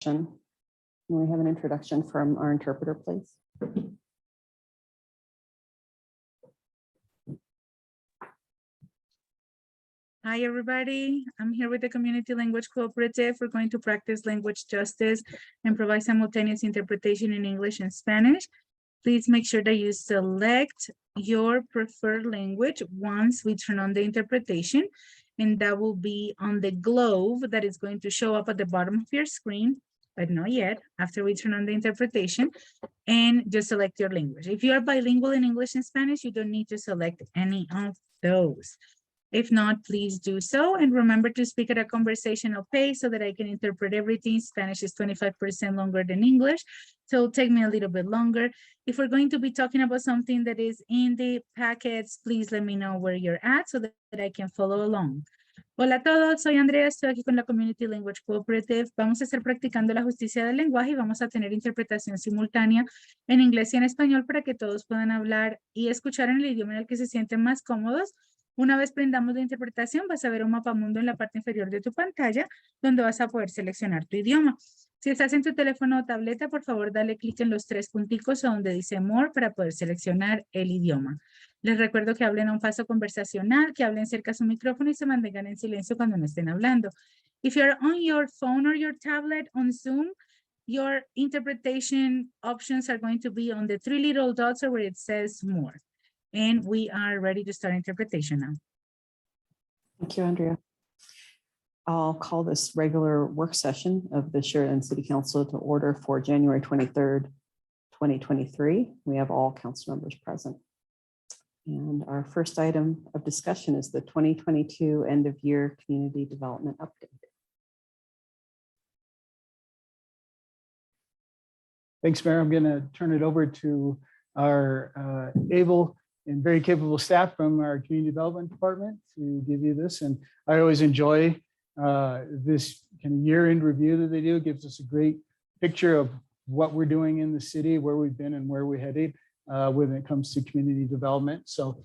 introduction. Can we have an introduction from our interpreter, please? Hi, everybody. I'm here with the Community Language Cooperative. We're going to practice language justice and provide simultaneous interpretation in English and Spanish. Please make sure that you select your preferred language once we turn on the interpretation, and that will be on the globe that is going to show up at the bottom of your screen, but not yet, after we turn on the interpretation, and just select your language. If you are bilingual in English and Spanish, you don't need to select any of those. If not, please do so. And remember to speak at a conversational pace so that I can interpret everything. Spanish is 25% longer than English, so it'll take me a little bit longer. If we're going to be talking about something that is in the packets, please let me know where you're at so that I can follow along. Hola a todos, soy Andrea, estoy aquí con la Community Language Cooperative. Vamos a estar practicando la justicia del lenguaje y vamos a tener interpretación simultánea en inglés y en español para que todos puedan hablar y escuchar en el idioma en el que se sienten más cómodos. Una vez prendamos la interpretación, vas a ver un mapamundo en la parte inferior de tu pantalla, donde vas a poder seleccionar tu idioma. Si estás en tu teléfono o tableta, por favor, dale clic en los tres punticos donde dice More para poder seleccionar el idioma. Les recuerdo que hablen a un paso conversacional, que hablen cerca a su micrófono y se mantengan en silencio cuando no estén hablando. If you're on your phone or your tablet on Zoom, your interpretation options are going to be on the three little dots where it says More. And we are ready to start interpretation now. Thank you, Andrea. I'll call this regular work session of the Sheridan City Council to order for January 23rd, 2023. We have all council members present. And our first item of discussion is the 2022 end of year community development update. Thanks, Mayor. I'm going to turn it over to our able and very capable staff from our community development department to give you this. And I always enjoy this kind of year-end review that they do. It gives us a great picture of what we're doing in the city, where we've been and where we're headed when it comes to community development. So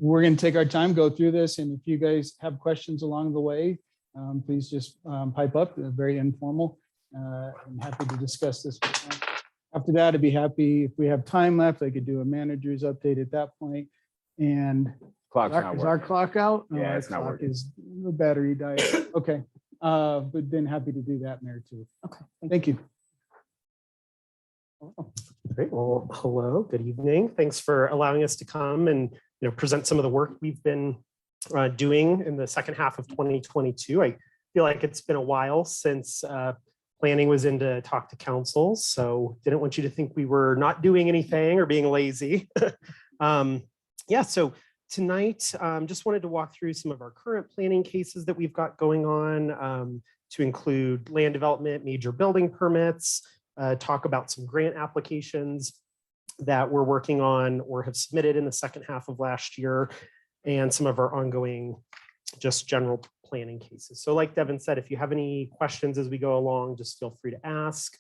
we're going to take our time, go through this. And if you guys have questions along the way, please just pipe up. They're very informal. I'm happy to discuss this. After that, I'd be happy if we have time left, I could do a manager's update at that point. And Clock's not is working. our clock out? Yeah, Our it's not clock working. is the battery died. Okay. But then happy to do that, Mayor, too. Okay, Thank you. Great. Well, hello, good evening. Thanks for allowing us to come and present some of the work we've been doing in the second half of 2022. I feel like it's been a while since planning was in to talk to council, so didn't want you to think we were not doing anything or being lazy. Yeah, so tonight, just wanted to walk through some of our current planning cases that we've got going on to include land development, major building permits, talk about some grant applications that we're working on or have submitted in the second half of last year, and some of our ongoing just general planning cases. So like Devin said, if you have any questions as we go along, just feel free to ask.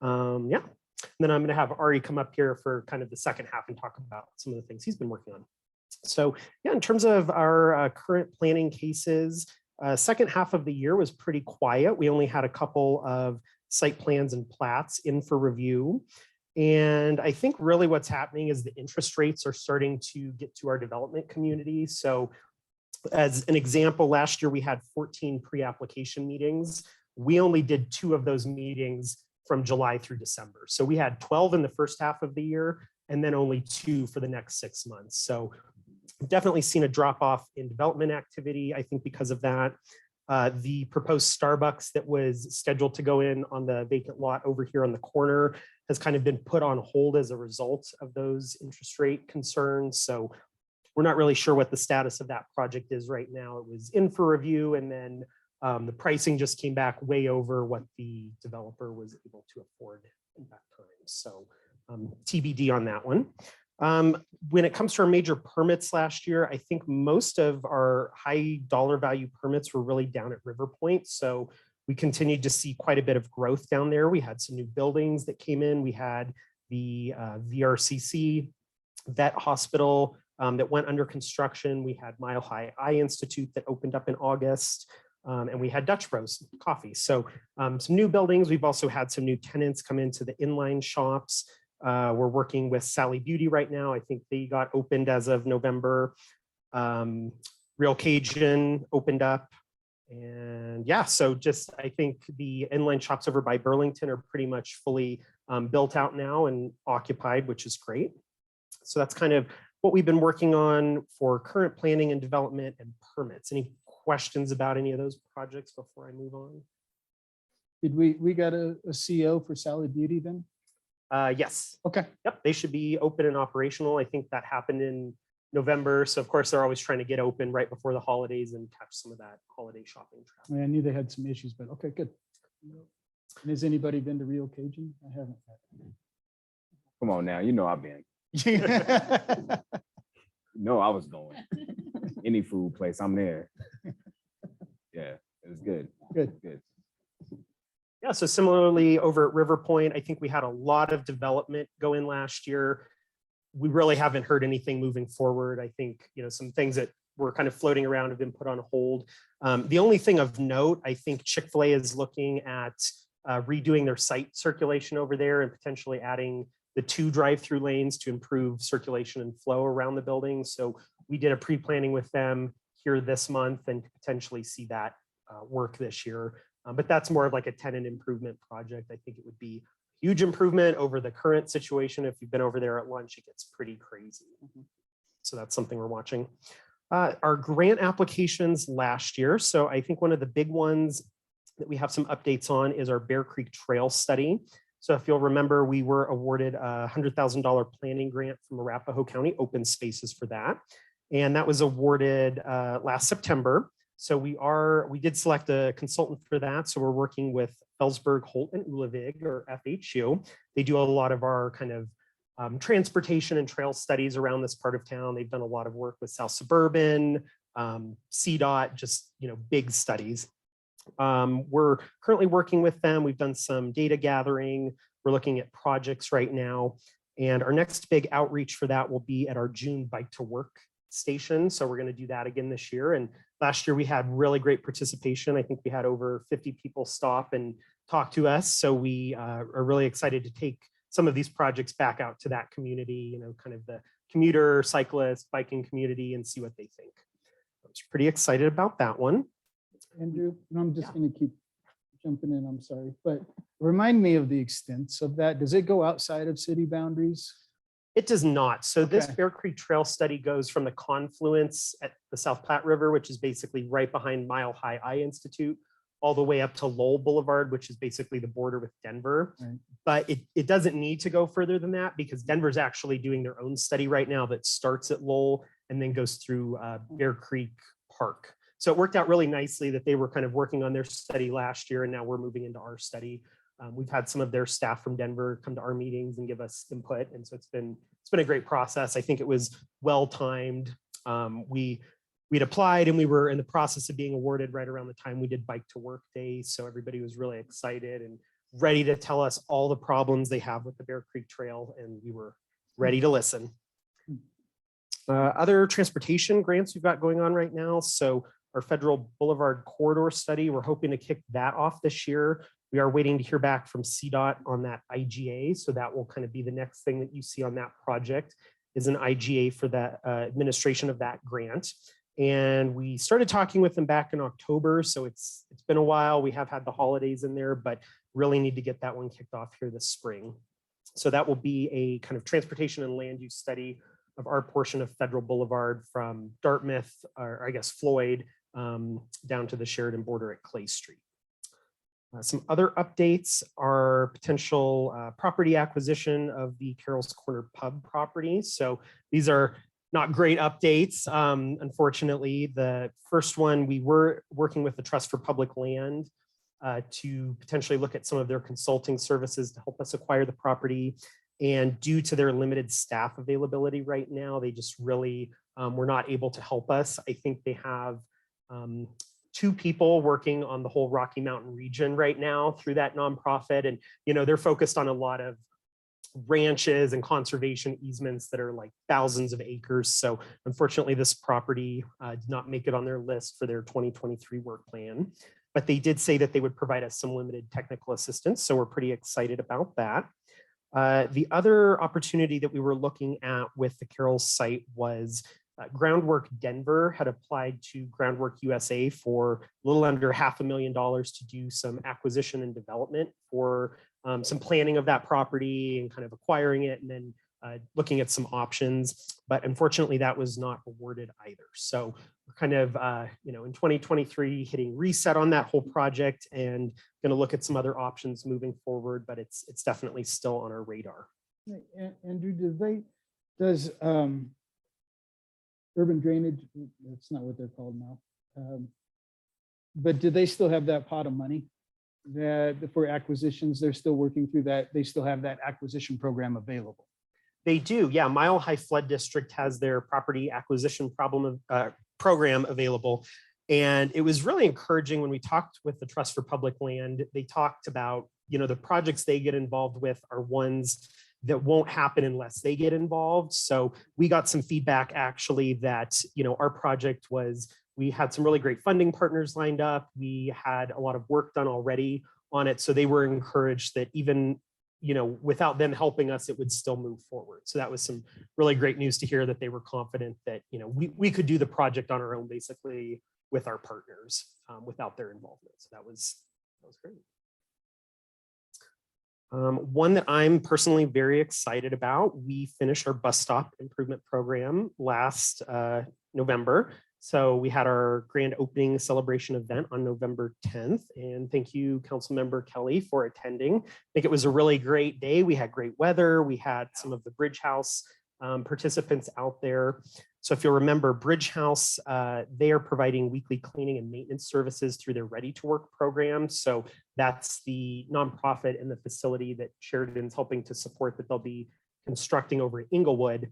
Yeah, and then I'm going to have Ari come up here for kind of the second half and talk about some of the things he's been working on. So yeah, in terms of our current planning cases, second half of the year was pretty quiet. We only had a couple of site plans and plats in for review. And I think really what's happening is the interest rates are starting to get to our development community. So as an example, last year we had 14 pre-application meetings. We only did 2 of those meetings from July through December. So we had 12 in the first half of the year and then only 2 for the next 6 months. So definitely seen a drop off in development activity, I think because of that. The proposed Starbucks that was scheduled to go in on the vacant lot over here on the corner has kind of been put on hold as a result of those interest rate concerns. So we're not really sure what the status of that project is right now. It was in for review, and then the pricing just came back way over what the developer was able to afford at that time. So TBD on that one. When it comes to our major permits last year, I think most of our high dollar value permits were really down at River Point. So we continued to see quite a bit of growth down there. We had some new buildings that came in. We had the VRCC vet hospital that went under construction. We had Mile High Eye Institute that opened up in August. and we had Dutch Bros coffee. So some new buildings. We've also had some new tenants come into the inline shops. We're working with Sally Beauty right now. I think they got opened as of November. Real Cajun opened up. And yeah, so just I think the inline shops over by Burlington are pretty much fully built out now and occupied, which is great. So that's kind of what we've been working on for current planning and development and permits. Any questions about any of those projects before I move on? Did we got a CO for Sally Beauty then? Yes. Okay. Yep. They should be open and operational. I think that happened in November. So of course they're always trying to get open right before the holidays and catch some of that holiday shopping traffic. I knew they had some issues, but okay, good. And has anybody been to Real Cajun? I haven't. Come on now, you know I've been. No, I was going. Any food place, I'm there. Yeah, it was good. Good. Yeah, so similarly over at River Point, I think we had a lot of development go in last year. We really haven't heard anything moving forward. I think, some things that were kind of floating around have been put on hold. The only thing of note, I think Chick-fil-A is looking at redoing their site circulation over there and potentially adding the 2 drive-through lanes to improve circulation and flow around the building. So we did a pre-planning with them here this month and potentially see that work this year. But that's more of like a tenant improvement project. I think it would be a huge improvement over the current situation. If you've been over there at lunch, it gets pretty crazy. So that's something we're watching. Our grant applications last year. So I think one of the big ones that we have some updates on is our Bear Creek Trail study. So if you'll remember, we were awarded a $100,000 planning grant from Arapahoe County Open Spaces for that. And that was awarded last September. So we did select a consultant for that. So we're working with Felsberg, Holt, and Ullevig, or FHU. They do a lot of our kind of transportation and trail studies around this part of town. They've done a lot of work with South Suburban, CDOT, just big studies. We're currently working with them. We've done some data gathering. We're looking at projects right now. And our next big outreach for that will be at our June Bike to Work station. So we're going to do that again this year. And last year we had really great participation. I think we had over 50 people stop and talk to us. So we are really excited to take some of these projects back out to that community, kind of the commuter, cyclist, biking community, and see what they think. I was pretty excited about that one. Andrew, and I'm just going to keep jumping in, I'm sorry, but remind me of the extents of that. Does it go outside of city boundaries? It does not. So this Okay. Bear Creek Trail study goes from the confluence at the South Platte River, which is basically right behind Mile High Eye Institute, all the way up to Lowell Boulevard, which is basically the border with Denver. Right. But it doesn't need to go further than that because Denver's actually doing their own study right now that starts at Lowell and then goes through Bear Creek Park. So it worked out really nicely that they were kind of working on their study last year, and now we're moving into our study. We've had some of their staff from Denver come to our meetings and give us input, and so it's been a great process. I think it was well timed. We'd applied and we were in the process of being awarded right around the time we did Bike to Work Day, so everybody was really excited and ready to tell us all the problems they have with the Bear Creek Trail, and we were ready to listen. Other transportation grants we've got going on right now. So our Federal Boulevard Corridor study, we're hoping to kick that off this year. We are waiting to hear back from CDOT on that IGA. So that will kind of be the next thing that you see on that project is an IGA for the administration of that grant. And we started talking with them back in October. So it's been a while. We have had the holidays in there, but really need to get that one kicked off here this spring. So that will be a kind of transportation and land use study of our portion of Federal Boulevard from Dartmouth, or I guess Floyd, down to the Sheridan border at Clay Street. Some other updates are potential property acquisition of the Carroll's Corner Pub property. So these are not great updates. Unfortunately, the first one, we were working with the Trust for Public Land to potentially look at some of their consulting services to help us acquire the property. And due to their limited staff availability right now, they just really were not able to help us. I think they have 2 people working on the whole Rocky Mountain region right now through that nonprofit. And, they're focused on a lot of ranches and conservation easements that are like thousands of acres. So unfortunately, this property did not make it on their list for their 2023 work plan. But they did say that they would provide us some limited technical assistance. So we're pretty excited about that. The other opportunity that we were looking at with the Carroll site was Groundwork Denver had applied to Groundwork USA for a little under $500,000 to do some acquisition and development for some planning of that property and kind of acquiring it and then looking at some options. But unfortunately, that was not awarded either. So we're kind of, in 2023, hitting reset on that whole project and going to look at some other options moving forward, but it's definitely still on our radar. Andrew, does urban drainage, that's not what they're called now. But do they still have that pot of money that for acquisitions, they're still working through that? They still have that acquisition program available? They do, yeah. Mile High Flood District has their property acquisition program available. And it was really encouraging when we talked with the Trust for Public Land. They talked about, the projects they get involved with are ones that won't happen unless they get involved. So we got some feedback actually that, our project we had some really great funding partners lined up. We had a lot of work done already on it. So they were encouraged that even, without them helping us, it would still move forward. So that was some really great news to hear that they were confident that, we could do the project on our own, basically with our partners without their involvement. So that was great. One that I'm personally very excited about, we finished our bus stop improvement program last November. So we had our grand opening celebration event on November 10th. And thank you, Councilmember Kelly, for attending. I think it was a really great day. We had great weather. We had some of the Bridge House participants out there. So if you'll remember, Bridge House, they are providing weekly cleaning and maintenance services through their Ready to Work program. So that's the nonprofit and the facility that Sheridan's helping to support that they'll be constructing over in Inglewood.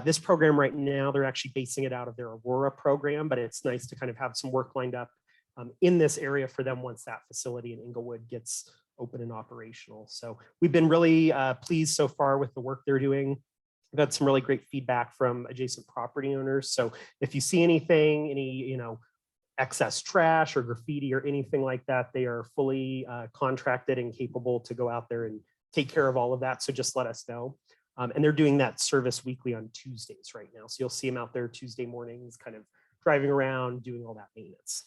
This program right now, they're actually basing it out of their Aurora program, but it's nice to kind of have some work lined up in this area for them once that facility in Inglewood gets open and operational. So we've been really pleased so far with the work they're doing. We've had some really great feedback from adjacent property owners. So if you see anything, any excess trash or graffiti or anything like that, they are fully contracted and capable to go out there and take care of all of that. So just let us know. And they're doing that service weekly on Tuesdays right now. So you'll see them out there Tuesday mornings, kind of driving around, doing all that maintenance.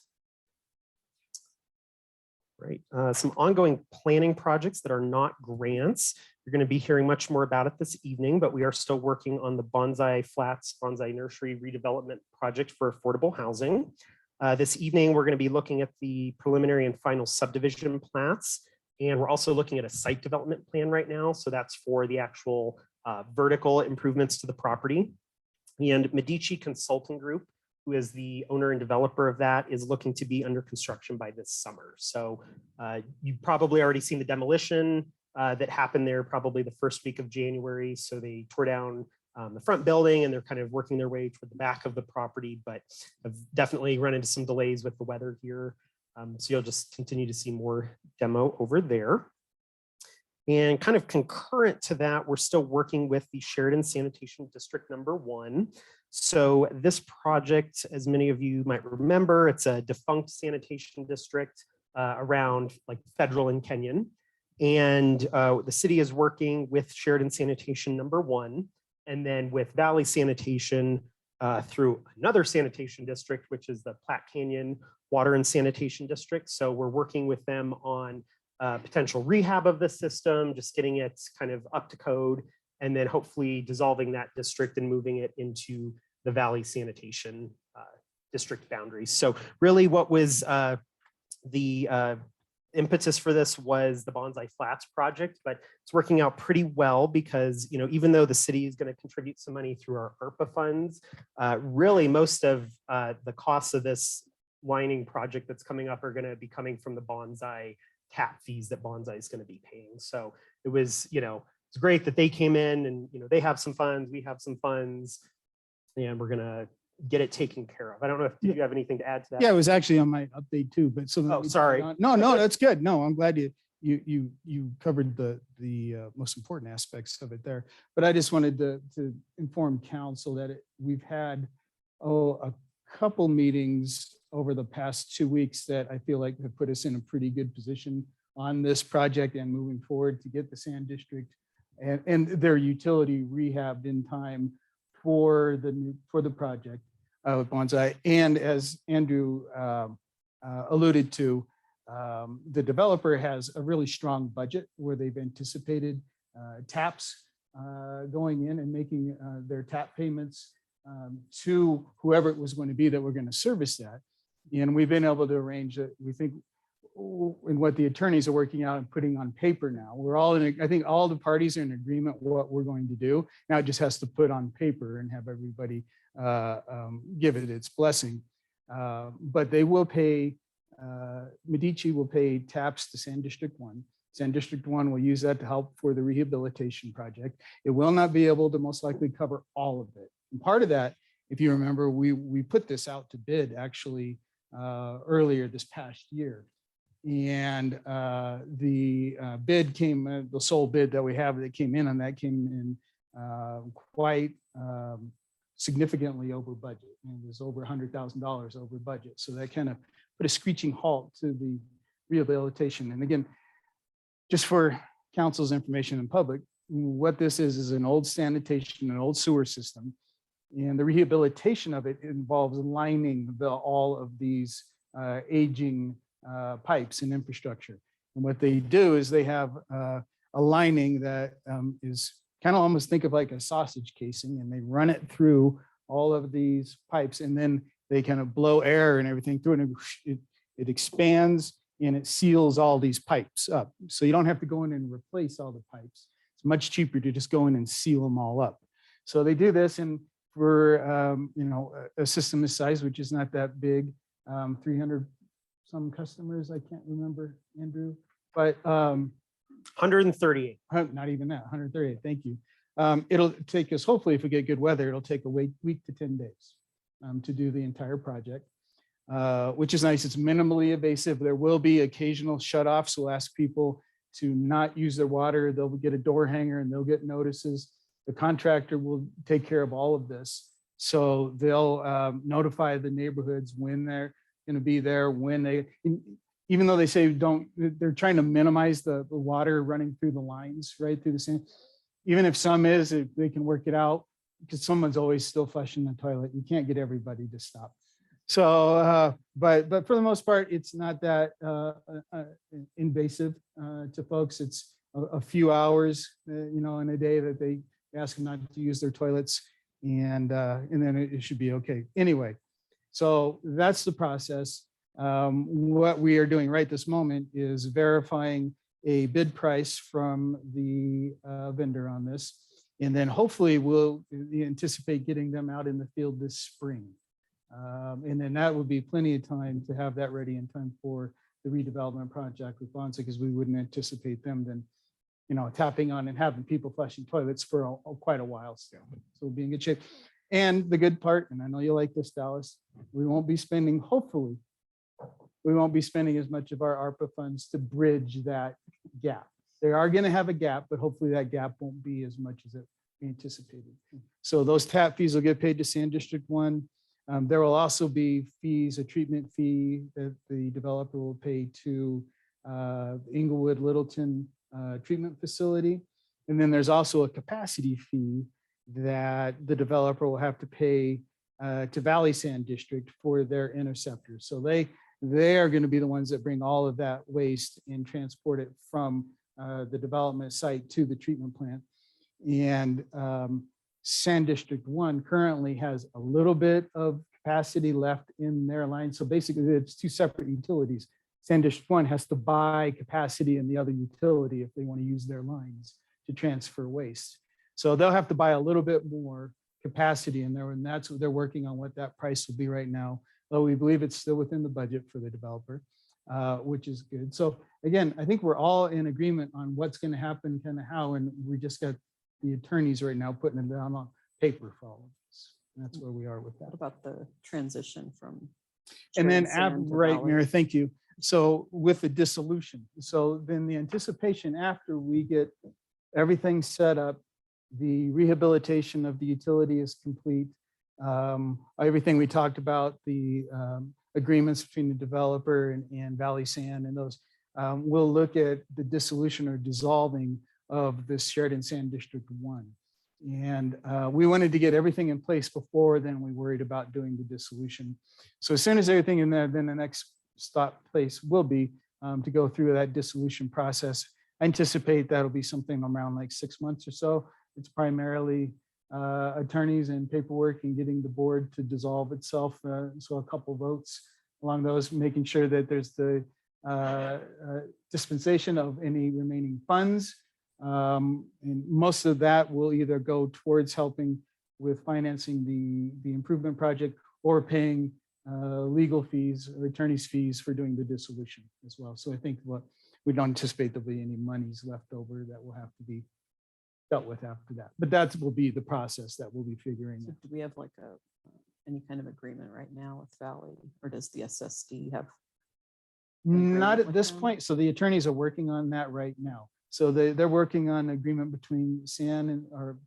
Right. Some ongoing planning projects that are not grants. You're going to be hearing much more about it this evening, but we are still working on the Bonsai Flats Bonsai Nursery redevelopment project for affordable housing. This evening, we're going to be looking at the preliminary and final subdivision plats. And we're also looking at a site development plan right now. So that's for the actual vertical improvements to the property. And Medici Consulting Group, who is the owner and developer of that, is looking to be under construction by this summer. So you've probably already seen the demolition that happened there probably the first week of January. So they tore down the front building and they're kind of working their way toward the back of the property, but have definitely run into some delays with the weather here. So you'll just continue to see more demo over there. And kind of concurrent to that, we're still working with the Sheridan Sanitation District #1. So this project, as many of you might remember, it's a defunct sanitation district around like Federal and Kenyon. And the city is working with Sheridan Sanitation #1 and then with Valley Sanitation through another sanitation district, which is the Platte Canyon Water and Sanitation District. So we're working with them on potential rehab of the system, just getting it kind of up to code, and then hopefully dissolving that district and moving it into the Valley Sanitation district boundaries. So really what was the impetus for this was the Bonsai Flats project, but it's working out pretty well because, even though the city is going to contribute some money through our ARPA funds, really most of the costs of this lining project that's coming up are going to be coming from the bonsai tap fees that bonsai is going to be paying. So it was, it's great that they came in and, they have some funds, we have some funds, and we're going to get it taken care of. I don't know if you have anything to add to that. Yeah, it was actually on my update too, but so. Oh, sorry. No, that's good. No, I'm glad you you covered the most important aspects of it there. But I just wanted to inform council that we've had a couple meetings over the past 2 weeks that I feel like have put us in a pretty good position on this project and moving forward to get the sand district and their utility rehabbed in time for the project with Bonsai. And as Andrew alluded to, the developer has a really strong budget where they've anticipated taps going in and making their tap payments to whoever it was going to be that we're going to service that. And we've been able to arrange that. We think in what the attorneys are working out and putting on paper now. We're all in, I think all the parties are in agreement what we're going to do. Now it just has to put on paper and have everybody give it its blessing. But they will pay, Medici will pay taps to Sand District 1. Sand District 1 will use that to help for the rehabilitation project. It will not be able to most likely cover all of it. And part of that, if you remember, we put this out to bid actually earlier this past year. And the bid came, the sole bid that we have that came in on that came in quite significantly over budget. And it was over $100,000 over budget. So that kind of put a screeching halt to the rehabilitation. And again, just for council's information in public, what this is an old sanitation, an old sewer system. And the rehabilitation of it involves lining all of these aging pipes and infrastructure. And what they do is they have a lining that is kind of almost think of like a sausage casing, and they run it through all of these pipes, and then they kind of blow air and everything through it, and it expands and it seals all these pipes up. So you don't have to go in and replace all the pipes. It's much cheaper to just go in and seal them all up. So they do this, and for a system this size, which is not that big, 300 some customers, I can't remember, Andrew, but 138. not even that, 138, thank you. It'll take us, hopefully if we get good weather, it'll take a week to 10 days to do the entire project, which is nice. It's minimally invasive. There will be occasional shutoffs. We'll ask people to not use their water. They'll get a door hanger and they'll get notices. The contractor will take care of all of this. So they'll notify the neighborhoods when they're going to be there, when they, even though they say don't, they're trying to minimize the water running through the lines, right through the sand. Even if some is, if they can work it out, because someone's always still flushing the toilet. You can't get everybody to stop. So, but for the most part, it's not that invasive to folks. It's a few hours, in a day that they ask them not to use their toilets, and then it should be okay. Anyway, so that's the process. What we are doing right this moment is verifying a bid price from the vendor on this. And then hopefully we'll anticipate getting them out in the field this spring. And then that would be plenty of time to have that ready in time for the redevelopment project with Bonza, because we wouldn't anticipate them then, tapping on and having people flushing toilets for quite a while still. So we'll be in good shape. And the good part, and I know you like this, Dallas, we won't be spending, hopefully, we won't be spending as much of our ARPA funds to bridge that gap. They are going to have a gap, but hopefully that gap won't be as much as it anticipated. So those tap fees will get paid to Sand District 1. There will also be fees, a treatment fee that the developer will pay to Inglewood Littleton treatment facility. And then there's also a capacity fee that the developer will have to pay to Valley Sand District for their interceptors. So they are going to be the ones that bring all of that waste and transport it from the development site to the treatment plant. And Sand District 1 currently has a little bit of capacity left in their line. So basically it's two separate utilities. Sand District 1 has to buy capacity in the other utility if they want to use their lines to transfer waste. So they'll have to buy a little bit more capacity in there, and that's what they're working on, what that price will be right now. Though we believe it's still within the budget for the developer, which is good. So again, I think we're all in agreement on what's going to happen, kind of how, and we just got the attorneys right now putting it down on paper for all of this. And that's where we are with that. What about the transition from? And then, Sheridan to right, Valley? Mayor, thank you. So with the dissolution, so then the anticipation after we get everything set up, the rehabilitation of the utility is complete. Everything we talked about, the agreements between the developer and Valley Sand and those, we'll look at the dissolution or dissolving of this Sheridan Sand District 1. And we wanted to get everything in place before then we worried about doing the dissolution. So as soon as everything in there, then the next stop place will be to go through that dissolution process. I anticipate that'll be something around like 6 months or so. It's primarily attorneys and paperwork and getting the board to dissolve itself. So a couple votes along those, making sure that there's the dispensation of any remaining funds. And most of that will either go towards helping with financing the improvement project or paying legal fees or attorney's fees for doing the dissolution as well. So I think we don't anticipate there'll be any monies left over that will have to be dealt with after that. But that will be the process that we'll be figuring So out. do we have like any kind of agreement right now with Valley, or does the SSD have? Not agreement at with this them? point. So the attorneys are working on that right now. So they're working on agreement between San and or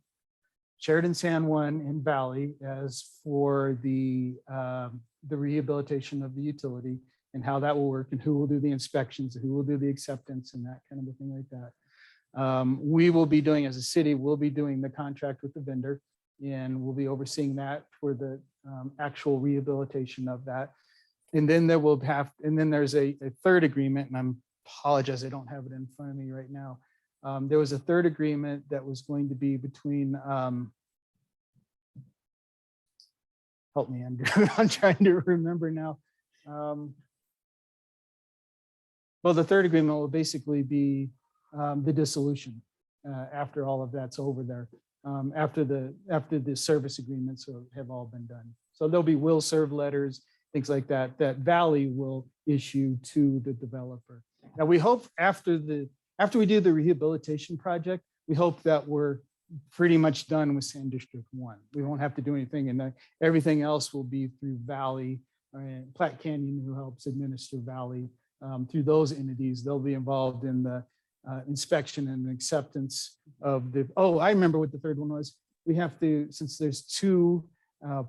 Sheridan San 1 and Valley as for the rehabilitation of the utility and how that will work and who will do the inspections, who will do the acceptance and that kind of a thing like that. We will be doing, as a city, we'll be doing the contract with the vendor and we'll be overseeing that for the actual rehabilitation of that. And then there's a third agreement, and I apologize, I don't have it in front of me right now. There was a third agreement that was going to be between, help me, Andrew, I'm trying to remember now. Well, the third agreement will basically be the dissolution after all of that's over there, after the service agreements have all been done. So there'll be will serve letters, things like that, that Valley will issue to the developer. Now, we hope after we do the rehabilitation project, we hope that we're pretty much done with Sand District 1. We won't have to do anything, and everything else will be through Valley and Platte Canyon, who helps administer Valley, through those entities. They'll be involved in the inspection and acceptance of the, oh, I remember what the third one was. We have to, since there's two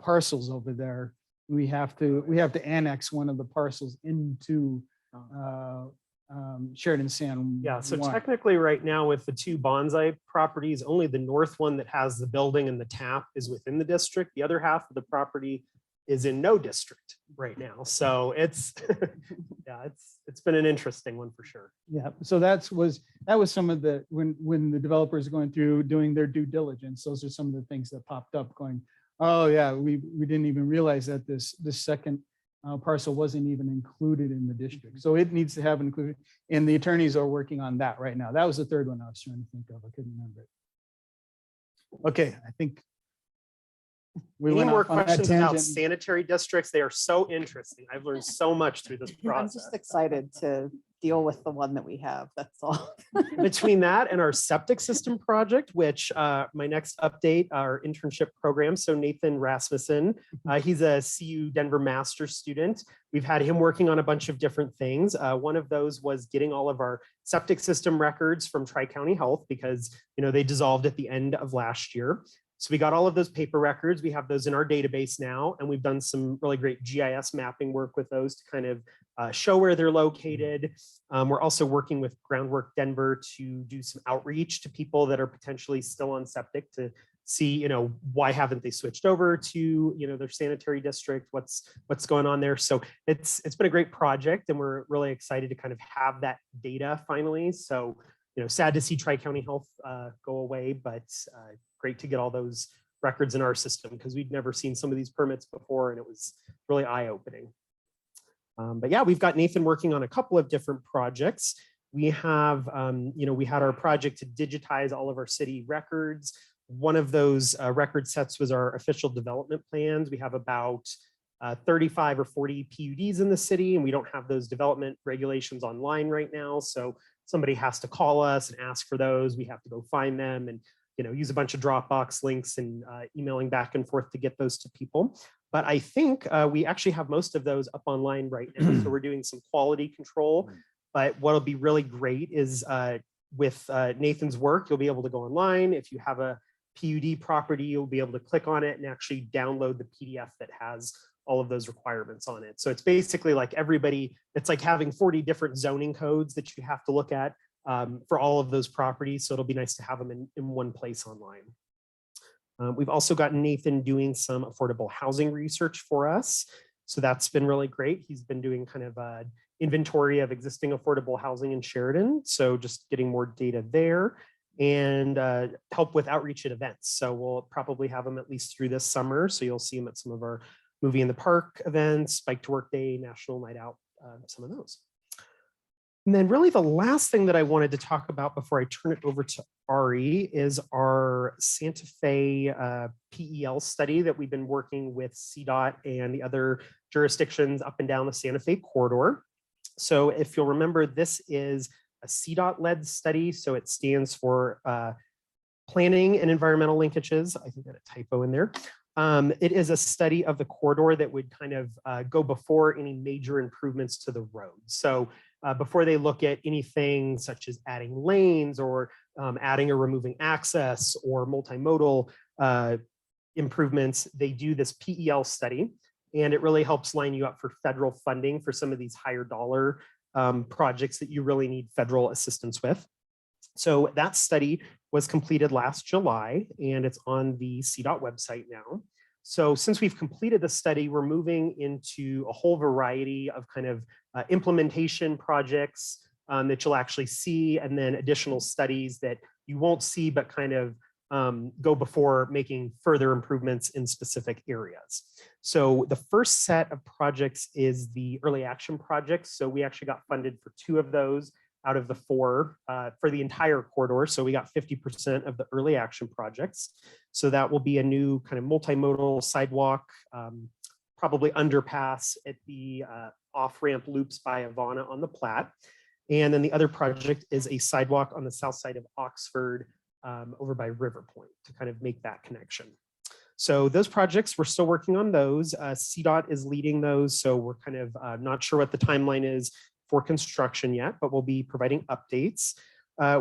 parcels over there, we have to annex one of the parcels into Sheridan Sand. Yeah, so 1. technically right now with the two bonsai properties, only the north one that has the building and the tap is within the district. The other half of the property is in no district right now. So it's, yeah, it's been an interesting one for sure. Yeah, so that was some of the, when the developers are going through doing their due diligence, those are some of the things that popped up going, oh yeah, we didn't even realize that this second parcel wasn't even included in the district. So it needs to have included, and the attorneys are working on that right now. That was the third one I was trying to think of. I couldn't remember it. Okay, I think we Any went more off on that questions about tangent. sanitary districts? They are so interesting. I've learned so much through this I'm process. just excited to deal with the one that we have, that's all. Between that and our septic system project, which my next update, our internship program. So Nathan Rasmussen, he's a CU Denver master's student. We've had him working on a bunch of different things. One of those was getting all of our septic system records from Tri-County Health because, you know, they dissolved at the end of last year. So we got all of those paper records. We have those in our database now, and we've done some really great GIS mapping work with those to kind of show where they're located. We're also working with Groundwork Denver to do some outreach to people that are potentially still on septic to see, you know, why haven't they switched over to, you know, their sanitary district, what's going on there. So it's been a great project, and we're really excited to kind of have that data finally. So, you know, sad to see Tri-County Health go away, but great to get all those records in our system because we'd never seen some of these permits before, and it was really eye-opening. But yeah, we've got Nathan working on a couple of different projects. We have, you know, we had our project to digitize all of our city records. One of those record sets was our official development plans. We have about 35 or 40 PUDs in the city, and we don't have those development regulations online right now. So somebody has to call us and ask for those. We have to go find them and, you know, use a bunch of Dropbox links and emailing back and forth to get those to people. But I think we actually have most of those up online right now. So we're doing some quality control. But what'll be really great is with Nathan's work, you'll be able to go online. If you have a PUD property, you'll be able to click on it and actually download the PDF that has all of those requirements on it. So it's basically like everybody, it's like having 40 different zoning codes that you have to look at for all of those properties. So it'll be nice to have them in one place online. We've also got Nathan doing some affordable housing research for us. So that's been really great. He's been doing kind of an inventory of existing affordable housing in Sheridan. So just getting more data there and help with outreach at events. So we'll probably have them at least through this summer. So you'll see him at some of our Movie in the Park events, Bike to Work Day, National Night Out, some of those. And then really the last thing that I wanted to talk about before I turn it over to Ari is our Santa Fe PEL study that we've been working with CDOT and the other jurisdictions up and down the Santa Fe corridor. So if you'll remember, this is a CDOT-led study. So it stands for Planning and Environmental Linkages. I think that a typo in there. It is a study of the corridor that would kind of go before any major improvements to the road. So before they look at anything such as adding lanes or adding or removing access or multimodal improvements, they do this PEL study, and it really helps line you up for federal funding for some of these higher dollar projects that you really need federal assistance with. So that study was completed last July, and it's on the CDOT website now. So since we've completed the study, we're moving into a whole variety of kind of implementation projects that you'll actually see, and then additional studies that you won't see, but kind of go before making further improvements in specific areas. So the first set of projects is the early action projects. So we actually got funded for 2 of those out of the 4 for the entire corridor. So we got 50% of the early action projects. So that will be a new kind of multimodal sidewalk, probably underpass at the off-ramp loops by Ivana on the Platte. And then the other project is a sidewalk on the south side of Oxford over by River Point to kind of make that connection. So those projects, we're still working on those. CDOT is leading those. So we're kind of not sure what the timeline is for construction yet, but we'll be providing updates.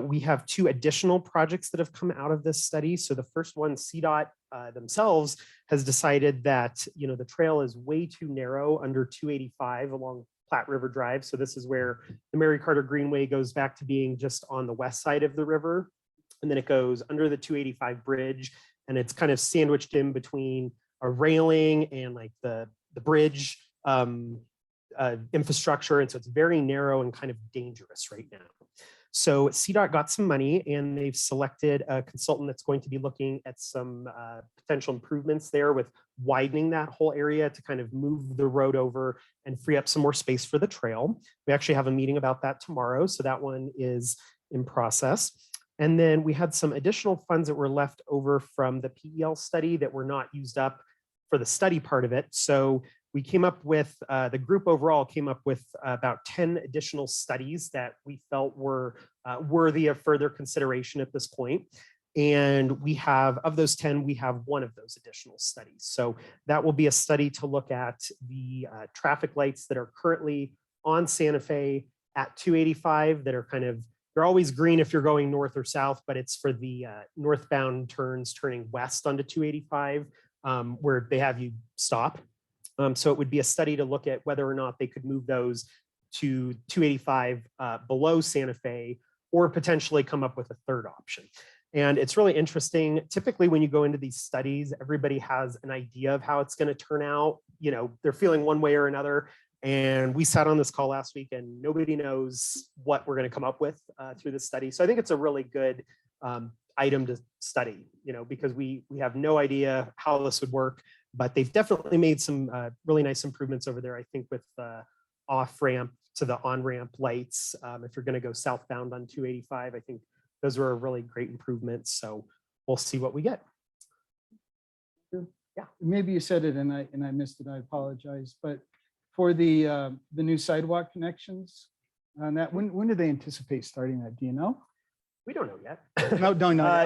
We have 2 additional projects that have come out of this study. So the first one, CDOT themselves has decided that, you know, the trail is way too narrow under 285 along Platte River Drive. So this is where the Mary Carter Greenway goes back to being just on the west side of the river. And then it goes under the 285 bridge, and it's kind of sandwiched in between a railing and like the bridge infrastructure. And so it's very narrow and kind of dangerous right now. So CDOT got some money, and they've selected a consultant that's going to be looking at some potential improvements there with widening that whole area to kind of move the road over and free up some more space for the trail. We actually have a meeting about that tomorrow. So that one is in process. And then we had some additional funds that were left over from the PEL study that were not used up for the study part of it. So we came up with, the group overall came up with about 10 additional studies that we felt were worthy of further consideration at this point. And we have, of those 10, we have 1 of those additional studies. So that will be a study to look at the traffic lights that are currently on Santa Fe at 285 that are kind of, they're always green if you're going north or south, but it's for the northbound turns turning west onto 285 where they have you stop. So it would be a study to look at whether or not they could move those to 285 below Santa Fe, or potentially come up with a third option. And it's really interesting. Typically, when you go into these studies, everybody has an idea of how it's going to turn out. You know, they're feeling one way or another. And we sat on this call last week, and nobody knows what we're going to come up with through this study. So I think it's a really good item to study, you know, because we have no idea how this would work. But they've definitely made some really nice improvements over there, I think, with the off-ramp to the on-ramp lights. If you're going to go southbound on 285, I think those were a really great improvements. So we'll see what we get. Yeah, maybe you said it and I missed it. I apologize. But for the new sidewalk connections on that, when do they anticipate starting that? Do you know? We don't know yet. No,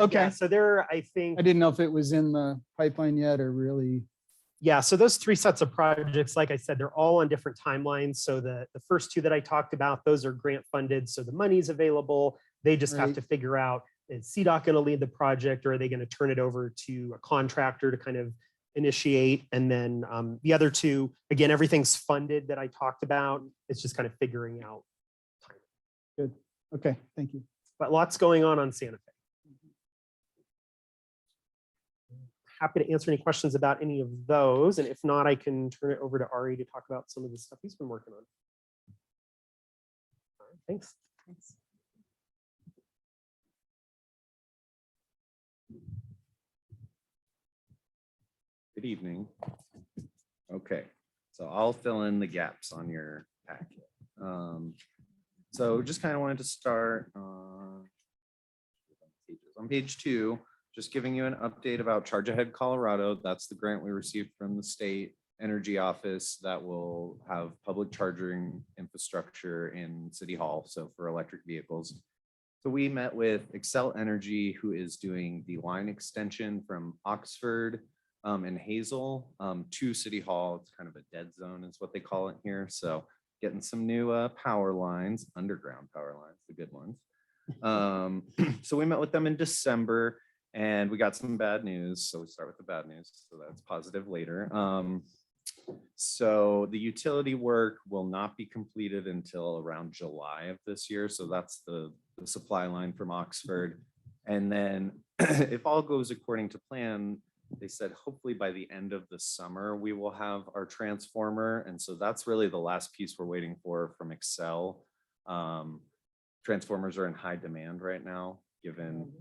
okay. Yeah, so there, I think. I didn't know if it was in the pipeline yet or really. Yeah, so those three sets of projects, like I said, they're all on different timelines. So the first two that I talked about, those are grant funded. So the money's available. They just have Right. to figure out, is CDOT going to lead the project, or are they going to turn it over to a contractor to kind of initiate? And then the other two, again, everything's funded that I talked about. It's just kind of figuring out time. Good. Okay, thank you. But lots going on Santa Fe. Happy to answer any questions about any of those. And if not, I can turn it over to Ari to talk about some of the stuff he's been working on. All right, thanks. Good evening. Okay, so I'll fill in the gaps on your packet. So just kind of wanted to start on page 2, just giving you an update about Charge Ahead Colorado. That's the grant we received from the state energy office that will have public charging infrastructure in City Hall, so for electric vehicles. So we met with Excel Energy, who is doing the line extension from Oxford and Hazel to City Hall. It's kind of a dead zone is what they call it here. So getting some new power lines, underground power lines, the good ones. So we met with them in December and we got some bad news. So we start with the bad news. So that's positive later. So the utility work will not be completed until around July of this year. So that's the supply line from Oxford. And then if all goes according to plan, they said hopefully by the end of the summer, we will have our transformer. And so that's really the last piece we're waiting for from Excel. Transformers are in high demand right now, given,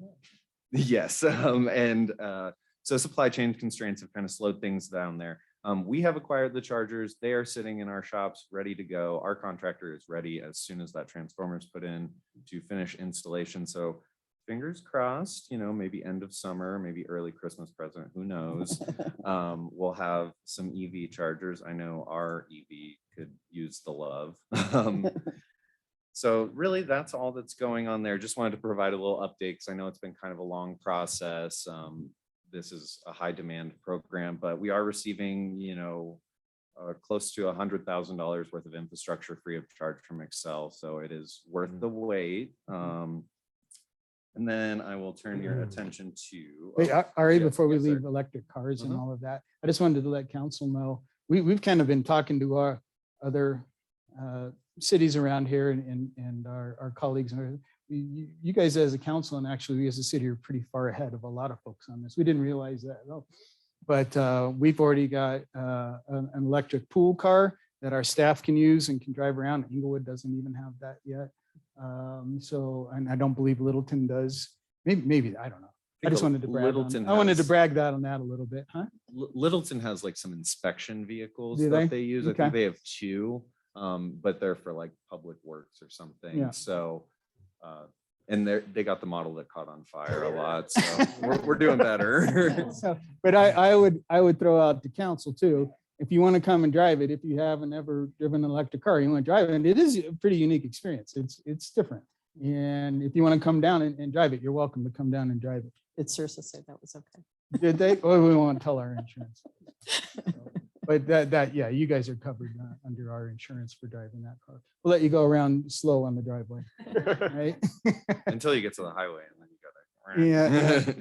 yes. So supply chain constraints have kind of slowed things down there. We have acquired the chargers. They are sitting in our shops ready to go. Our contractor is ready as soon as that transformer is put in to finish installation. So fingers crossed, you know, maybe end of summer, maybe early Christmas present, who knows? We'll have some EV chargers. I know our EV could use the love. So really that's all that's going on there. Just wanted to provide a little update because I know it's been kind of a long process. This is a high demand program, but we are receiving, you know, close to $100,000 worth of infrastructure free of charge from Excel. So it is worth the wait. And then I will turn your attention to. Wait, Ari, yes, before we yes, sir. leave electric cars and all of that, I just wanted to let council know, we've kind of been talking to our other cities around here and our colleagues. You guys as a council and actually we as a city are pretty far ahead of a lot of folks on this. We didn't realize that at all. But we've already got an electric pool car that our staff can use and can drive around. Inglewood doesn't even have that yet. So, and I don't believe Littleton does. Maybe I don't know. I just wanted to brag. I wanted to brag that on that a little bit, huh? Littleton has like some inspection vehicles Do that they? they use. I Okay. think they have 2, but they're for like public works or something. Yeah. So, and they got the model that caught on fire a lot. So we're doing better. So, but I would throw out to council too, if you want to come and drive it, if you haven't ever driven an electric car, you want to drive it, it is a pretty unique experience. It's different. And if you want to come down and drive it, you're welcome to come down and drive it. Did Sursa say that was okay? Did they? Well, we won't tell our insurance. But yeah, you guys are covered under our insurance for driving that car. We'll let you go around slow on the driveway, right? Until you get to the highway and then you gotta.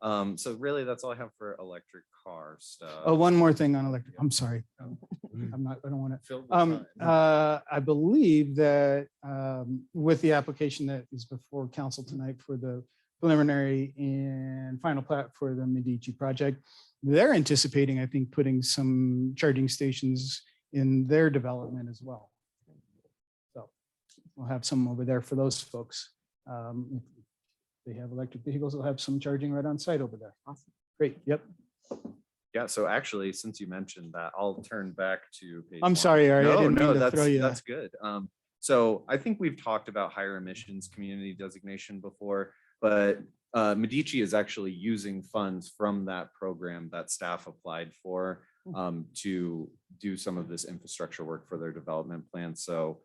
Yeah. So really that's all I have for electric car stuff. Oh, one more thing on electric. I'm sorry. I don't want to. Fill the time. I believe that with the application that is before council tonight for the preliminary and final plat for the Medici project, they're anticipating, I think, putting some charging stations in their development as well. So we'll have some over there for those folks. If they have electric vehicles, they'll have some charging right on site over there. Awesome. Great. Yep. Yeah, so actually, since you mentioned that, I'll turn back to page I'm 1. sorry, Ari. I didn't mean to that's throw you. that's good. So I think we've talked about higher emissions community designation before, but Medici is actually using funds from that program that staff applied for to do some of this infrastructure work for their development plan. So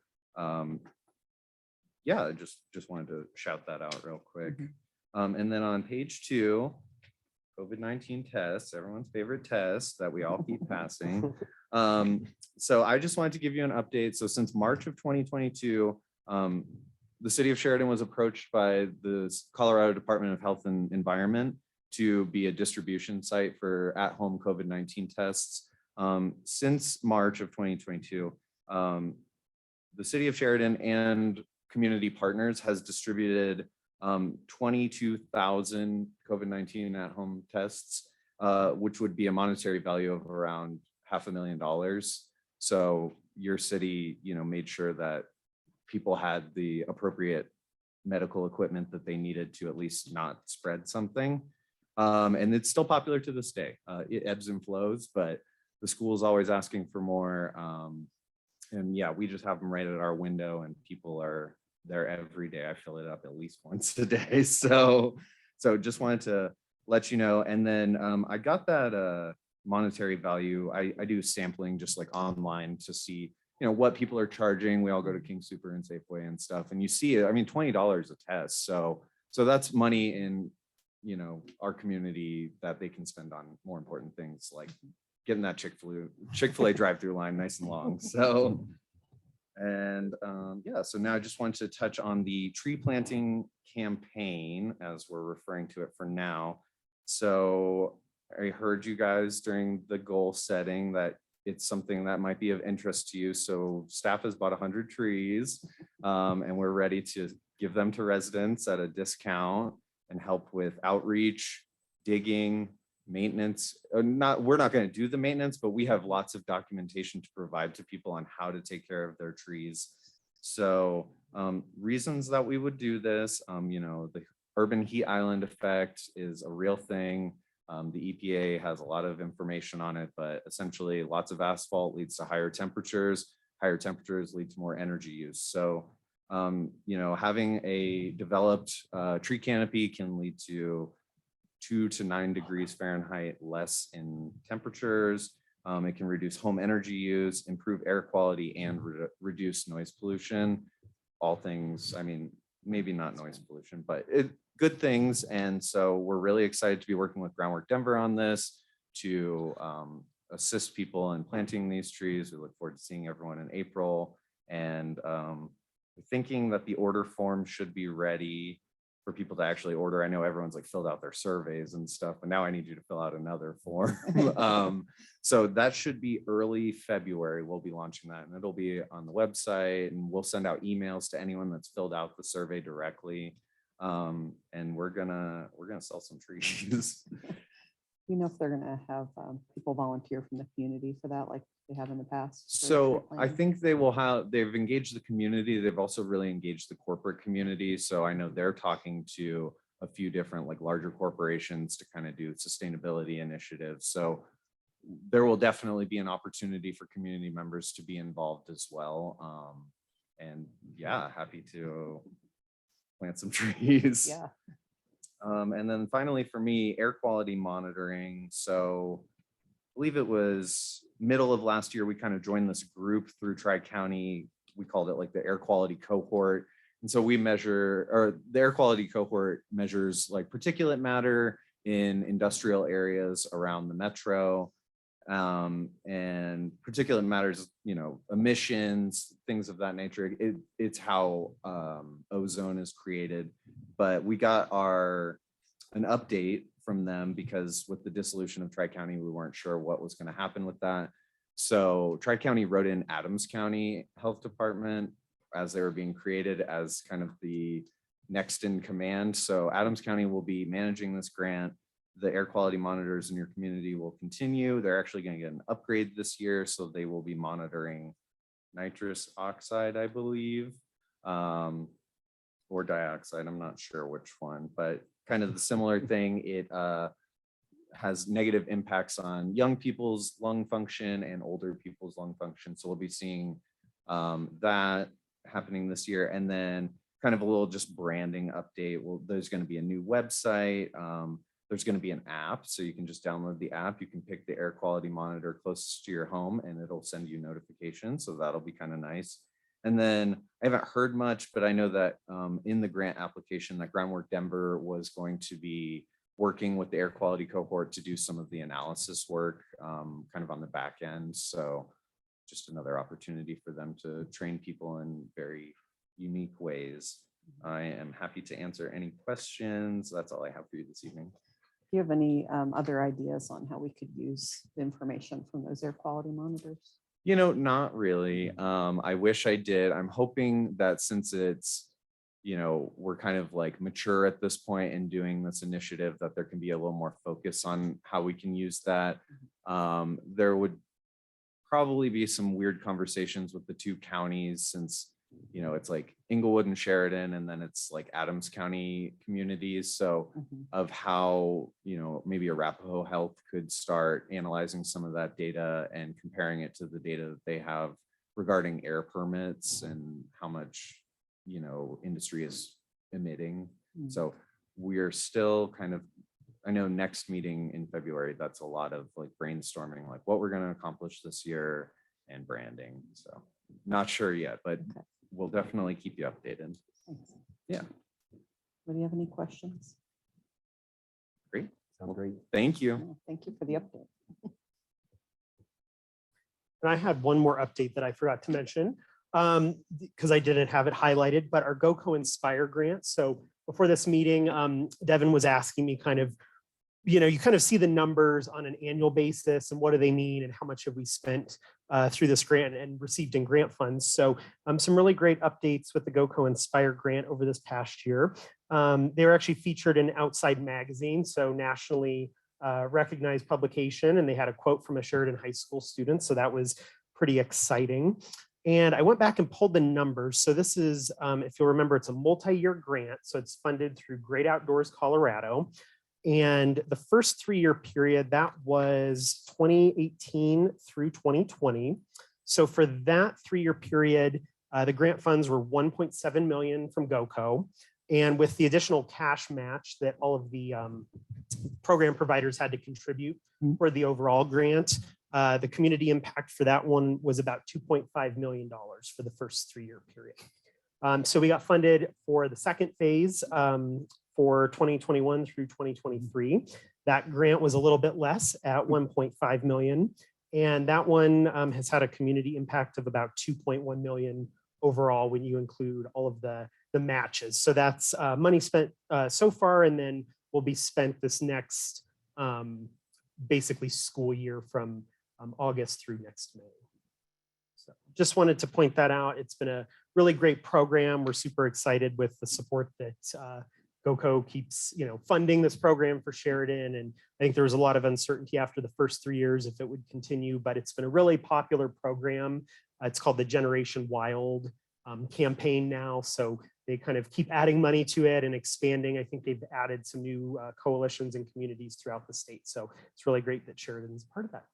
yeah, I just wanted to shout that out real quick. And then on page 2, COVID-19 tests, everyone's favorite test that we all keep passing. So I just wanted to give you an update. So since March of 2022, the city of Sheridan was approached by the Colorado Department of Health and Environment to be a distribution site for at-home COVID-19 tests. Since March of 2022, the city of Sheridan and community partners has distributed 22,000 COVID-19 at-home tests, which would be a monetary value of around $500,000. So your city, made sure that people had the appropriate medical equipment that they needed to at least not spread something. And it's still popular to this day. It ebbs and flows, but the school is always asking for more. And yeah, we just have them right at our window and people are there every day. I fill it up at least once a day. So just wanted to let you know. And then I got that monetary value. I do sampling just like online to see, what people are charging. We all go to King Super and Safeway and stuff. And you see it, I mean, $20 a test. So that's money in, our community that they can spend on more important things like getting that Chick-fil-A drive-through line nice and long. So, and yeah, so now I just wanted to touch on the tree planting campaign as we're referring to it for now. So I heard you guys during the goal setting that it's something that might be of interest to you. So staff has bought 100 trees and we're ready to give them to residents at a discount and help with outreach, digging, maintenance. We're not going to do the maintenance, but we have lots of documentation to provide to people on how to take care of their trees. So reasons that we would do this, the urban heat island effect is a real thing. The EPA has a lot of information on it, but essentially lots of asphalt leads to higher temperatures lead to more energy use. So, having a developed tree canopy can lead to 2 to 9 degrees Fahrenheit less in temperatures. It can reduce home energy use, improve air quality, and reduce noise pollution. All things, I mean, maybe not noise pollution, but good things. And so we're really excited to be working with Groundwork Denver on this to assist people in planting these trees. We look forward to seeing everyone in April. And thinking that the order form should be ready for people to actually order. I know everyone's like filled out their surveys and stuff, but now I need you to fill out another form. So that should be early February. We'll be launching that and it'll be on the website and we'll send out emails to anyone that's filled out the survey directly. And we're gonna sell some trees. If they're gonna have people volunteer from the community for that, like they have in the past? So I think they've engaged the community. They've also really engaged the corporate community. So I know they're talking to a few different like larger corporations to kind of do sustainability initiatives. So there will definitely be an opportunity for community members to be involved as well. And yeah, happy to plant some trees. Yeah. And then finally for me, air quality monitoring. So I believe it was middle of last year, we kind of joined this group through Tri-County. We called it like the air quality cohort. And so the air quality cohort measures like particulate matter in industrial areas around the metro. And particulate matters, emissions, things of that nature. It's how ozone is created. But we got an update from them because with the dissolution of Tri-County, we weren't sure what was going to happen with that. So Tri-County wrote in Adams County Health Department as they were being created as kind of the next in command. So Adams County will be managing this grant. The air quality monitors in your community will continue. They're actually going to get an upgrade this year. So they will be monitoring nitrous oxide, I believe, or dioxide. I'm not sure which one, but kind of the similar thing. It has negative impacts on young people's lung function and older people's lung function. So we'll be seeing that happening this year. And then kind of a little just branding update. Well, there's going to be a new website. There's going to be an app, so you can just download the app. You can pick the air quality monitor closest to your home and it'll send you notifications. So that'll be kind of nice. And then I haven't heard much, but I know that in the grant application that Groundwork Denver was going to be working with the air quality cohort to do some of the analysis work, kind of on the back end. So just another opportunity for them to train people in very unique ways. I am happy to answer any questions. That's all I have for you this evening. Do you have any other ideas on how we could use the information from those air quality monitors? Not really. I wish I did. I'm hoping that since it's, we're kind of like mature at this point in doing this initiative, that there can be a little more focus on how we can use that. There would probably be some weird conversations with the two counties, since it's like Inglewood and Sheridan, and then it's like Adams County communities. So of how, maybe Arapahoe Health could start analyzing some of that data and comparing it to the data that they have regarding air permits and how much, industry is emitting. So we're still kind of, I know next meeting in February, that's a lot of like brainstorming, like what we're going to accomplish this year and branding. So not sure yet, but we'll definitely keep you updated. Thanks. Yeah. Do you have any questions? Great. Sounds great. Thank you. No, thank you for the update. And I had one more update that I forgot to mention because I didn't have it highlighted, but our GoCo Inspire grant. So before this meeting, Devin was asking me kind of, you kind of see the numbers on an annual basis and what do they mean and how much have we spent through this grant and received in grant funds. So some really great updates with the GoCo Inspire grant over this past year. They were actually featured in Outside Magazine, so nationally recognized publication, and they had a quote from a Sheridan High School student. So that was pretty exciting. And I went back and pulled the numbers. So this is, if you'll remember, it's a multi-year grant. So it's funded through Great Outdoors Colorado. And the first 3-year period, that was 2018 through 2020. So for that 3-year period, the grant funds were $1.7 million from GoCo. And with the additional cash match that all of the program providers had to contribute for the overall grant, the community impact for that one was about $2.5 million for the first 3-year period. So we got funded for the second phase for 2021 through 2023. That grant was a little bit less at 1.5 million. And that one has had a community impact of about 2.1 million overall when you include all of the matches. So that's money spent so far, and then will be spent this next basically school year from August through next May. So just wanted to point that out. It's been a really great program. We're super excited with the support that GoCo keeps, funding this program for Sheridan. And I think there was a lot of uncertainty after the first 3 years if it would continue, but it's been a really popular program. It's called the Generation Wild campaign now. So they kind of keep adding money to it and expanding. I think they've added some new coalitions and communities throughout the state. So it's really great that Sheridan is part of that.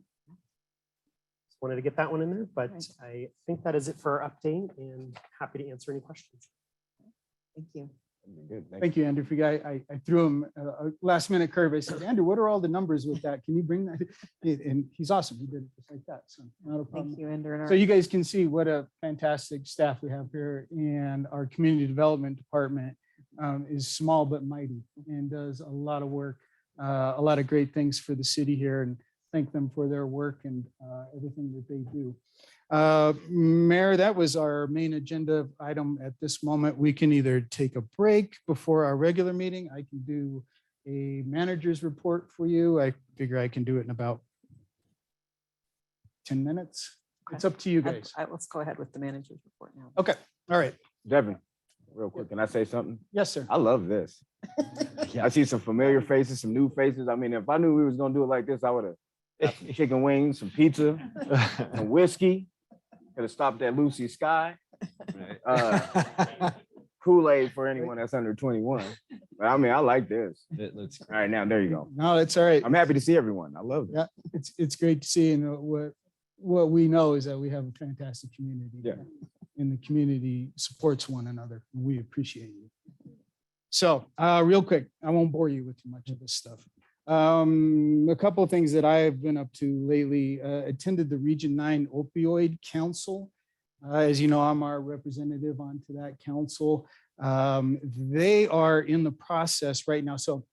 Just wanted to get that one in there, but Right. I think that is it for our update, and happy to answer any questions. Thank you. Good. Thank you, Andrew. I threw him a last minute curve. I said, Andrew, what are all the numbers with that? Can you bring that? And he's awesome. He did it just like that. So not a problem. Thank you, Andrew. So you guys can see what a fantastic staff we have here, and our community development department is small but mighty and does a lot of work, a lot of great things for the city here, and thank them for their work and everything that they do. Mayor, that was our main agenda item at this moment. We can either take a break before our regular meeting. I can do a manager's report for you. I figure I can do it in about 10 minutes. It's up to you guys. Let's go ahead with the manager's report now. Okay, all right. Devin, real quick, can I say something? Yes, sir. I love this. I see some familiar faces, some new faces. I mean, if I knew we was gonna do it like this, I would have got some chicken wings, some pizza, some whiskey. Could have stopped at Lucy Sky. Kool-Aid for anyone that's under 21. But I mean, I like this. All right, now there you go. No, it's all right. I'm happy to see everyone. I love it. Yeah, it's great to see, and what we know is that we have a fantastic community. Yeah. And the community supports one another, and we appreciate you. So real quick, I won't bore you with too much of this stuff. A couple of things that I have been up to lately, attended the Region 9 Opioid Council. As you know, I'm our representative onto that council. They are in the process right now. So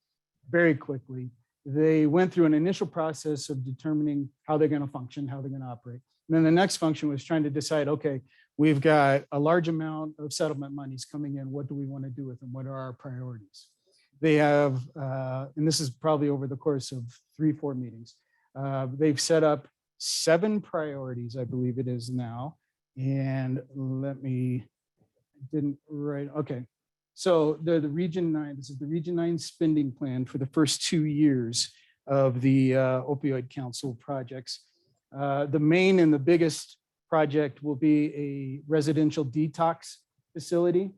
very quickly. They went through an initial process of determining how they're going to function, how they're going to operate. And then the next function was trying to decide, okay, we've got a large amount of settlement monies coming in. What do we want to do with them? What are our priorities? They have, and this is probably over the course of 3-4 meetings, they've set up 7 priorities, I believe it is now. And let me, didn't write, okay. So the Region 9, this is the Region 9 spending plan for the first 2 years of the opioid council projects. The main and the biggest project will be a residential detox facility.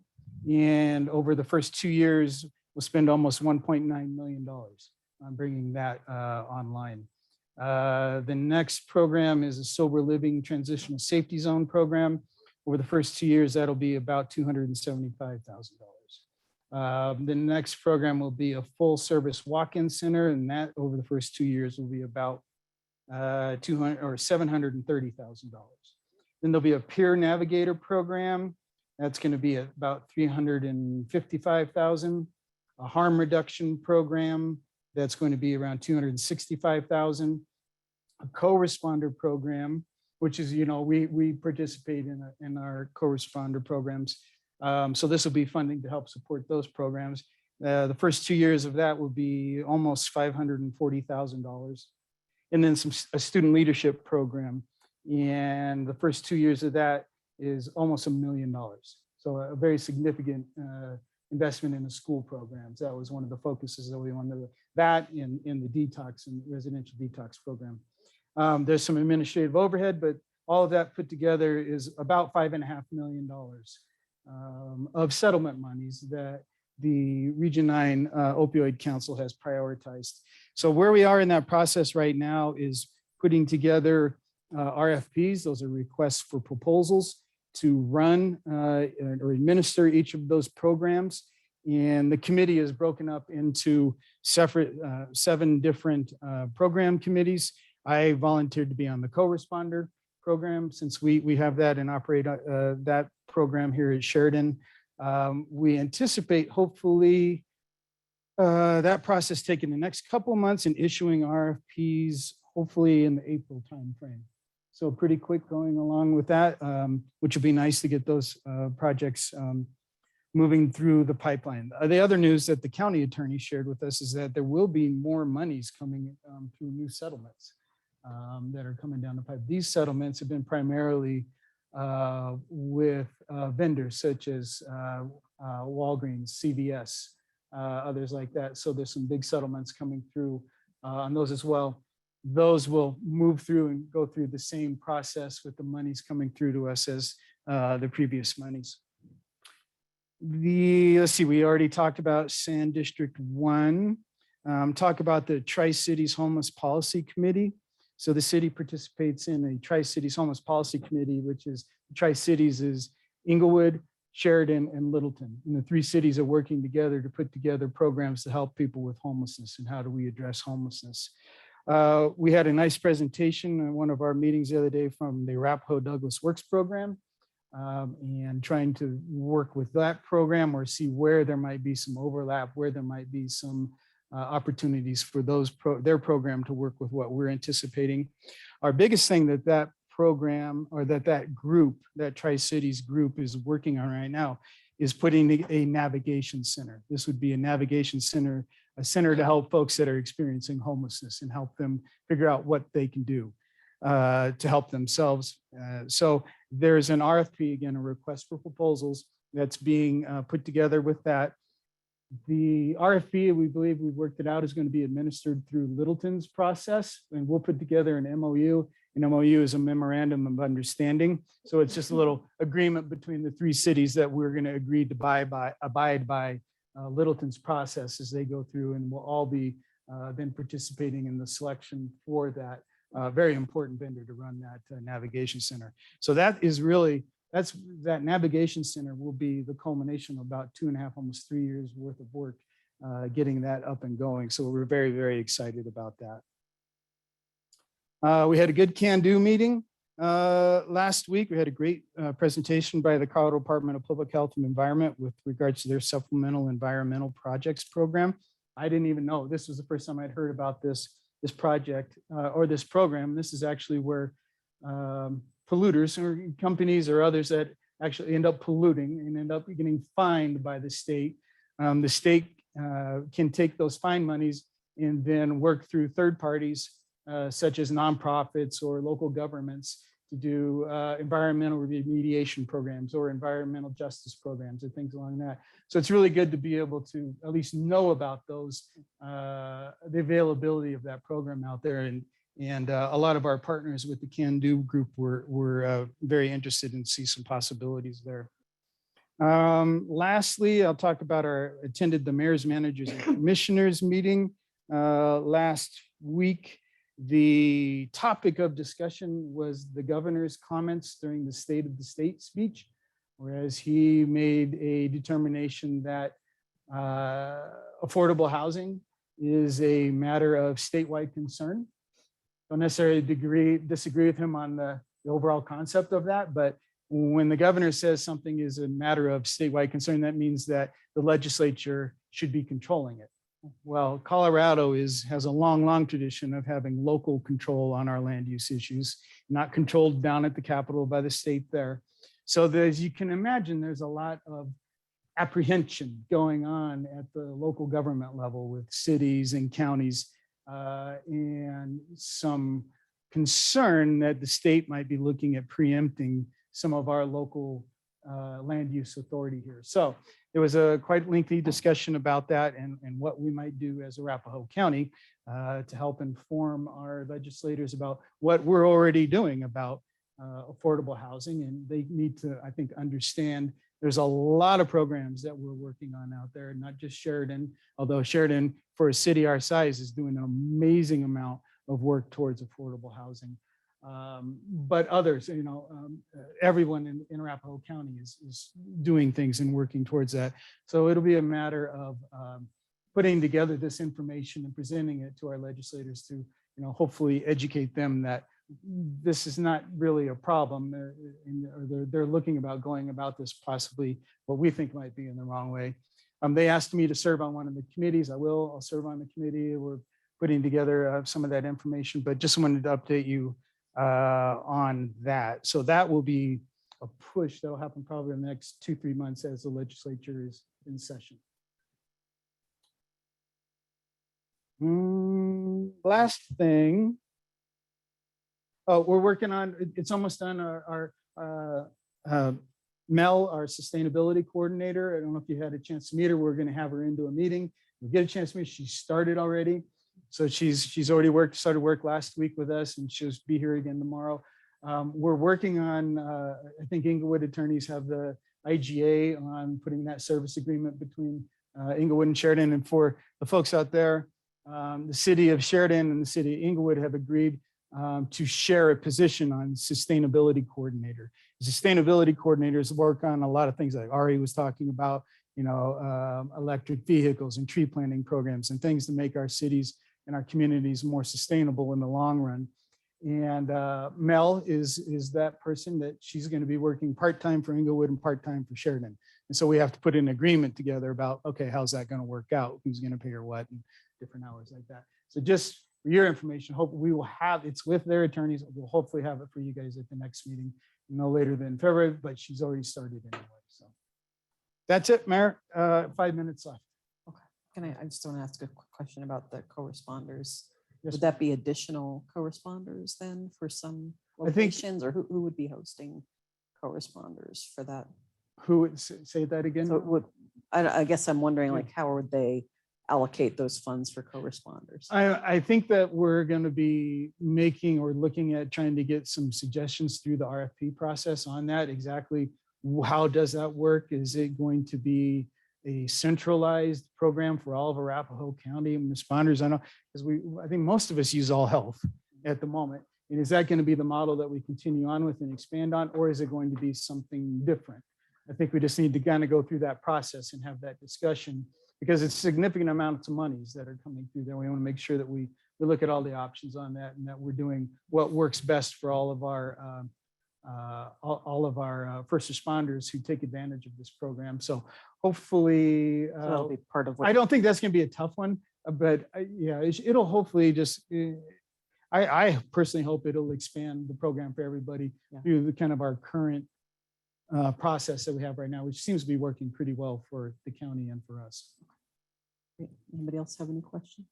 And over the first 2 years, we'll spend almost $1.9 million on bringing that online. The next program is a sober living transitional safety zone program. Over the first 2 years, that'll be about $275,000. The next program will be a full service walk-in center, and that over the first 2 years will be about $730,000. Then there'll be a peer navigator program. That's going to be about $355,000. A harm reduction program that's going to be around $265,000. A co-responder program, which is, you know, we participate in our co-responder programs. So this will be funding to help support those programs. The first 2 years of that will be almost $540,000. And then a student leadership program. And the first 2 years of that is almost $1 million. So a very significant investment in the school programs. That was one of the focuses that we wanted, that in the detox and residential detox program. There's some administrative overhead, but all of that put together is about $5.5 million of settlement monies that the Region 9 Opioid Council has prioritized. So where we are in that process right now is putting together RFPs. Those are requests for proposals to run or administer each of those programs. And the committee is broken up into separate 7 different program committees. I volunteered to be on the co-responder program since we have that and operate that program here at Sheridan. We anticipate hopefully that process taking the next couple of months and issuing RFPs hopefully in the April timeframe. So pretty quick going along with that, which would be nice to get those projects moving through the pipeline. The other news that the county attorney shared with us is that there will be more monies coming through new settlements that are coming down the pipe. These settlements have been primarily with vendors such as Walgreens, CVS, others like that. So there's some big settlements coming through on those as well. Those will move through and go through the same process with the monies coming through to us as the previous monies. Let's see, we already talked about Sand District 1. Talk about the Tri-Cities Homeless Policy Committee. So the city participates in a Tri-Cities Homeless Policy Committee, which is Tri-Cities is Inglewood, Sheridan, and Littleton. And the 3 cities are working together to put together programs to help people with homelessness and how do we address homelessness. We had a nice presentation in one of our meetings the other day from the Arapahoe Douglas Works program and trying to work with that program or see where there might be some overlap, where there might be some opportunities for their program to work with what we're anticipating. Our biggest thing that program or that group, that Tri-Cities group is working on right now is putting a navigation center. This would be a navigation center, a center to help folks that are experiencing homelessness and help them figure out what they can do to help themselves. So there's an RFP, again, a request for proposals that's being put together with that. The RFP, we believe we've worked it out, is going to be administered through Littleton's process, and we'll put together an MOU. An MOU is a memorandum of understanding. So it's just a little agreement between the 3 cities that we're going to agree to abide by Littleton's process as they go through, and we'll all be then participating in the selection for that very important vendor to run that navigation center. So that is really, that navigation center will be the culmination of about 2.5, almost 3 years worth of work getting that up and going. So we're very, very excited about that. We had a good can-do meeting last week. We had a great presentation by the Colorado Department of Public Health and Environment with regards to their supplemental environmental projects program. I didn't even know. This was the first time I'd heard about this project or this program. This is actually where polluters or companies or others that actually end up polluting and end up getting fined by the state. The state can take those fine monies and then work through third parties such as nonprofits or local governments to do environmental remediation programs or environmental justice programs or things along that. So it's really good to be able to at least know about those, the availability of that program out there. And a lot of our partners with the Can Do group were very interested in see some possibilities there. Lastly, I'll talk about attended the mayor's, managers, and commissioners meeting last week. The topic of discussion was the governor's comments during the State of the State speech, whereas he made a determination that affordable housing is a matter of statewide concern. Don't necessarily disagree with him on the overall concept of that, but when the governor says something is a matter of statewide concern, that means that the legislature should be controlling it. Well, Colorado has a long tradition of having local control on our land use issues, not controlled down at the Capitol by the state there. So as you can imagine, there's a lot of apprehension going on at the local government level with cities and counties, and some concern that the state might be looking at preempting some of our local land use authority here. So there was a quite lengthy discussion about that and what we might do as Arapahoe County to help inform our legislators about what we're already doing about affordable housing. And they need to, I think, understand there's a lot of programs that we're working on out there, not just Sheridan, although Sheridan, for a city our size, is doing an amazing amount of work towards affordable housing. But others, everyone in Arapahoe County is doing things and working towards that. So it'll be a matter of putting together this information and presenting it to our legislators to, hopefully educate them that this is not really a problem. They're looking about going about this possibly what we think might be in the wrong way. They asked me to serve on one of the committees. I'll serve on the committee. We're putting together some of that information, but just wanted to update you on that. So that will be a push that'll happen probably in the next 2-3 months as the legislature is in session. Last thing. Oh, we're working on, it's almost done, our Mel, our sustainability coordinator. I don't know if you had a chance to meet her. We're going to have her into a meeting. We'll get a chance to meet. She started already. So she's already started work last week with us, and she'll be here again tomorrow. We're working on, I think Inglewood attorneys have the IGA on putting that service agreement between Inglewood and Sheridan. And for the folks out there, the city of Sheridan and the city of Inglewood have agreed to share a position on sustainability coordinator. The sustainability coordinators work on a lot of things like Ari was talking about, electric vehicles and tree planting programs and things to make our cities and our communities more sustainable in the long run. And Mel is that person that she's going to be working part-time for Inglewood and part-time for Sheridan. And so we have to put an agreement together about, okay, how's that going to work out? Who's going to pay her what and different hours like that. So just for your information, hope we will have, it's with their attorneys. We'll hopefully have it for you guys at the next meeting, no later than February, but she's already started anyway. So that's it, Mayor. 5 minutes left. I just want to ask a quick question about the co-responders. Yes, Would that be additional co-responders then for some I think- locations, or who would be hosting co-responders for that? Who would say that again? So it would, I guess I'm wondering, like, how would they allocate those funds for co-responders? I think that we're going to be making or looking at trying to get some suggestions through the RFP process on that. Exactly how does that work? Is it going to be a centralized program for all of Arapahoe County responders? I know, because I think most of us use All Health at the moment. And is that going to be the model that we continue on with and expand on, or is it going to be something different? I think we just need to kind of go through that process and have that discussion, because it's significant amounts of monies that are coming through there. We want to make sure that we look at all the options on that and that we're doing what works best for all of our all of our first responders who take advantage of this program. So hopefully, So that'll be part of what. I don't think that's going to be a tough one, but yeah, it'll hopefully just, I personally hope it'll expand the program for everybody Yeah. through the kind of our current process that we have right now, which seems to be working pretty well for the county and for us. Anybody else have any questions?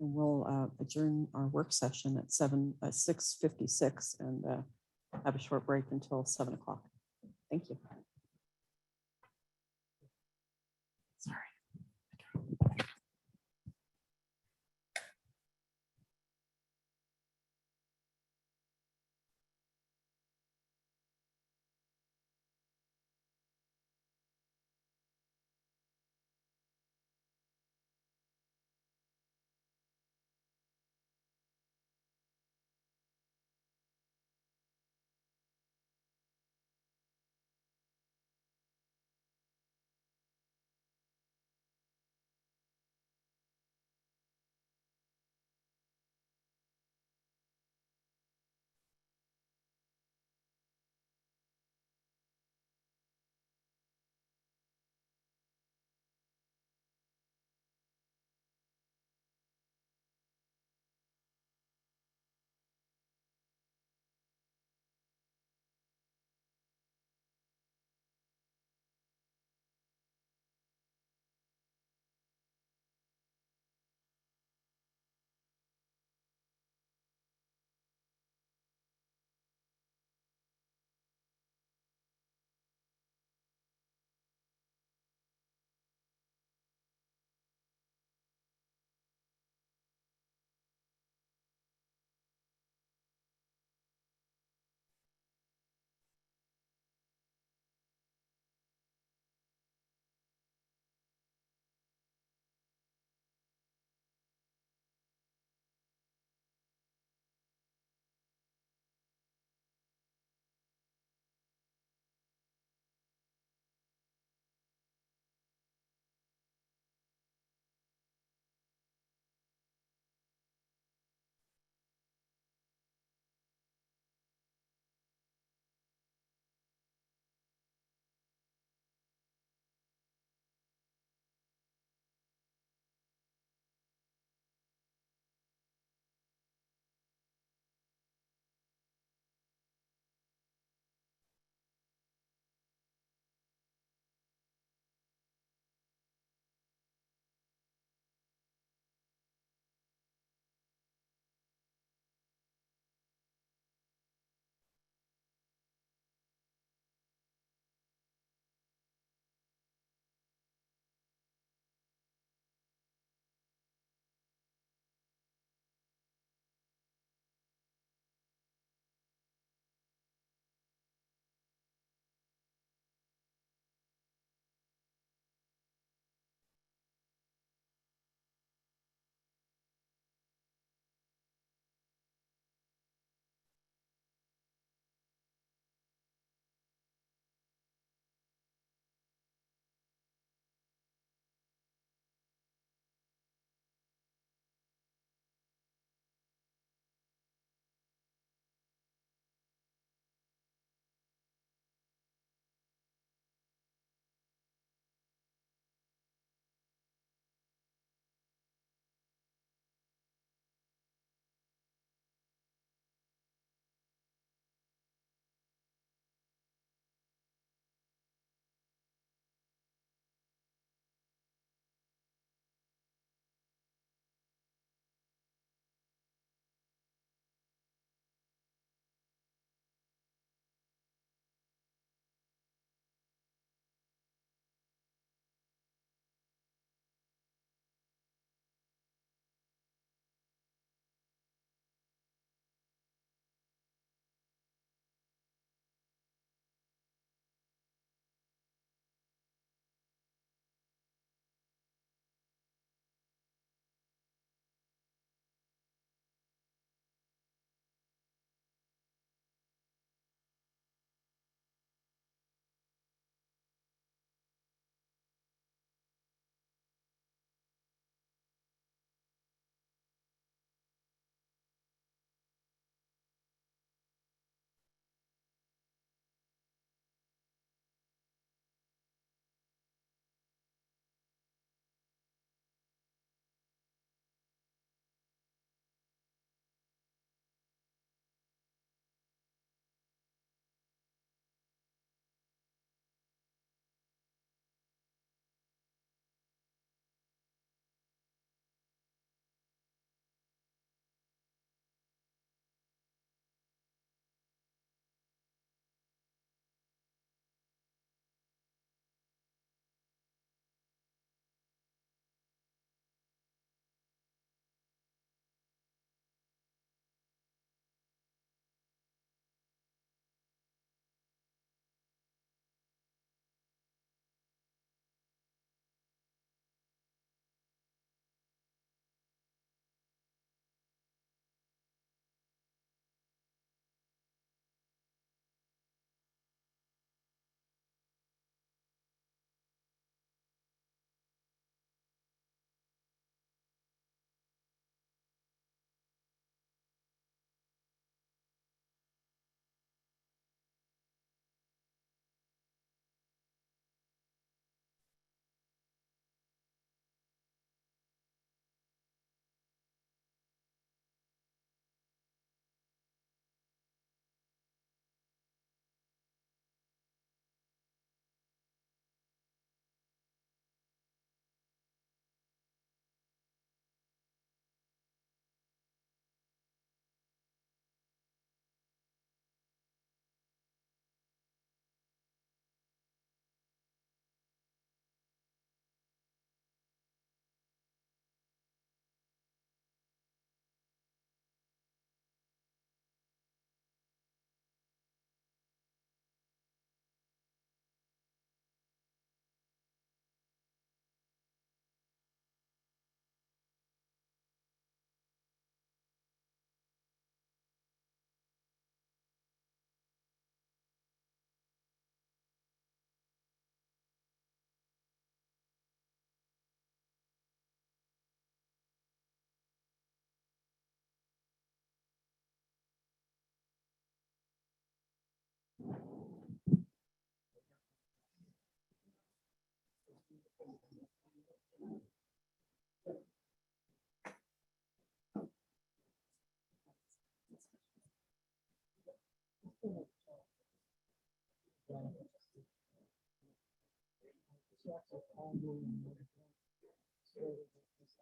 And we'll adjourn our work session at 6:56 and have a short break until 7 o'clock. Thank you. Sorry.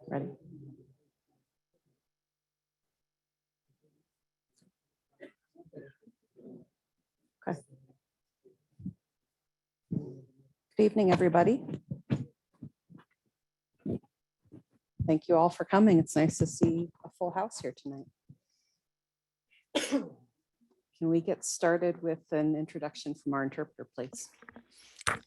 Ready? Okay. Good evening, everybody. Thank you all for coming. It's nice to see a full house here tonight. Can we get started with an introduction from our interpreter, please?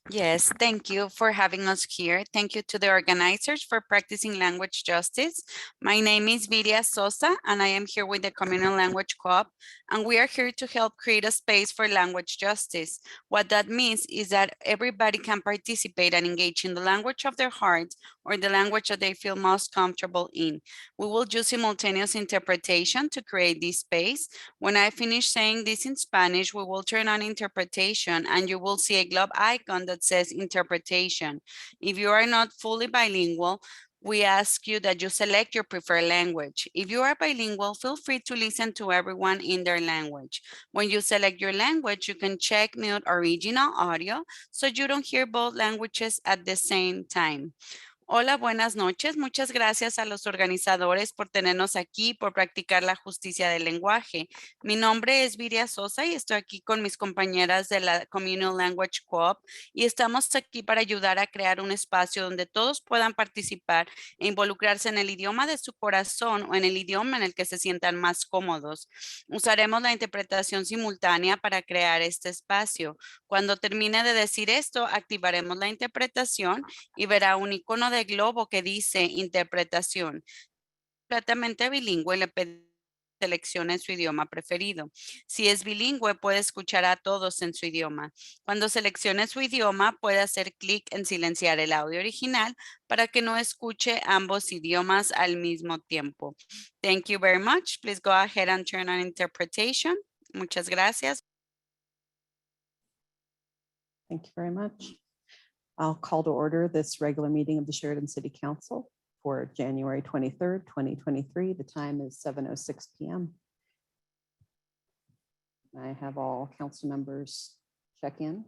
Yes, thank you for having us here. Thank you to the organizers for practicing language justice. My name is Viria Sosa, and I am here with the Communal Language Co-op, and we are here to help create a space for language justice. What that means is that everybody can participate and engage in the language of their hearts or the language that they feel most comfortable in. We will use simultaneous interpretation to create this space. When I finish saying this in Spanish, we will turn on interpretation and you will see a globe icon that says interpretation. If you are not fully bilingual, we ask you that you select your preferred language. If you are bilingual, feel free to listen to everyone in their language. When you select your language, you can check mute original audio so you don't hear both languages at the same time. Hola, buenas noches. Muchas gracias a los organizadores por tenernos aquí, por practicar la justicia del lenguaje. Mi nombre es Viria Sosa y estoy aquí con mis compañeras de la Communal Language Co-op y estamos aquí para ayudar a crear un espacio donde todos puedan participar e involucrarse en el idioma de su corazón o en el idioma en el que se sientan más cómodos. Usaremos la interpretación simultánea para crear este espacio. Cuando termine de decir esto, activaremos la interpretación y verá un icono de globo que dice interpretación. Completamente bilingüe, le pedimos que seleccione su idioma preferido. Si es bilingüe, puede escuchar a todos en su idioma. Cuando seleccione su idioma, puede hacer clic en silenciar el audio original para que no escuche ambos idiomas al mismo tiempo. Thank you very much. Please go ahead and turn on interpretation. Muchas gracias. Thank you very much. I'll call to order this regular meeting of the Sheridan City Council for January 23rd, 2023. The time is 7:06 p.m. I have all council members check in.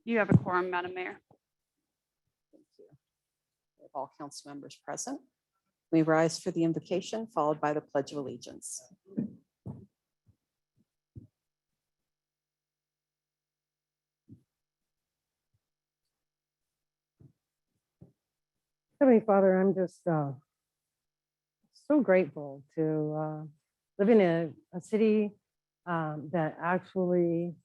You have a quorum, Madam Mayor. Thank you. We have all council members present. We rise for the invocation followed by the Pledge of Allegiance. Heavenly Father, I'm just so grateful to live in a city that actually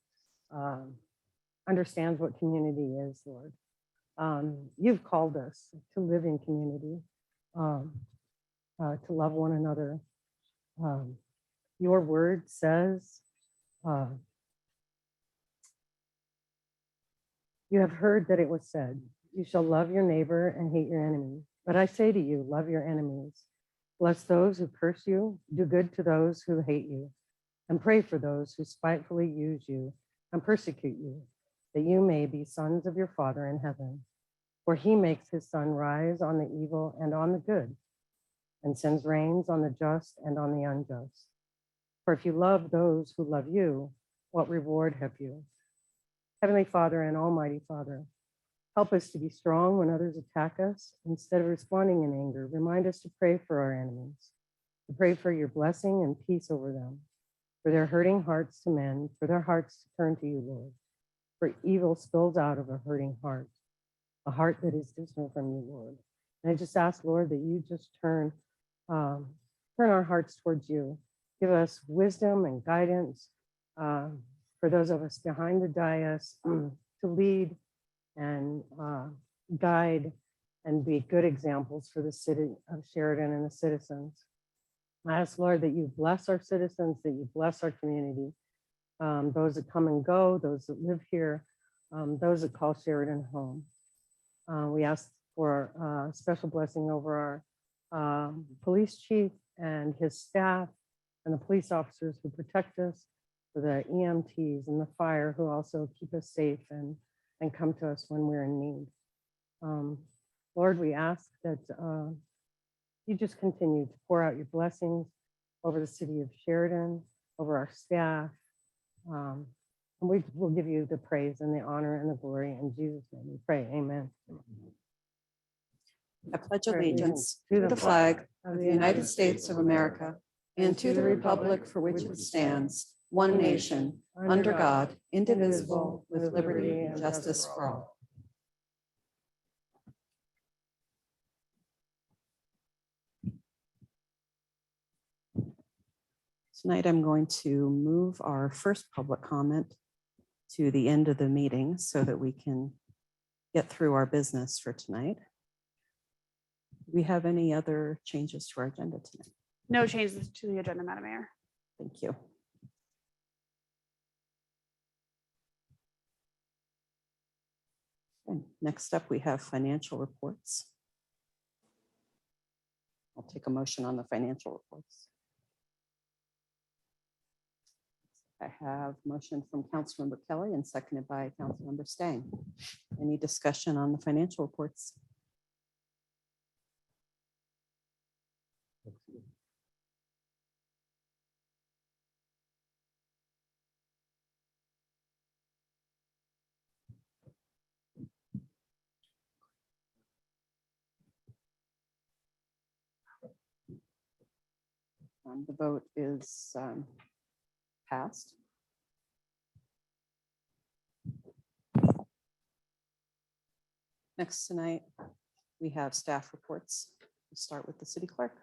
understands what community is, Lord. You've called us to live in community, to love one another. Your word says, you have heard that it was said, you shall love your neighbor and hate your enemy. But I say to you, love your enemies. Bless those who curse you, do good to those who hate you, and pray for those who spitefully use you and persecute you, that you may be sons of your Father in heaven. For he makes his sun rise on the evil and on the good, and sends rains on the just and on the unjust. For if you love those who love you, what reward have you? Heavenly Father and Almighty Father, help us to be strong when others attack us. Instead of responding in anger, remind us to pray for our enemies, to pray for your blessing and peace over them, for their hurting hearts to mend, for their hearts to turn to you, Lord. For evil spills out of a hurting heart, a heart that is distant from you, Lord. And I just ask, Lord, that you just turn our hearts towards you. Give us wisdom and guidance for those of us behind the dais to lead and guide and be good examples for the city of Sheridan and the citizens. I ask, Lord, that you bless our citizens, that you bless our community, those that come and go, those that live here, those that call Sheridan home. We ask for a special blessing over our police chief and his staff and the police officers who protect us, for the EMTs and the fire who also keep us safe and come to us when we're in need. Lord, we ask that you just continue to pour out your blessings over the city of Sheridan, over our staff. And we will give you the praise and the honor and the glory. In Jesus' name we pray. Amen. I pledge allegiance to the flag of the United States of America and to the republic for which it stands, one nation, under God, indivisible, with liberty and justice for all. Tonight, I'm going to move our first public comment to the end of the meeting so that we can get through our business for tonight. Do we have any other changes to our agenda tonight? No changes to the agenda, Madam Mayor. Thank you. Okay, next up, we have financial reports. I'll take a motion on the financial reports. I have motion from Councilmember Kelly and seconded by Councilmember Stang. Any discussion on the financial reports? The vote is passed. Next tonight, we have staff reports. We'll start with the city clerk.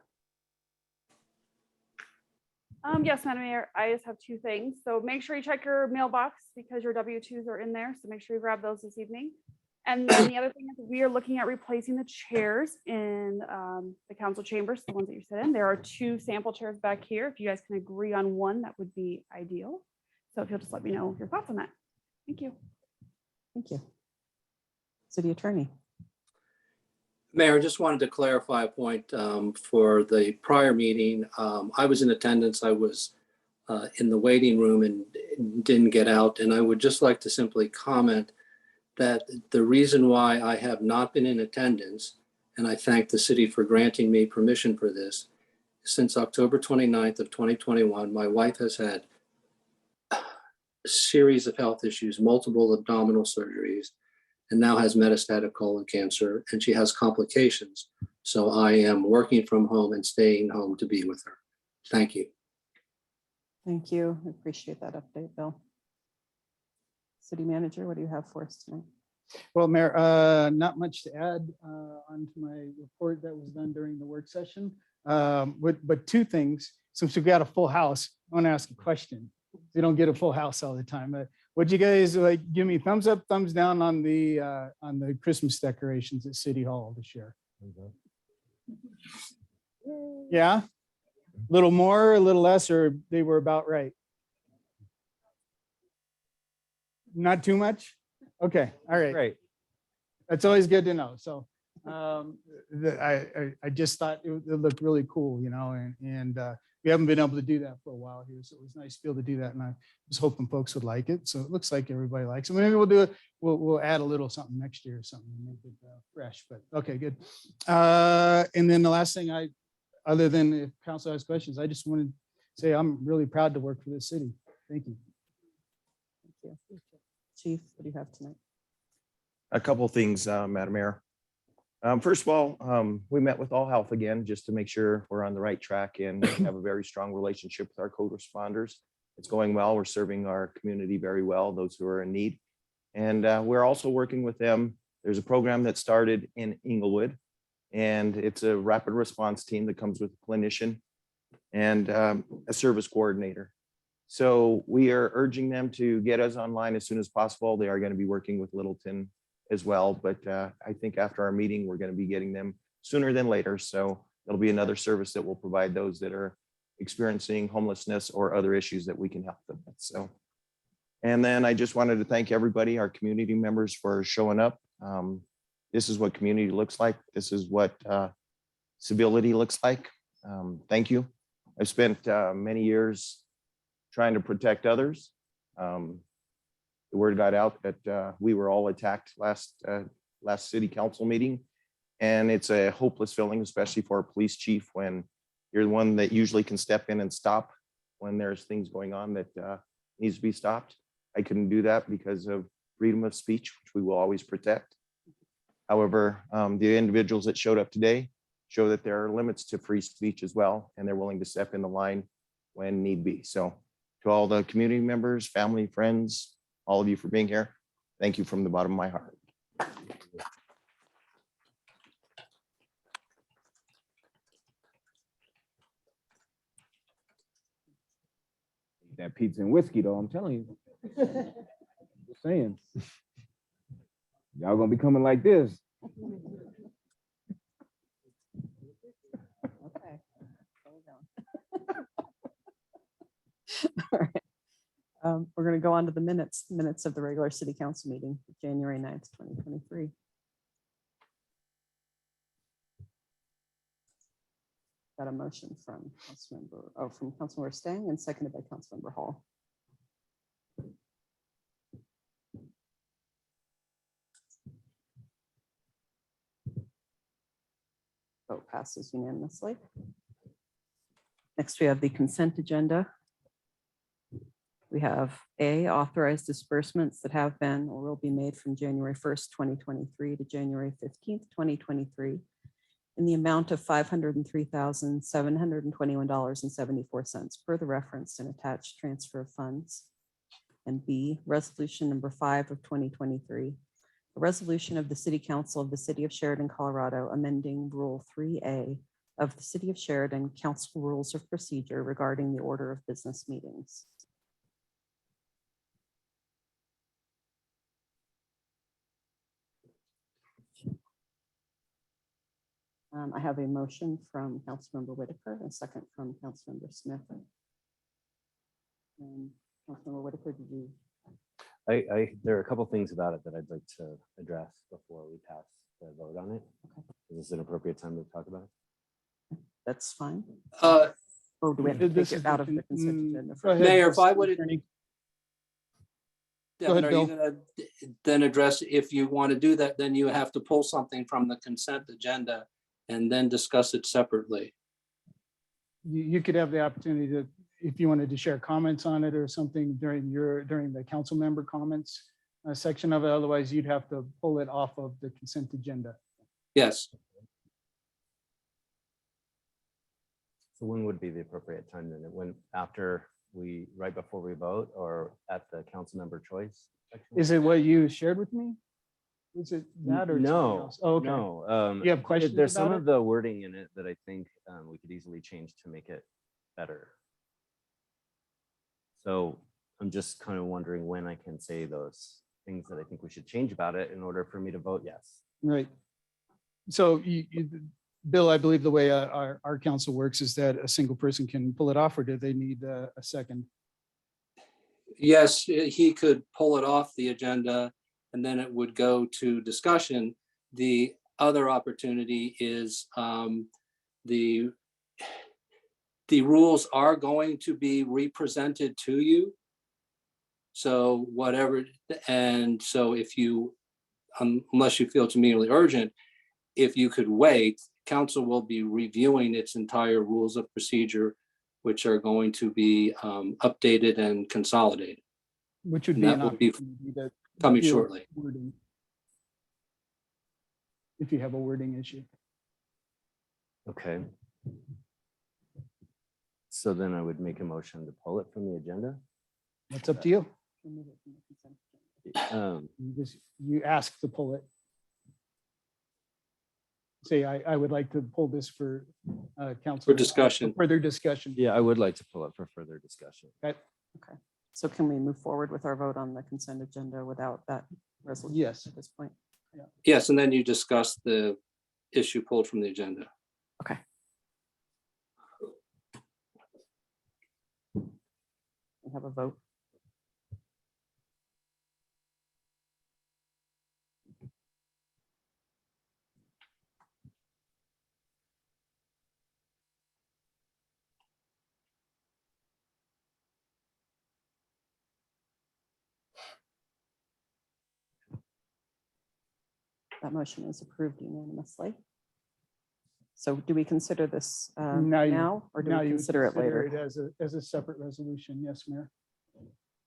Yes, Madam Mayor, I just have two things. So make sure you check your mailbox because your W-2s are in there. So make sure you grab those this evening. And then the other thing is we are looking at replacing the chairs in the council chambers, the ones that you sit in. There are 2 sample chairs back here. If you guys can agree on one, that would be ideal. So if you'll just let me know your thoughts on that. Thank you. Thank you. City Attorney. Mayor, I just wanted to clarify a point for the prior meeting. I was in attendance. I was in the waiting room and didn't get out. And I would just like to simply comment that the reason why I have not been in attendance, and I thank the city for granting me permission for this, since October 29th of 2021, my wife has had a series of health issues, multiple abdominal surgeries, and now has metastatic colon cancer, and she has complications. So I am working from home and staying home to be with her. Thank you. Thank you. I appreciate that update, Bill. City Manager, what do you have for us tonight? Well, Mayor, not much to add onto my report that was done during the work session. But 2 things. Since we've got a full house, I want to ask a question. We don't get a full house all the time. Would you guys like give me thumbs up, thumbs down on the Christmas decorations at City Hall this year? Yeah, a little more, a little less, or they were about right? Not too much? Okay, all right. Great. That's always good to know. So I just thought it looked really cool, you know, and we haven't been able to do that for a while here. So it was nice to be able to do that. And I was hoping folks would like it. So it looks like everybody likes it. Maybe we'll do it. We'll add a little something next year or something to make it fresh, but okay, good. And then the last thing other than if council has questions, I just wanted to say I'm really proud to work for this city. Thank you. Thank you. Chief, what do you have tonight? A couple of things, Madam Mayor. First of all, we met with All Health again, just to make sure we're on the right track and have a very strong relationship with our code responders. It's going well. We're serving our community very well, those who are in need. And we're also working with them. There's a program that started in Inglewood, and it's a rapid response team that comes with a clinician and a service coordinator. So we are urging them to get us online as soon as possible. They are going to be working with Littleton as well, but I think after our meeting, we're going to be getting them sooner than later. So there'll be another service that will provide those that are experiencing homelessness or other issues that we can help them with. So, and then I just wanted to thank everybody, our community members, for showing up. This is what community looks like. This is what civility looks like. Thank you. I've spent many years trying to protect others, The word got out that we were all attacked last city council meeting. And it's a hopeless feeling, especially for a police chief, when you're the one that usually can step in and stop when there's things going on that needs to be stopped. I couldn't do that because of freedom of speech, which we will always protect. However, the individuals that showed up today show that there are limits to free speech as well, and they're willing to step in the line when need be. So to all the community members, family, friends, all of you for being here, thank you from the bottom of my heart. That pizza and whiskey, though, I'm telling you. Just saying. Y'all gonna be coming like this. Okay. All right. We're going to go on to the minutes of the regular city council meeting, January 9th, 2023. Got a motion from Councilmember Stang and seconded by Councilmember Hall. Vote passes unanimously. Next, we have the consent agenda. We have A, authorized disbursements that have been or will be made from January 1st, 2023 to January 15th, 2023 in the amount of $503,721.74 per the referenced and attached transfer of funds. And B, resolution number 5 of 2023, a resolution of the City Council of the City of Sheridan, Colorado, amending Rule 3A of the City of Sheridan Council Rules of Procedure regarding the order of business meetings. I have a motion from Councilmember Whitaker and a second from Councilmember Smith. And Councilmember Whitaker, did you? There are a couple things about it that I'd like to address before we pass the vote on it. Okay. Is this an appropriate time to talk about it? That's fine. Uh, Or do we have to This take is it out the of the consent agenda? Go ahead, Mayor, if Mr. I would- Attorney. Go Devin, ahead, are you Bill. gonna then address, if you want to do that, then you have to pull something from the consent agenda and then discuss it separately. You could have the opportunity to, if you wanted to share comments on it or something during the council member comments section of it. Otherwise, you'd have to pull it off of the consent agenda. Yes. So when would be the appropriate time then? When, right before we vote, or at the council member choice section? Is it what you shared with me? Was it that or something No, else? Oh, okay. no. You have questions There's some about of the wording in it that I think we could easily change to make it better. So I'm just kind of wondering when I can say those things that I think we should change about it in order for me to vote yes. Right. So Bill, I believe the way our council works is that a single person can pull it off, or do they need a second? Yes, he could pull it off the agenda and then it would go to discussion. The other opportunity is the rules are going to be represented to you. So whatever, and so if you, unless you feel it's immediately urgent, if you could wait, council will be reviewing its entire rules of procedure, which are going to be updated and consolidated. Which would And be that an will be opportunity to coming deal with shortly. wording. If you have a wording issue. Okay. So then I would make a motion to pull it from the agenda. That's up to you. Remove it from the consent agenda. You ask to pull it. Say, I would like to pull this for council. For discussion. Further discussion. Yeah, I would like to pull it for further discussion. Okay. Okay. So can we move forward with our vote on the consent agenda without that resolution? Yes. At this point? Yes, and then you discuss the issue pulled from the agenda. Okay. We have a vote. That motion is approved unanimously. So do we consider this Now you- now, or do Now we you would consider it later? it as a separate resolution. Yes, Mayor.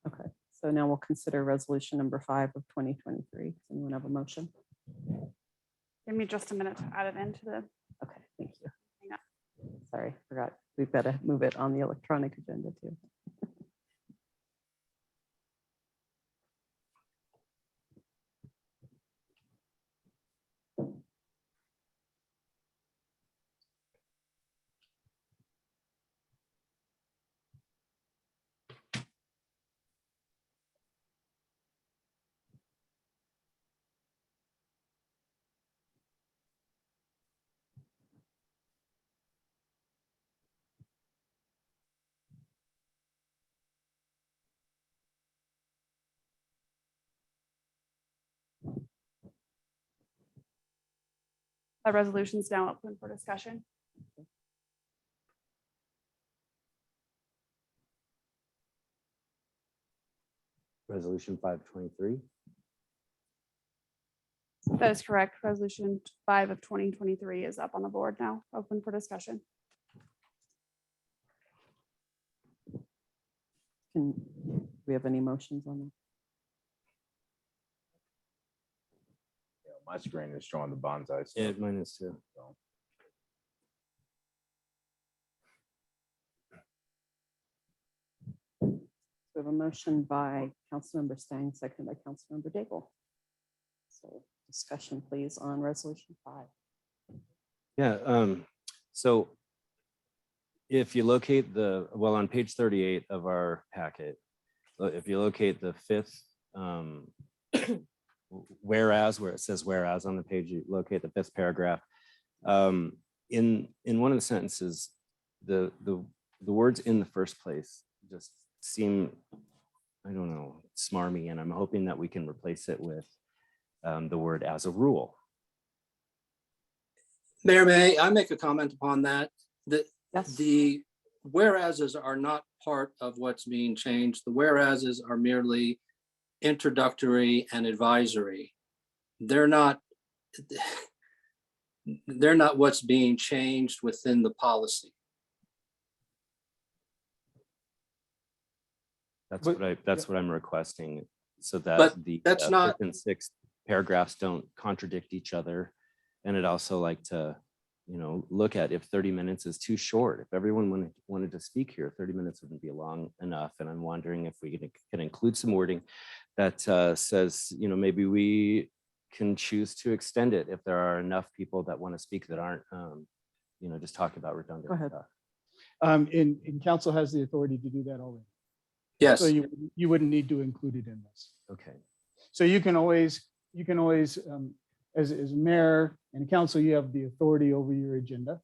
Okay, so now we'll consider resolution number 5 of 2023. Does anyone have a motion? Give me just a minute to add it into the, Okay, thank you. Hang on. Sorry, forgot. We've got to move it on the electronic agenda too. that resolution's now open for discussion. Resolution 523. That is correct. Resolution 5 of 2023 is up on the board now, open for discussion. Can we have any motions on that? Yeah, my screen is showing the bonsai Yeah, stuff. mine is too. so. We have a motion by Councilmember Stang, seconded by Councilmember Daigle. So discussion, please, on resolution 5. Yeah, so if you locate on page 38 of our packet, if you locate the fifth, whereas, where it says whereas on the page, you locate the fifth paragraph. In one of the sentences, the words "in the first place" just seem, I don't know, smarmy, and I'm hoping that we can replace it with the word "as a rule." Mayor, may I make a comment upon that? Yes. The whereases are not part of what's being changed. The whereases are merely introductory and advisory. They're not what's being changed within the policy. That's But- what I'm requesting, so that But the that's not- fifth and sixth paragraphs don't contradict each other. And I'd also like to, look at if 30 minutes is too short. If everyone wanted to speak here, 30 minutes wouldn't be long enough. And I'm wondering if we can include some wording that says, maybe we can choose to extend it if there are enough people that want to speak that aren't, just talking about redundant Go ahead. stuff. And council has the authority to do that already. Yes, So you wouldn't need to include it in this. Okay. So you can always, as mayor and council, you have the authority over your agenda.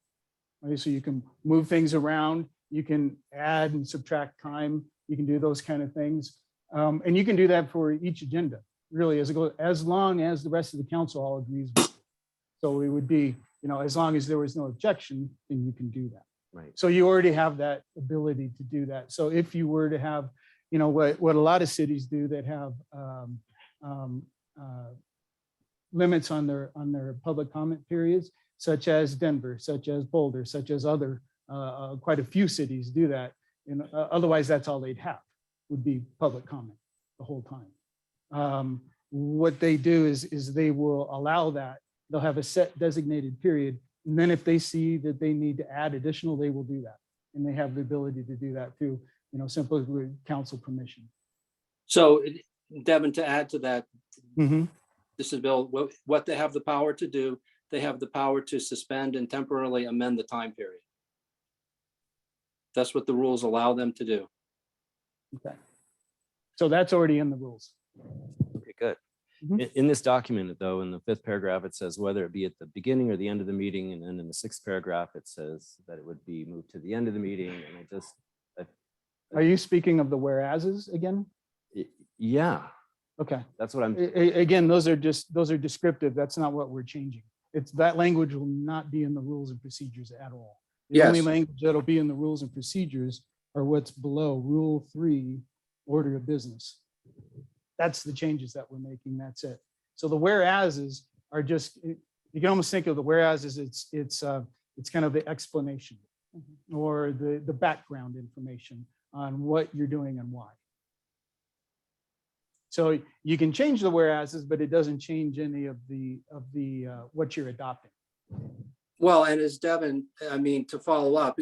Right? So you can move things around, you can add and subtract time, you can do those kind of things. And you can do that for each agenda, really, as it goes, as long as the rest of the council all agrees. with it. So it would be, as long as there was no objection, then you can do that. Right. So you already have that ability to do that. So if you were to have, what a lot of cities do that have limits on their public comment periods, such as Denver, such as Boulder, such as other, quite a few cities do that. Otherwise, that's all they'd have would be public comment the whole time. What they do is they will allow that. They'll have a set designated period. And then if they see that they need to add additional, they will do that. And they have the ability to do that through, simply with council permission. so Devin, to add to that, this is Bill, what they have the power to do, they have the power to suspend and temporarily amend the time period. That's what the rules allow them to do. Okay. So that's already in the rules. Okay, good. Mhm. In this document, though, in the fifth paragraph, it says whether it be at the beginning or the end of the meeting, and then in the sixth paragraph, it says that it would be moved to the end of the meeting, and Are you speaking of the whereases again? yeah, Okay. that's what I'm. Again, those are descriptive. That's not what we're changing. It's that language will not be in the rules and procedures at all. The only Yes. language that'll be in the rules and procedures are what's below Rule 3, order of business. That's the changes that we're making. That's it. So the whereases are just, you can almost think of the whereas as it's kind of the explanation or the background information on what you're doing and why. So you can change the whereases, but it doesn't change any of the what you're adopting. Well, and as Devin, I mean, to follow up,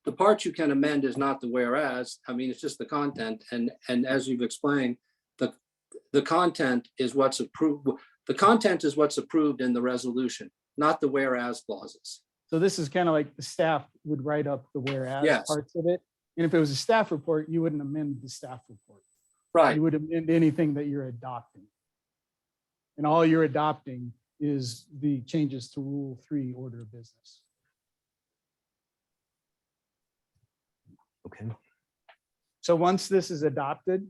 the part you can amend is not the whereas. I mean, it's just the content. And as you've explained, the content is what's approved. The content is what's approved in the resolution, not the whereas clauses. So this is kind of like the staff would write up the whereas Yes. parts of it. And if it was a staff report, you wouldn't amend the staff report. Right. You would amend anything that you're adopting. And all you're adopting is the changes to Rule 3 order of business. Okay. So once this is adopted,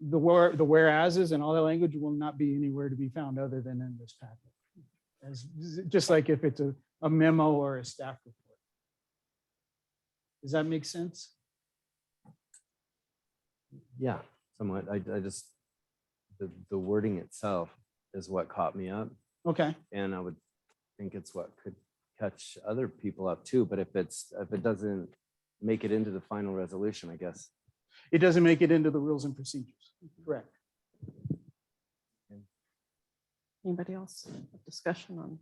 the whereases and all the language will not be anywhere to be found other than in this packet. Just like if it's a memo or a staff report. Does that make sense? Yeah, somewhat. I just, the wording itself is what caught me up. Okay. And I would think it's what could catch other people up too. But if it doesn't make it into the final resolution, I guess. It doesn't make it into the rules and procedures. Correct. Anybody else have discussion on?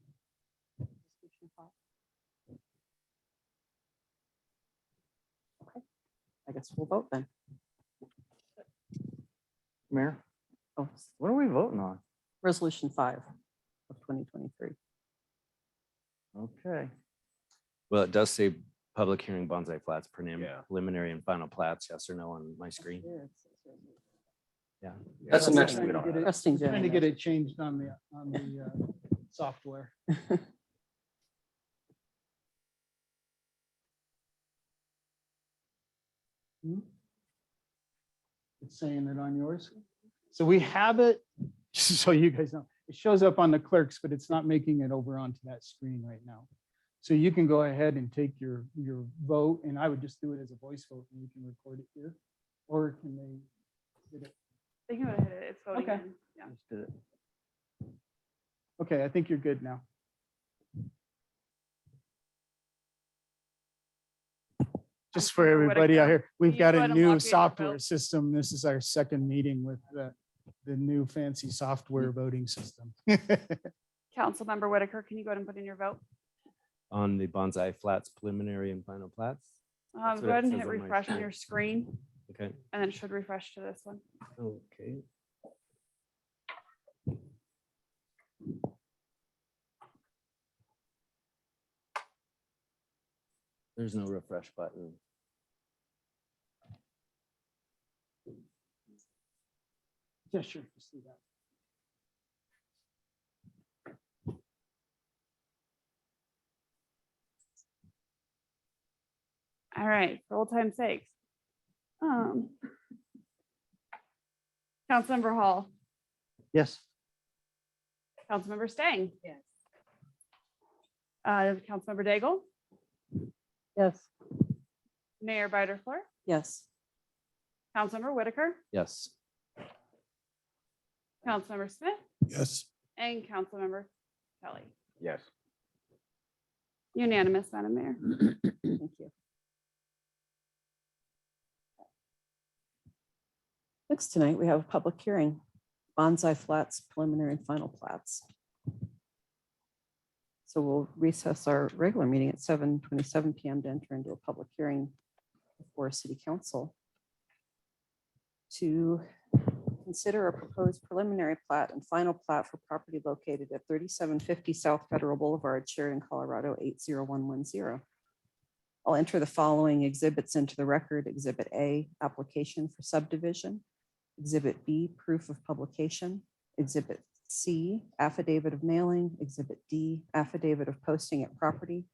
Okay, I guess we'll vote then. Mayor, Oh, what are we voting on? Resolution 5 of 2023. Okay. Well, it does say public hearing bonsai flats, Yeah. preliminary and final plats, yes or no on my screen. Yeah. That's the next Trying to one. get it- Trusting trying to Jen. get it changed on the software. It's saying it on yours. So we have it, just so you guys know, it shows up on the clerks, but it's not making it over onto that screen right now. So you can go ahead and take your vote, and I would just do it as a voice vote, and you can record it here. Or can they? Did it? They can go ahead, it's voting Okay. in. Yeah. Just did it. Okay, I think you're good now. Just for Councilmember everybody out Whitaker, here, we've you got go a ahead and log new in your software vote? system. This is our second meeting with the new fancy software voting system. Councilmember Whitaker, can you go ahead and put in your vote? On the bonsai flats, preliminary and final plats. That's Go what ahead it and says hit on my refresh on screen. your screen, Okay. and then it should refresh to this one. Okay. There's no refresh button. Yeah, sure. Just do that. All right, for old time's sakes. Councilmember Hall, Yes. Councilmember Stang, Yes. Councilmember Daigle, Yes. Mayor Biderfloor, Yes. Councilmember Whitaker, Yes. Councilmember Smith, Yes. and Councilmember Kelly. Yes. Unanimous, Madam Mayor. Thank you. Next tonight, we have a public hearing, bonsai flats, preliminary and final plats. So we'll recess our regular meeting at 7:27 PM to enter into a public hearing before City Council to consider a proposed preliminary plat and final plat for property located at 3750 South Federal Boulevard, Sheridan, Colorado 80110. I'll enter the following exhibits into the record. Exhibit A, application for subdivision. Exhibit B, proof of publication. Exhibit C, affidavit of mailing. Exhibit D, affidavit of posting at property.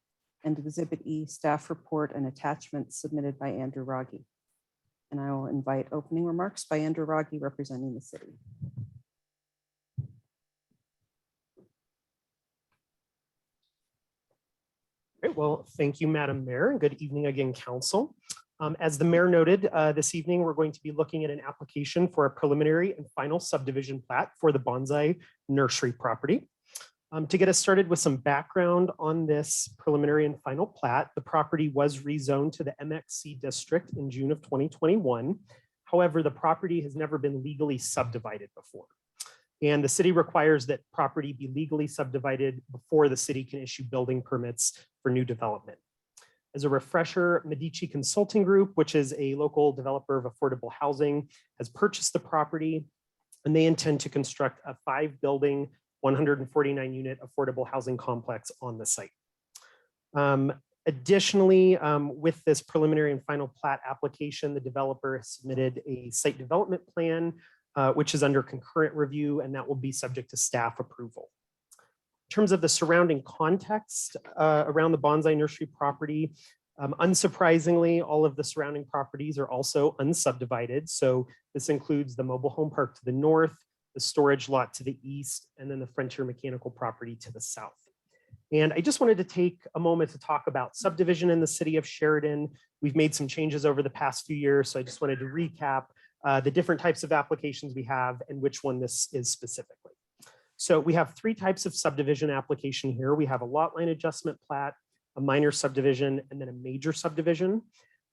And Exhibit E, staff report and attachments submitted by Andrew Rogge. And I will invite opening remarks by Andrew Rogge representing the city. Great. Well, thank you, Madam Mayor, and good evening again, Council. As the mayor noted, this evening, we're going to be looking at an application for a preliminary and final subdivision plat for the bonsai nursery property. To get us started with some background on this preliminary and final plat, the property was rezoned to the MXC district in June of 2021. However, the property has never been legally subdivided before. And the city requires that property be legally subdivided before the city can issue building permits for new development. As a refresher, Medici Consulting Group, which is a local developer of affordable housing, has purchased the property, and they intend to construct a 5-building, 149-unit affordable housing complex on the site. Additionally, with this preliminary and final plat application, the developer has submitted a site development plan, which is under concurrent review, and that will be subject to staff approval. In terms of the surrounding context around the bonsai nursery property, unsurprisingly, all of the surrounding properties are also unsubdivided. So this includes the mobile home park to the north, the storage lot to the east, and then the Frontier Mechanical property to the south. And I just wanted to take a moment to talk about subdivision in the city of Sheridan. We've made some changes over the past few years, so I just wanted to recap the different types of applications we have and which one this is specifically. So we have 3 types of subdivision application here. We have a lot line adjustment plat, a minor subdivision, and then a major subdivision.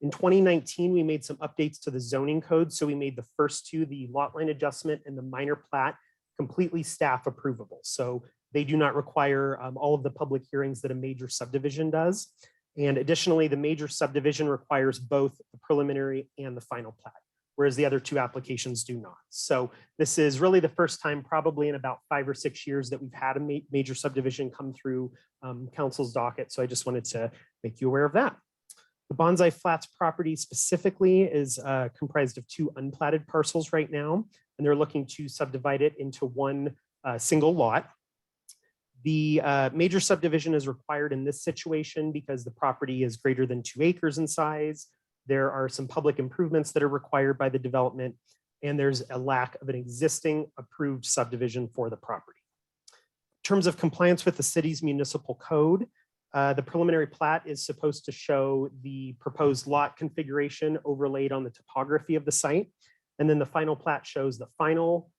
In 2019, we made some updates to the zoning code. So we made the first 2, the lot line adjustment and the minor plat, completely staff approvable. So they do not require all of the public hearings that a major subdivision does. And additionally, the major subdivision requires both the preliminary and the final plat, whereas the other 2 applications do not. So this is really the first time probably in about 5 or 6 years that we've had a major subdivision come through council's docket. So I just wanted to make you aware of that. The Bonsai Flats property specifically is comprised of 2 unplatted parcels right now, and they're looking to subdivide it into one single lot. The major subdivision is required in this situation because the property is greater than 2 acres in size. There are some public improvements that are required by the development, and there's a lack of an existing approved subdivision for the property. In terms of compliance with the city's municipal code, the preliminary plat is supposed to show the proposed lot configuration overlaid on the topography of the site. And then the final plat shows the final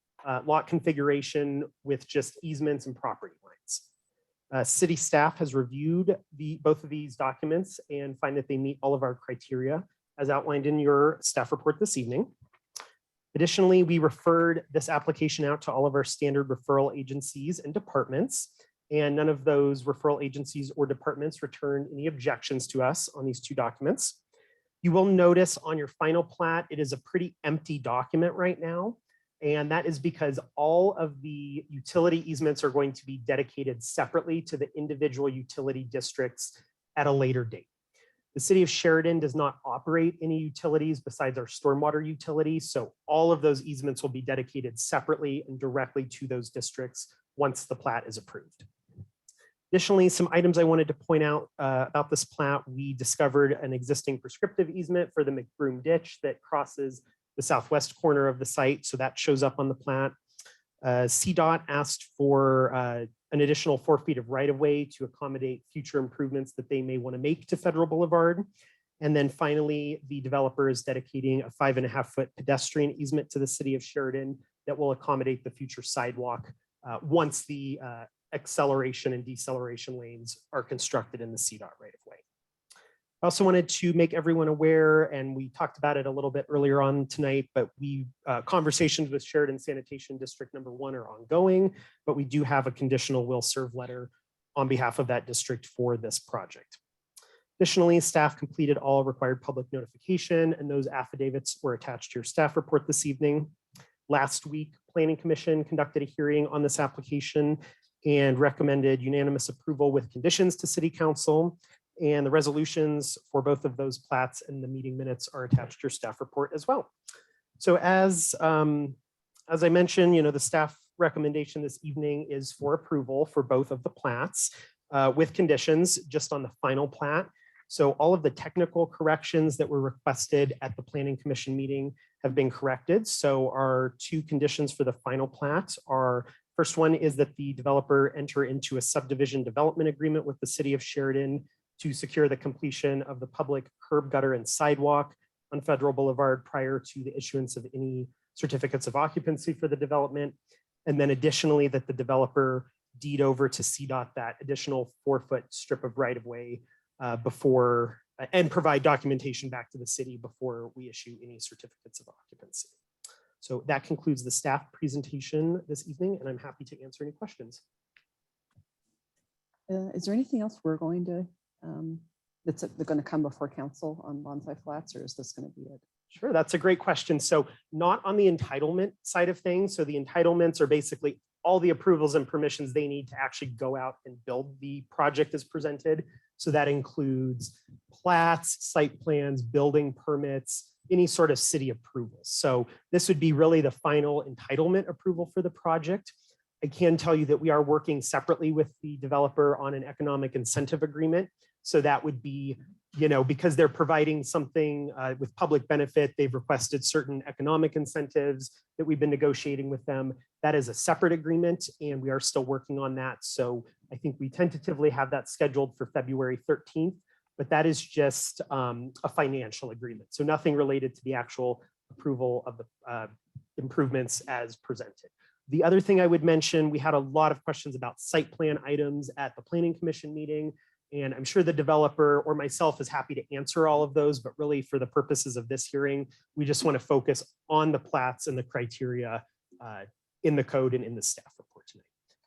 lot configuration with just easements and property lines. City staff has reviewed both of these documents and find that they meet all of our criteria as outlined in your staff report this evening. Additionally, we referred this application out to all of our standard referral agencies and departments, and none of those referral agencies or departments returned any objections to us on these 2 documents. You will notice on your final plat, it is a pretty empty document right now. And that is because all of the utility easements are going to be dedicated separately to the individual utility districts at a later date. The city of Sheridan does not operate any utilities besides our stormwater utility. So all of those easements will be dedicated separately and directly to those districts once the plat is approved. Additionally, some items I wanted to point out about this plat, we discovered an existing prescriptive easement for the McBroom ditch that crosses the southwest corner of the site. So that shows up on the plat. CDOT asked for an additional 4 feet of right-of-way to accommodate future improvements that they may want to make to Federal Boulevard. And then finally, the developer is dedicating a 5.5-foot pedestrian easement to the city of Sheridan that will accommodate the future sidewalk once the acceleration and deceleration lanes are constructed in the CDOT right-of-way. I also wanted to make everyone aware, and we talked about it a little bit earlier on tonight, but conversations with Sheridan Sanitation District number 1 are ongoing, but we do have a conditional will serve letter on behalf of that district for this project. Additionally, staff completed all required public notification, and those affidavits were attached to your staff report this evening. Last week, Planning Commission conducted a hearing on this application and recommended unanimous approval with conditions to City Council. And the resolutions for both of those plats and the meeting minutes are attached to your staff report as well. So as I mentioned, the staff recommendation this evening is for approval for both of the plats with conditions just on the final plat. So all of the technical corrections that were requested at the Planning Commission meeting have been corrected. So our 2 conditions for the final plat are, first one is that the developer enter into a subdivision development agreement with the city of Sheridan to secure the completion of the public curb, gutter, and sidewalk on Federal Boulevard prior to the issuance of any certificates of occupancy for the development. And then additionally, that the developer deed over to CDOT that additional 4-foot strip of right-of-way before, and provide documentation back to the city before we issue any certificates of occupancy. So that concludes the staff presentation this evening, and I'm happy to answer any questions. Is there anything else we're going to, that's going to come before council on Bonsai Flats, or is this going to be it? Sure, that's a great question. So not on the entitlement side of things. So the entitlements are basically all the approvals and permissions they need to actually go out and build the project as presented. So that includes plats, site plans, building permits, any sort of city approvals. So this would be really the final entitlement approval for the project. I can tell you that we are working separately with the developer on an economic incentive agreement. So that would be, you know, because they're providing something with public benefit, they've requested certain economic incentives that we've been negotiating with them. That is a separate agreement, and we are still working on that. So I think we tentatively have that scheduled for February 13th, but that is just a financial agreement. So nothing related to the actual approval of the improvements as presented. The other thing I would mention, we had a lot of questions about site plan items at the Planning Commission meeting. And I'm sure the developer or myself is happy to answer all of those, but really for the purposes of this hearing, we just want to focus on the plats and the criteria in the code and in the staff report tonight.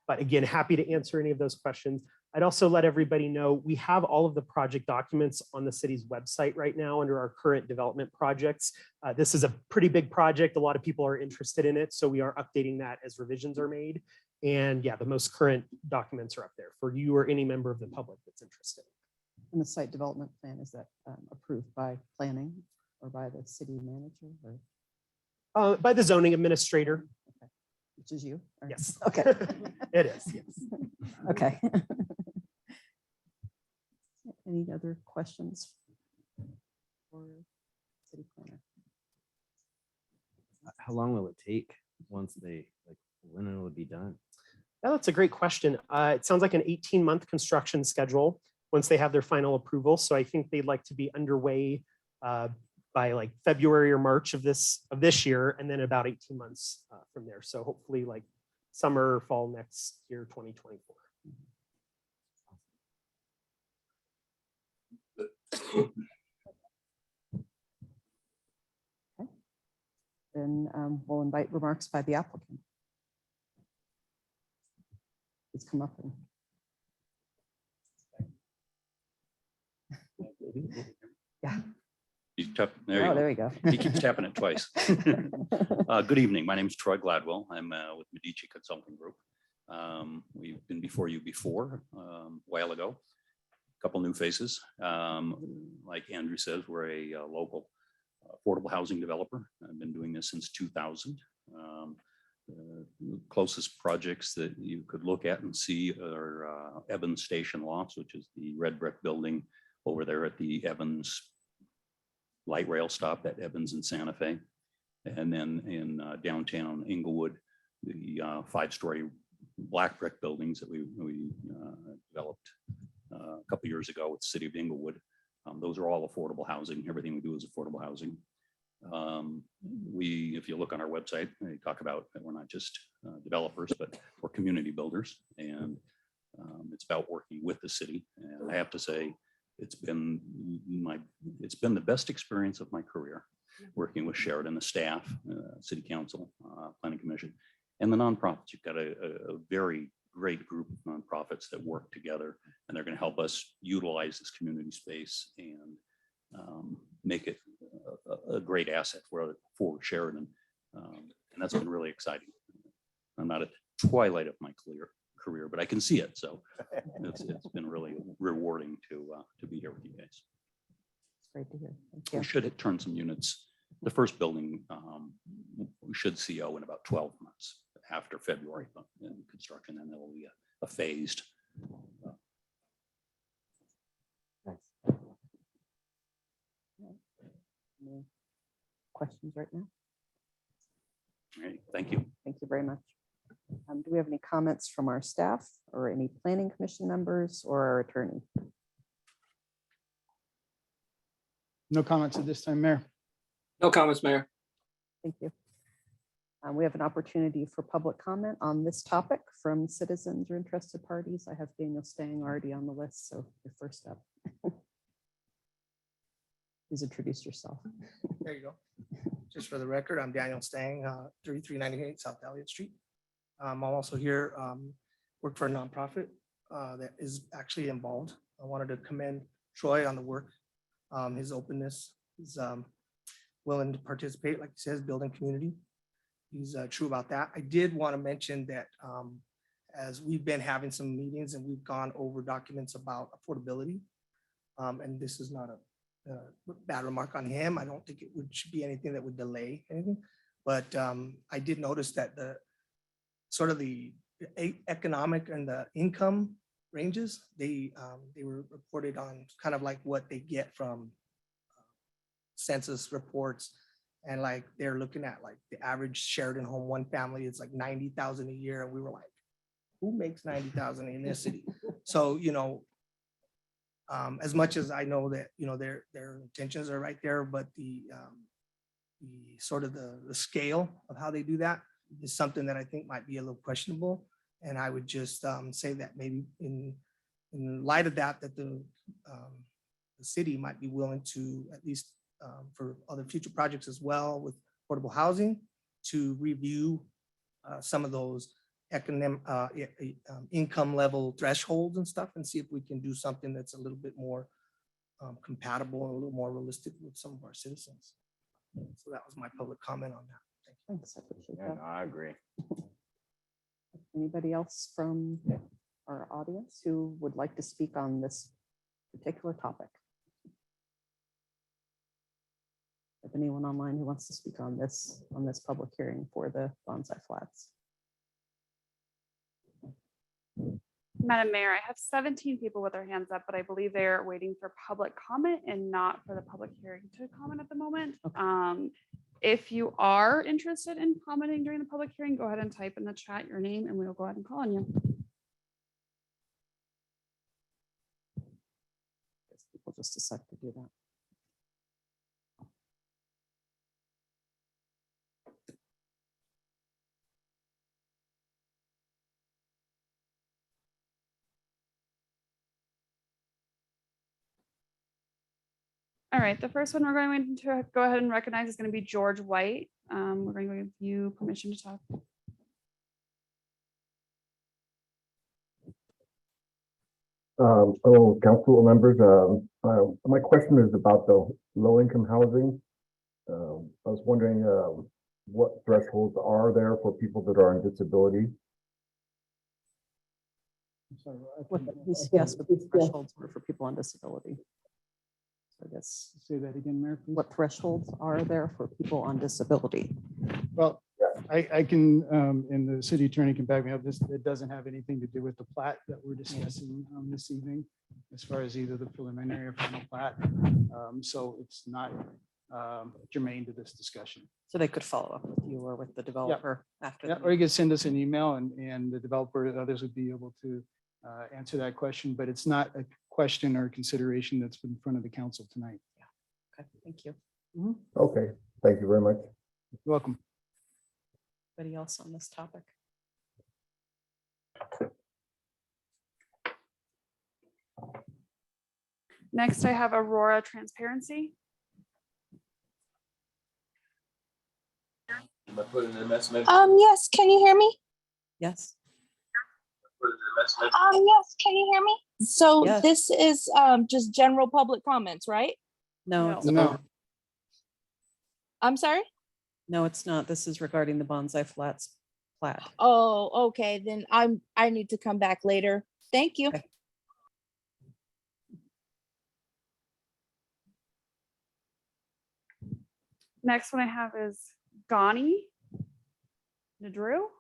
But again, happy to answer any of those questions. I'd also let everybody know we have all of the project documents on the city's website right now under our current development projects. This is a pretty big project. A lot of people are interested in it, so we are updating that as revisions are made. And yeah, the most current documents are up there for you or any member of the public that's interested. And the site development plan, is that approved by planning or by the city manager? Or? By the zoning administrator. Okay. Which is you? Or? Yes. Okay. It is, yes. Okay. Any other questions for city planner? How long will it take once they, like, when it would be done? Yeah, that's a great question. It sounds like an 18-month construction schedule once they have their final approval. So I think they'd like to be underway by like February or March of this year, and then about 18 months from there. So hopefully like summer, fall next year, 2024. Okay. Then we'll invite remarks by the applicant. Please come up and. Yeah. There we go. He keeps tapping it twice. Good evening. My name is Troy Gladwell. I'm with Medici Consulting Group. We've been before you before a while ago. A couple new faces. Like Andrew says, we're a local affordable housing developer. I've been doing this since 2000. The closest projects that you could look at and see are Evans Station Lofts, which is the red brick building over there at the Evans light rail stop at Evans and Santa Fe. And then in downtown Inglewood, the 5-story black brick buildings that we developed a couple years ago with the city of Inglewood. Those are all affordable housing. Everything we do is affordable housing. If you look on our website, we talk about that we're not just developers, but we're community builders, and it's about working with the city. And I have to say, it's been the best experience of my career, working with Sheridan, the staff, city council, planning commission, and the nonprofits. You've got a very great group of nonprofits that work together, and they're going to help us utilize this community space and make it a great asset for Sheridan. And that's been really exciting. I'm not at the twilight of my career, but I can see it. So it's been really rewarding to be here with you guys. It's great to hear. Thank you. We should turn some units. The first building, we should CO in about 12 months after February in construction, and there will be a phased. Any questions right now? All right, thank you. Thank you very much. Do we have any comments from our staff or any planning commission members or our attorney? No comments at this time, Mayor. No comments, Mayor. Thank you. We have an opportunity for public comment on this topic from citizens or interested parties. I have Daniel Stang already on the list, so you're first up. Please introduce yourself. There you go. Just for the record, I'm Daniel Stang, 3398 South Elliott Street. I'm also here, work for a nonprofit that is actually involved. I wanted to commend Troy on the work, his openness, his willing to participate, like he says, building community. He's true about that. I did want to mention that as we've been having some meetings and we've gone over documents about affordability, and this is not a bad remark on him. I don't think it should be anything that would delay anything, but I did notice that the sort of the economic and the income ranges, they were reported on kind of like what they get from census reports. And like they're looking at like the average Sheridan home, one family, it's like 90,000 a year. And we were like, who makes 90,000 in this city? So, you know, as much as I know that, you know, their intentions are right there, but the sort of the scale of how they do that is something that I think might be a little questionable. And I would just say that maybe in light of that, that the city might be willing to at least for other future projects as well with affordable housing to review some of those economic income level thresholds and stuff and see if we can do something that's a little bit more compatible and a little more realistic with some of our citizens. So that was my public comment on that. Thank you. Thanks, I appreciate Yeah, that. no, I agree. Anybody else from our audience who would like to speak on this particular topic? If anyone online who wants to speak on this public hearing for the bonsai flats? Madam Mayor, I have 17 people with their hands up, but I believe they're waiting for public comment and not for the public hearing to comment at the moment. If you are interested in commenting during the public hearing, go ahead and type in the chat your name and we will go ahead and call on you. Guess people just decide to do that. All right, the first one we're going to go ahead and recognize is going to be George White. We're going to give you permission to talk. Hello, council members. My question is about the low-income housing. I was wondering what thresholds are there for people that are on disability? Yes, but these thresholds were for people on disability. So I guess. Say that again, Mayor, please. What thresholds are there for people on disability? Well, I can, and the city attorney can back me up. This, it doesn't have anything to do with the plat that we're discussing this evening, as far as either the preliminary or final plat. So it's not germane to this discussion. So they could follow up with you or with the developer after. Yeah, or you could send us an email and the developer and others would be able to answer that question, but it's not a question or consideration that's in front of the council tonight. Yeah. Okay, thank you. Okay, thank you very much. You're welcome. Anybody else on this topic? Next, I have Aurora Transparency. Yes, can you hear me? Yes. Yes, can you hear me? So Yes. this is just general public comments, right? No, No. it's No. not. I'm sorry? No, it's not. This is regarding the bonsai flats plat. Oh, okay, then I need to come back later. Thank you. Okay. Next one I have is Gani Nadru.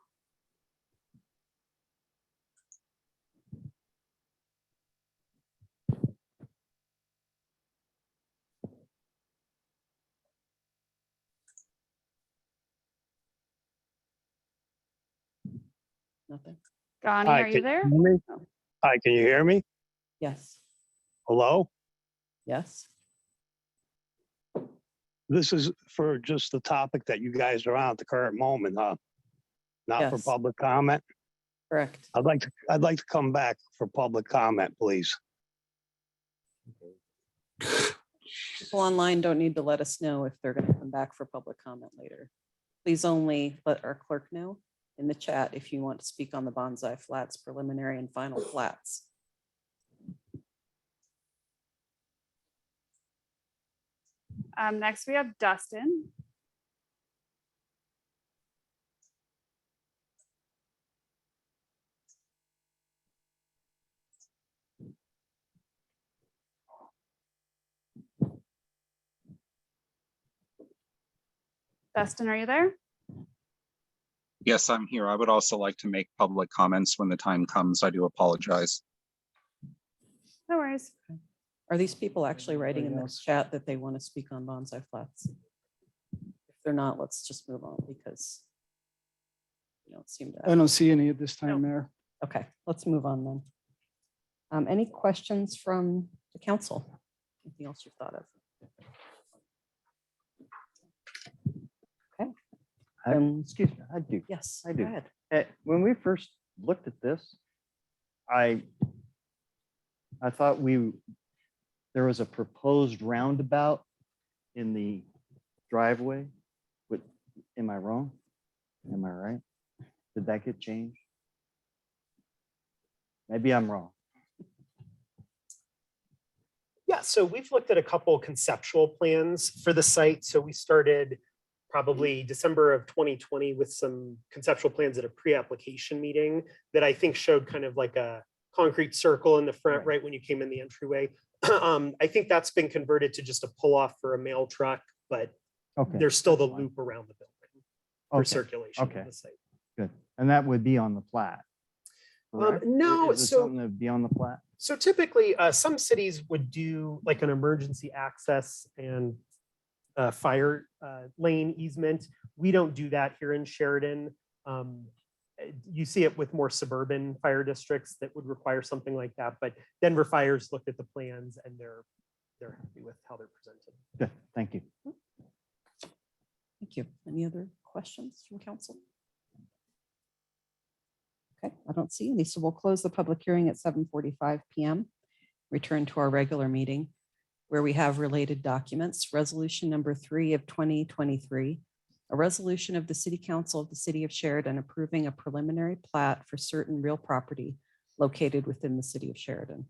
Nothing. Gani, Hi, are you can there? hear me? Oh. Hi, can you hear me? Yes. Hello? Yes. This is for just the topic that you guys are on at the current moment, huh? Not for Yes. public comment? Correct. I'd like to come back for public comment, please. People online don't need to let us know if they're going to come back for public comment later. Please only let our clerk know in the chat if you want to speak on the Bonsai Flats preliminary and final flats. Next we have Dustin. Dustin, are you there? Yes, I'm here. I would also like to make public comments when the time comes. I do apologize. No worries. Are these people actually writing in the chat that they want to speak on Bonsai Flats? If they're not, let's just move on because you don't seem to. I don't see any at this time, Mayor. Okay, let's move on then. Any questions from the council? Anything else you've thought of? Okay. Excuse me, I do. Yes, I go do. ahead. When we first looked at this, I thought there was a proposed roundabout in the driveway. But am I wrong? Am I right? Did that get changed? Maybe I'm wrong. Yeah, so we've looked at a couple conceptual plans for the site. So we started probably December of 2020 with some conceptual plans at a pre-application meeting that I think showed kind of like a concrete circle in the front, right when you came in the entryway. I think that's been converted to just a pull-off for a mail truck, but there's still the loop around the building for circulation of the site. Good. And that would be on the plat. correct? No, Is it so- something that'd be on the plat? So typically, some cities would do like an emergency access and fire lane easement. We don't do that here in Sheridan. You see it with more suburban fire districts that would require something like that. But Denver Fire's looked at the plans and they're happy with how they're presented. Good, thank you. Thank you. Any other questions from council? Okay, I don't see any, so we'll close the public hearing at 7:45 PM. Return to our regular meeting where we have related documents. Resolution number 3 of 2023, a resolution of the City Council of the City of Sheridan approving a preliminary plat for certain real property located within the City of Sheridan.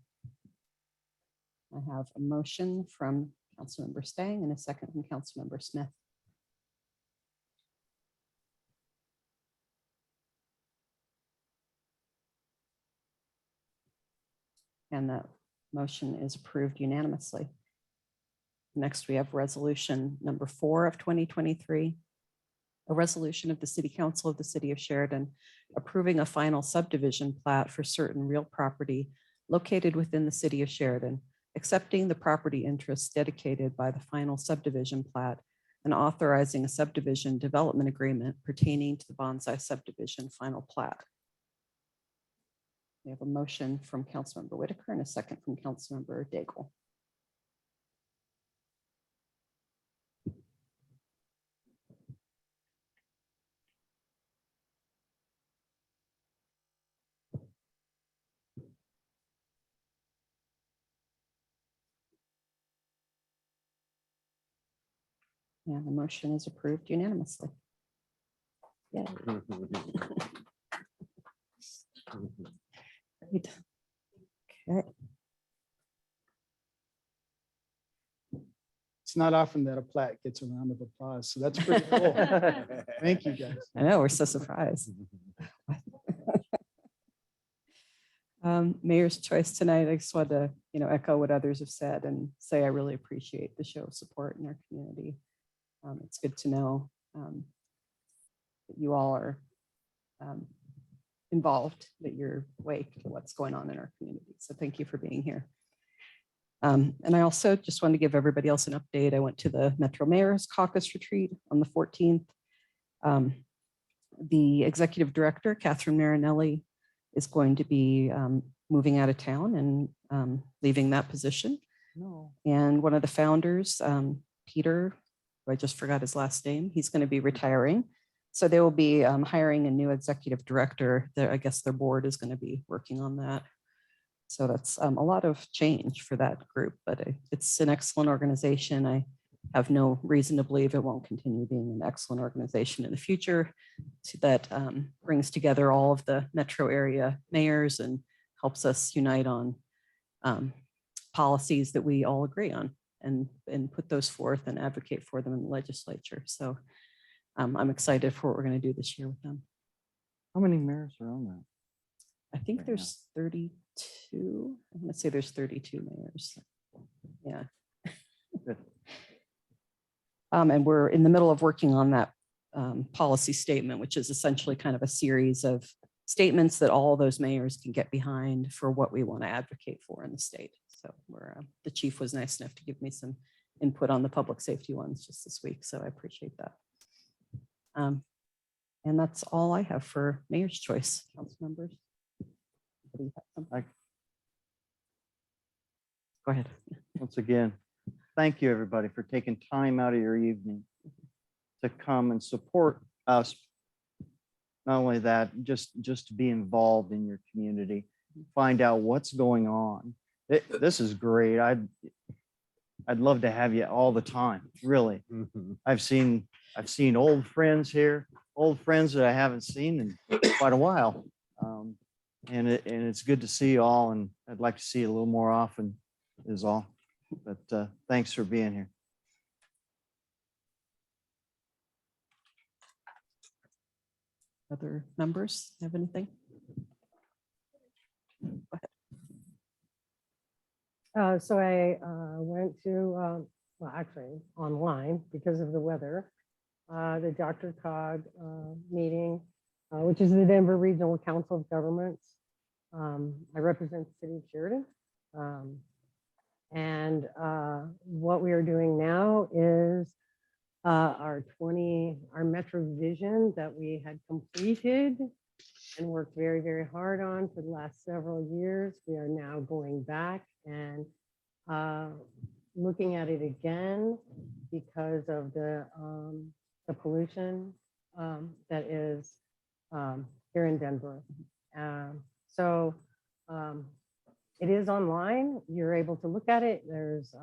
I have a motion from Councilmember Stang and a second from Councilmember Smith. And that motion is approved unanimously. Next, we have resolution number 4 of 2023, a resolution of the City Council of the City of Sheridan approving a final subdivision plat for certain real property located within the City of Sheridan, accepting the property interests dedicated by the final subdivision plat and authorizing a subdivision development agreement pertaining to the Bonsai subdivision final plat. We have a motion from Councilmember Whitaker and a second from Councilmember Daigle. And the motion is approved unanimously. Yeah. Great. Okay. It's not often that a plat gets a round of applause, so that's pretty cool. Thank you, guys. I know, we're so surprised. Mayor's choice tonight, I just wanted to, echo what others have said and say I really appreciate the show of support in our community. It's good to know that you all are involved, that you're awake to what's going on in our community. So thank you for being here. And I also just want to give everybody else an update. I went to the Metro Mayor's Caucus Retreat on the 14th. The Executive Director, Catherine Marinelli, is going to be moving out of town and leaving that position. No. And one of the founders, Peter I just forgot his last name. He's going to be retiring. So they will be hiring a new executive director. I guess their board is going to be working on that. So that's a lot of change for that group, but it's an excellent organization. I have no reason to believe it won't continue being an excellent organization in the future that brings together all of the metro area mayors and helps us unite on policies that we all agree on and put those forth and advocate for them in the legislature. So I'm excited for what we're going to do this year with them. How many mayors are on that? I think there's 32. I'm going to say there's 32 mayors. Yeah. And we're in the middle of working on that policy statement, which is essentially kind of a series of statements that all those mayors can get behind for what we want to advocate for in the state. So the chief was nice enough to give me some input on the public safety ones just this week. So I appreciate that. And that's all I have for mayor's choice, council members. Go ahead. Once again, thank you, everybody, for taking time out of your evening to come and support us. Not only that, just to be involved in your community, find out what's going on. This is great. I'd love to have you all the time, really. I've seen old friends here, old friends that I haven't seen in quite a while. And it's good to see you all, and I'd like to see you a little more often is all. But thanks for being here. Other members have anything? Go ahead. So I went to, well, actually online because of the weather, the Dr. Cog meeting, which is the Denver Regional Council of Governments. I represent the city of Sheridan. And what we are doing now is our Metro Vision that we had completed and worked very, very hard on for the last several years. We are now going back and looking at it again because of the pollution that is here in Denver. So it is online. You're able to look at it. There's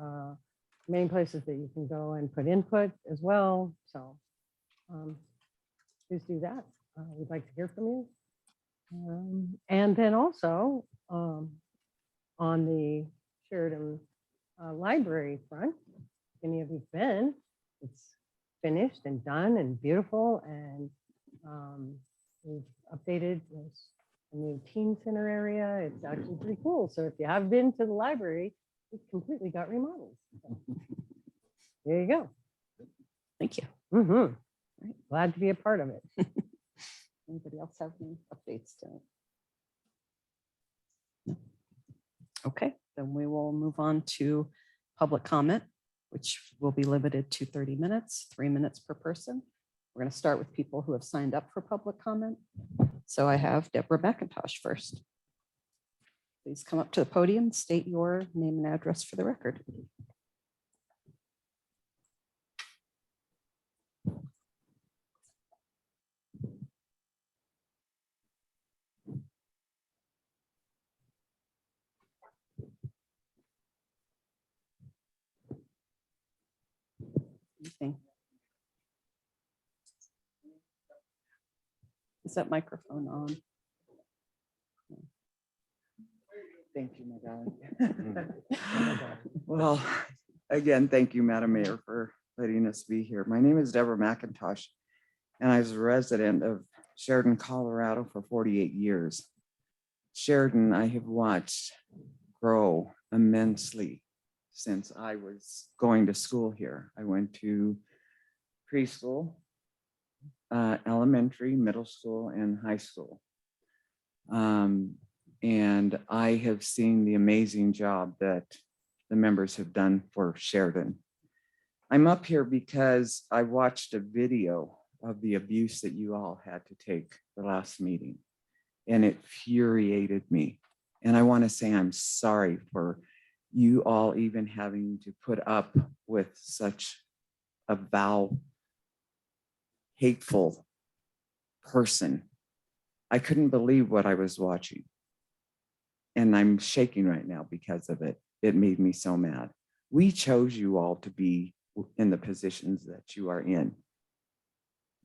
many places that you can go and put input as well. So please do that. We'd like to hear from you. And then also on the Sheridan library front, if any of you've been, it's finished and done and beautiful. And we've updated a new teen center area. It's actually pretty cool. So if you have been to the library, it completely got remodeled. So there you go. Thank you. Right. Glad to be a part of it. Anybody else have any updates to it? No. Okay, then we will move on to public comment, which will be limited to 30 minutes, 3 minutes per person. We're going to start with people who have signed up for public comment. So I have Deborah McIntosh first. Please come up to the podium, state your name and address for the record. Anything? Is that microphone on? Thank you, my darling. Well, again, thank you, Madam Mayor, for letting us be here. My name is Deborah McIntosh, and I was a resident of Sheridan, Colorado for 48 years. Sheridan, I have watched grow immensely since I was going to school here. I went to preschool, elementary, middle school, and high school. And I have seen the amazing job that the members have done for Sheridan. I'm up here because I watched a video of the abuse that you all had to take the last meeting, and it infuriated me. And I want to say I'm sorry for you all even having to put up with such a vile, hateful person. I couldn't believe what I was watching. And I'm shaking right now because of it. It made me so mad. We chose you all to be in the positions that you are in.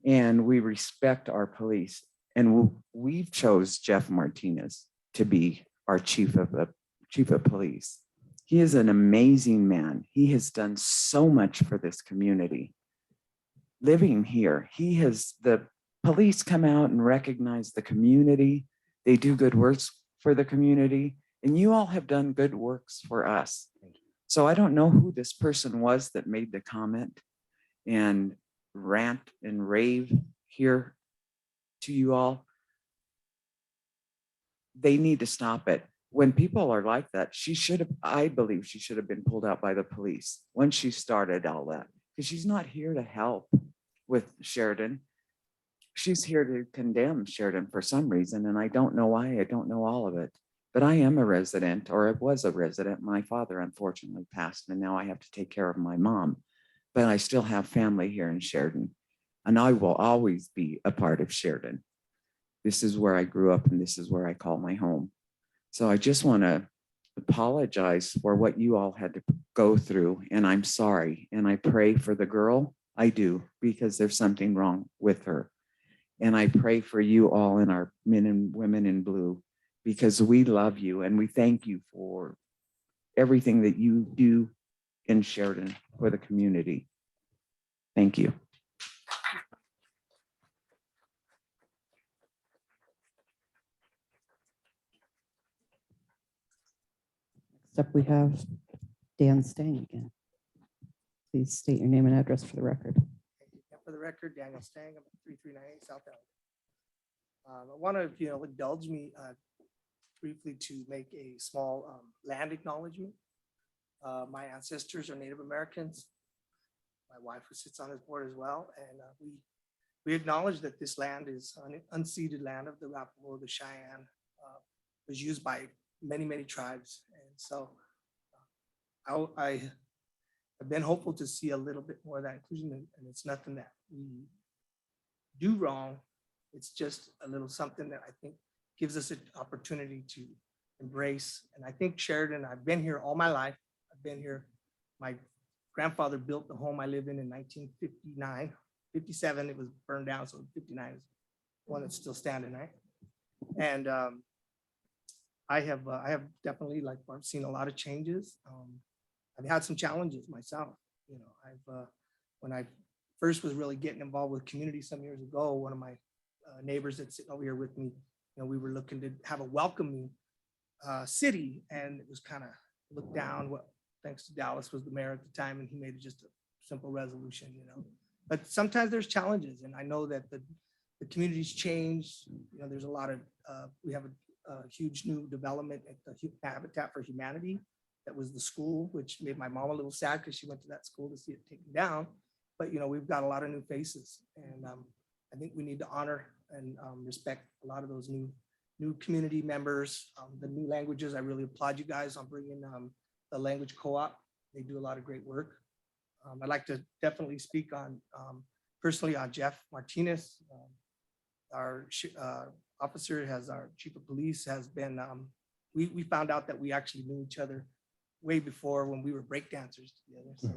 And we respect our police. And we've chose Jeff Martinez to be our chief of police. He is an amazing man. He has done so much for this community. Living here, the police come out and recognize the community. They do good works for the community, and you all have done good works for us. So I don't know who this person was that made the comment and rant and rave here to you all. They need to stop it. When people are like that, I believe she should have been pulled out by the police when she started all that, because she's not here to help with Sheridan. She's here to condemn Sheridan for some reason, and I don't know why. I don't know all of it. But I am a resident, or I was a resident. My father unfortunately passed, and now I have to take care of my mom. But I still have family here in Sheridan, and I will always be a part of Sheridan. This is where I grew up, and this is where I call my home. So I just want to apologize for what you all had to go through, and I'm sorry. And I pray for the girl. I do, because there's something wrong with her. And I pray for you all and our men and women in blue, because we love you and we thank you for everything that you do in Sheridan for the community. Thank you. Next up, we have Dan Stang again. Please state your name and address for the record. For the record, Daniel Stang, I'm at 3398 South Elm. I want to, indulge me briefly to make a small land acknowledgement. My ancestors are Native Americans. My wife, who sits on this board as well, and we acknowledge that this land is unceded land of the Arapaho, the Cheyenne, was used by many tribes, and so I have been hopeful to see a little bit more of that inclusion, and it's nothing that we do wrong. It's just a little something that I think gives us an opportunity to embrace. And I think Sheridan, I've been here all my life. I've been here. My grandfather built the home I live in 1959. 57, it was burned down, so 59 is one that's still standing, right? And I have definitely, like, I've seen a lot of changes. I've had some challenges myself. When I first was really getting involved with community some years ago, one of my neighbors that's sitting over here with me, we were looking to have a welcoming city, and it was kind of looked down. Well, thanks to Dallas was the mayor at the time, and he made it just a simple resolution, But sometimes there's challenges, and I know that the community's changed. There's a lot of we have a huge new development at the Habitat for Humanity. That was the school, which made my mom a little sad because she went to that school to see it taken down. But we've got a lot of new faces, and I think we need to honor and respect a lot of those new community members. The new languages, I really applaud you guys on bringing the language co-op. They do a lot of great work. I'd like to definitely speak on personally on Jeff Martinez. Our officer has our chief of police has been. We found out that we actually knew each other way before when we were breakdancers together. So,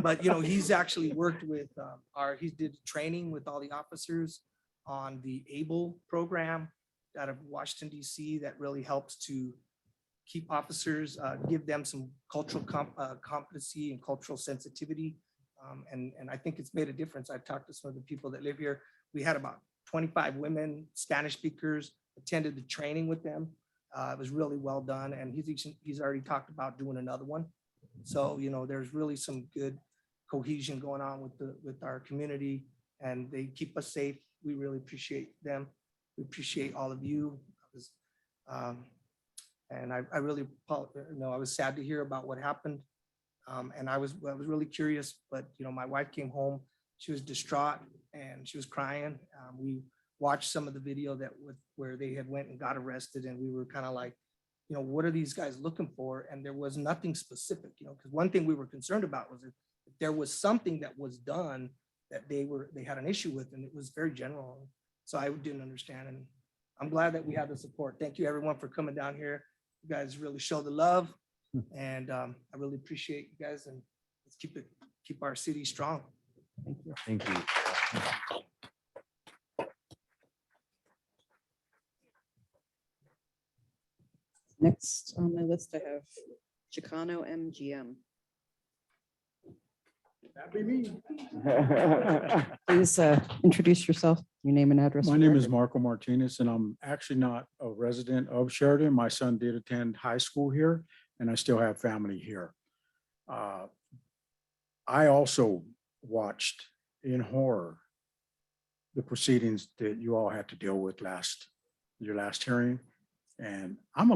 but he's actually worked with he did training with all the officers on the ABLE program out of Washington, D.C. that really helps to keep officers, give them some cultural competency and cultural sensitivity. And I think it's made a difference. I've talked to some of the people that live here. We had about 25 women, Spanish speakers, attended the training with them. It was really well done, and he's already talked about doing another one. So there's really some good cohesion going on with our community, and they keep us safe. We really appreciate them. We appreciate all of you. And I really, I was sad to hear about what happened, and I was really curious. But my wife came home. She was distraught and she was crying. We watched some of the video where they had went and got arrested, and we were kind of like, what are these guys looking for? And there was nothing specific, because one thing we were concerned about was if there was something that was done that they had an issue with, and it was very general. So I didn't understand, and I'm glad that we have the support. Thank you everyone for coming down here. You guys really show the love, and I really appreciate you guys, and let's keep our city strong. Thank you. Thank you. Next on my list, I have Chicano MGM. That'd be me. Please introduce yourself, your name and address. My for the name is record. Marco Martinez, and I'm actually not a resident of Sheridan. My son did attend high school here, and I still have family here. I also watched in horror the proceedings that you all had to deal with your last hearing. And I'm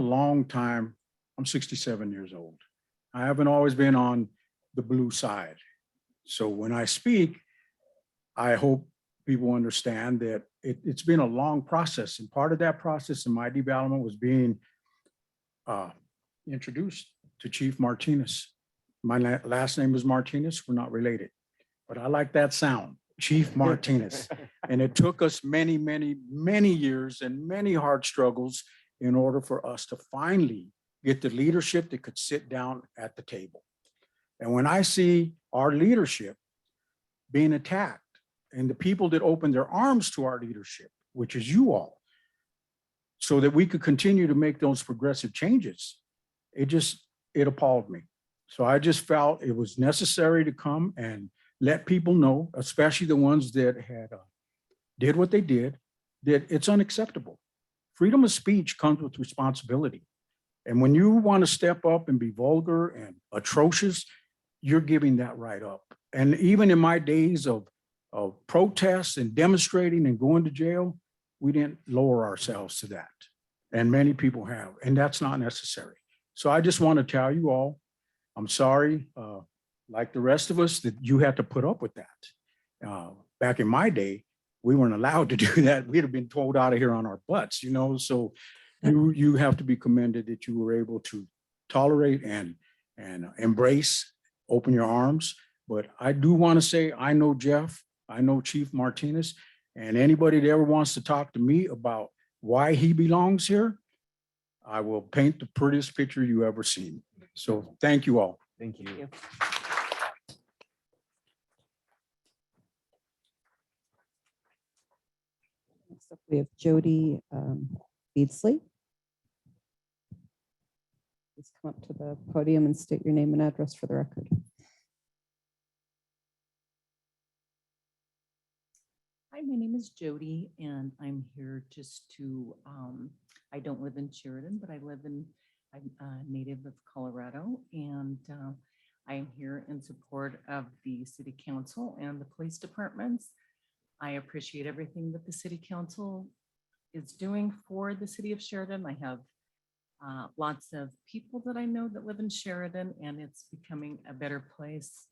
67 years old. I haven't always been on the blue side. So when I speak, I hope people understand that it's been a long process. And part of that process in my development was being introduced to Chief Martinez. My last name is Martinez. We're not related, but I like that sound, Chief Martinez. And it took us many, many, many years and many hard struggles in order for us to finally get the leadership that could sit down at the table. And when I see our leadership being attacked and the people that opened their arms to our leadership, which is you all, so that we could continue to make those progressive changes, it appalled me. So I just felt it was necessary to come and let people know, especially the ones that had did what they did, that it's unacceptable. Freedom of speech comes with responsibility. And when you want to step up and be vulgar and atrocious, you're giving that right up. And even in my days of protests and demonstrating and going to jail, we didn't lower ourselves to that. And many people have, and that's not necessary. So I just want to tell you all, I'm sorry, like the rest of us, that you had to put up with that. Back in my day, we weren't allowed to do that. We'd have been told out of here on our butts, so you have to be commended that you were able to tolerate and embrace, open your arms. But I do want to say, I know Jeff, I know Chief Martinez, and anybody that ever wants to talk to me about why he belongs here, I will paint the prettiest picture you ever seen. So thank you all. Thank you. Thank you. Next up, we have Jody Beardsley. Please come up to the podium and state your name and address for the record. Hi, my name is Jody, and I'm here just to, I don't live in Sheridan, but I'm a native of Colorado, and I am here in support of the City Council and the police departments. I appreciate everything that the City Council is doing for the city of Sheridan. I have lots of people that I know that live in Sheridan, and it's becoming a better place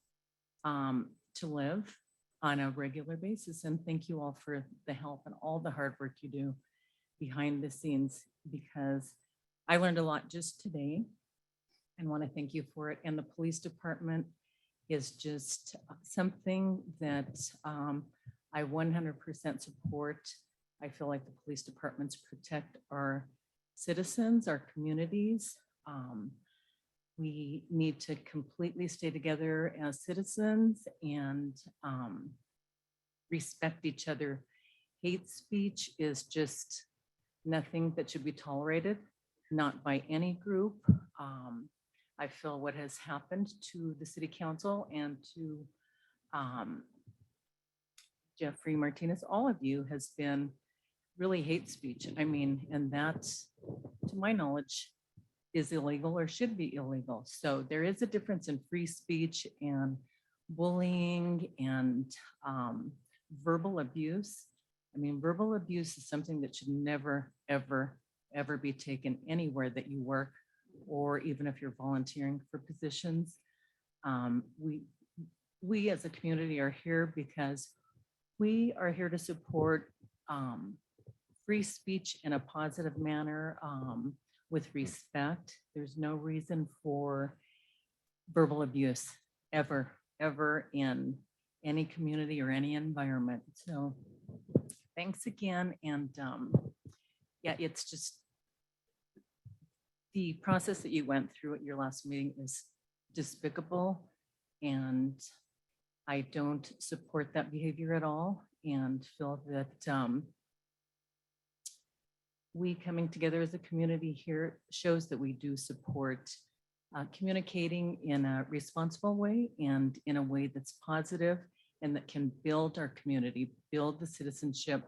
to live on a regular basis. And thank you all for the help and all the hard work you do behind the scenes, because I learned a lot just today and want to thank you for it. And the police department is just something that I 100% support. I feel like the police departments protect our citizens, our communities. We need to completely stay together as citizens and respect each other. Hate speech is just nothing that should be tolerated, not by any group. I feel what has happened to the City Council and to Jeffrey Martinez, all of you, has been really hate speech. I mean, and that, to my knowledge, is illegal or should be illegal. So there is a difference in free speech and bullying and verbal abuse. I mean, verbal abuse is something that should never, ever, ever be taken anywhere that you work, or even if you're volunteering for positions. We as a community are here because we are here to support free speech in a positive manner, with respect. There's no reason for verbal abuse ever ever in any community or any environment. So thanks again. And yeah, it's just the process that you went through at your last meeting is despicable. And I don't support that behavior at all and feel that we coming together as a community here shows that we do support communicating in a responsible way and in a way that's positive and that can build our community, build the citizenship,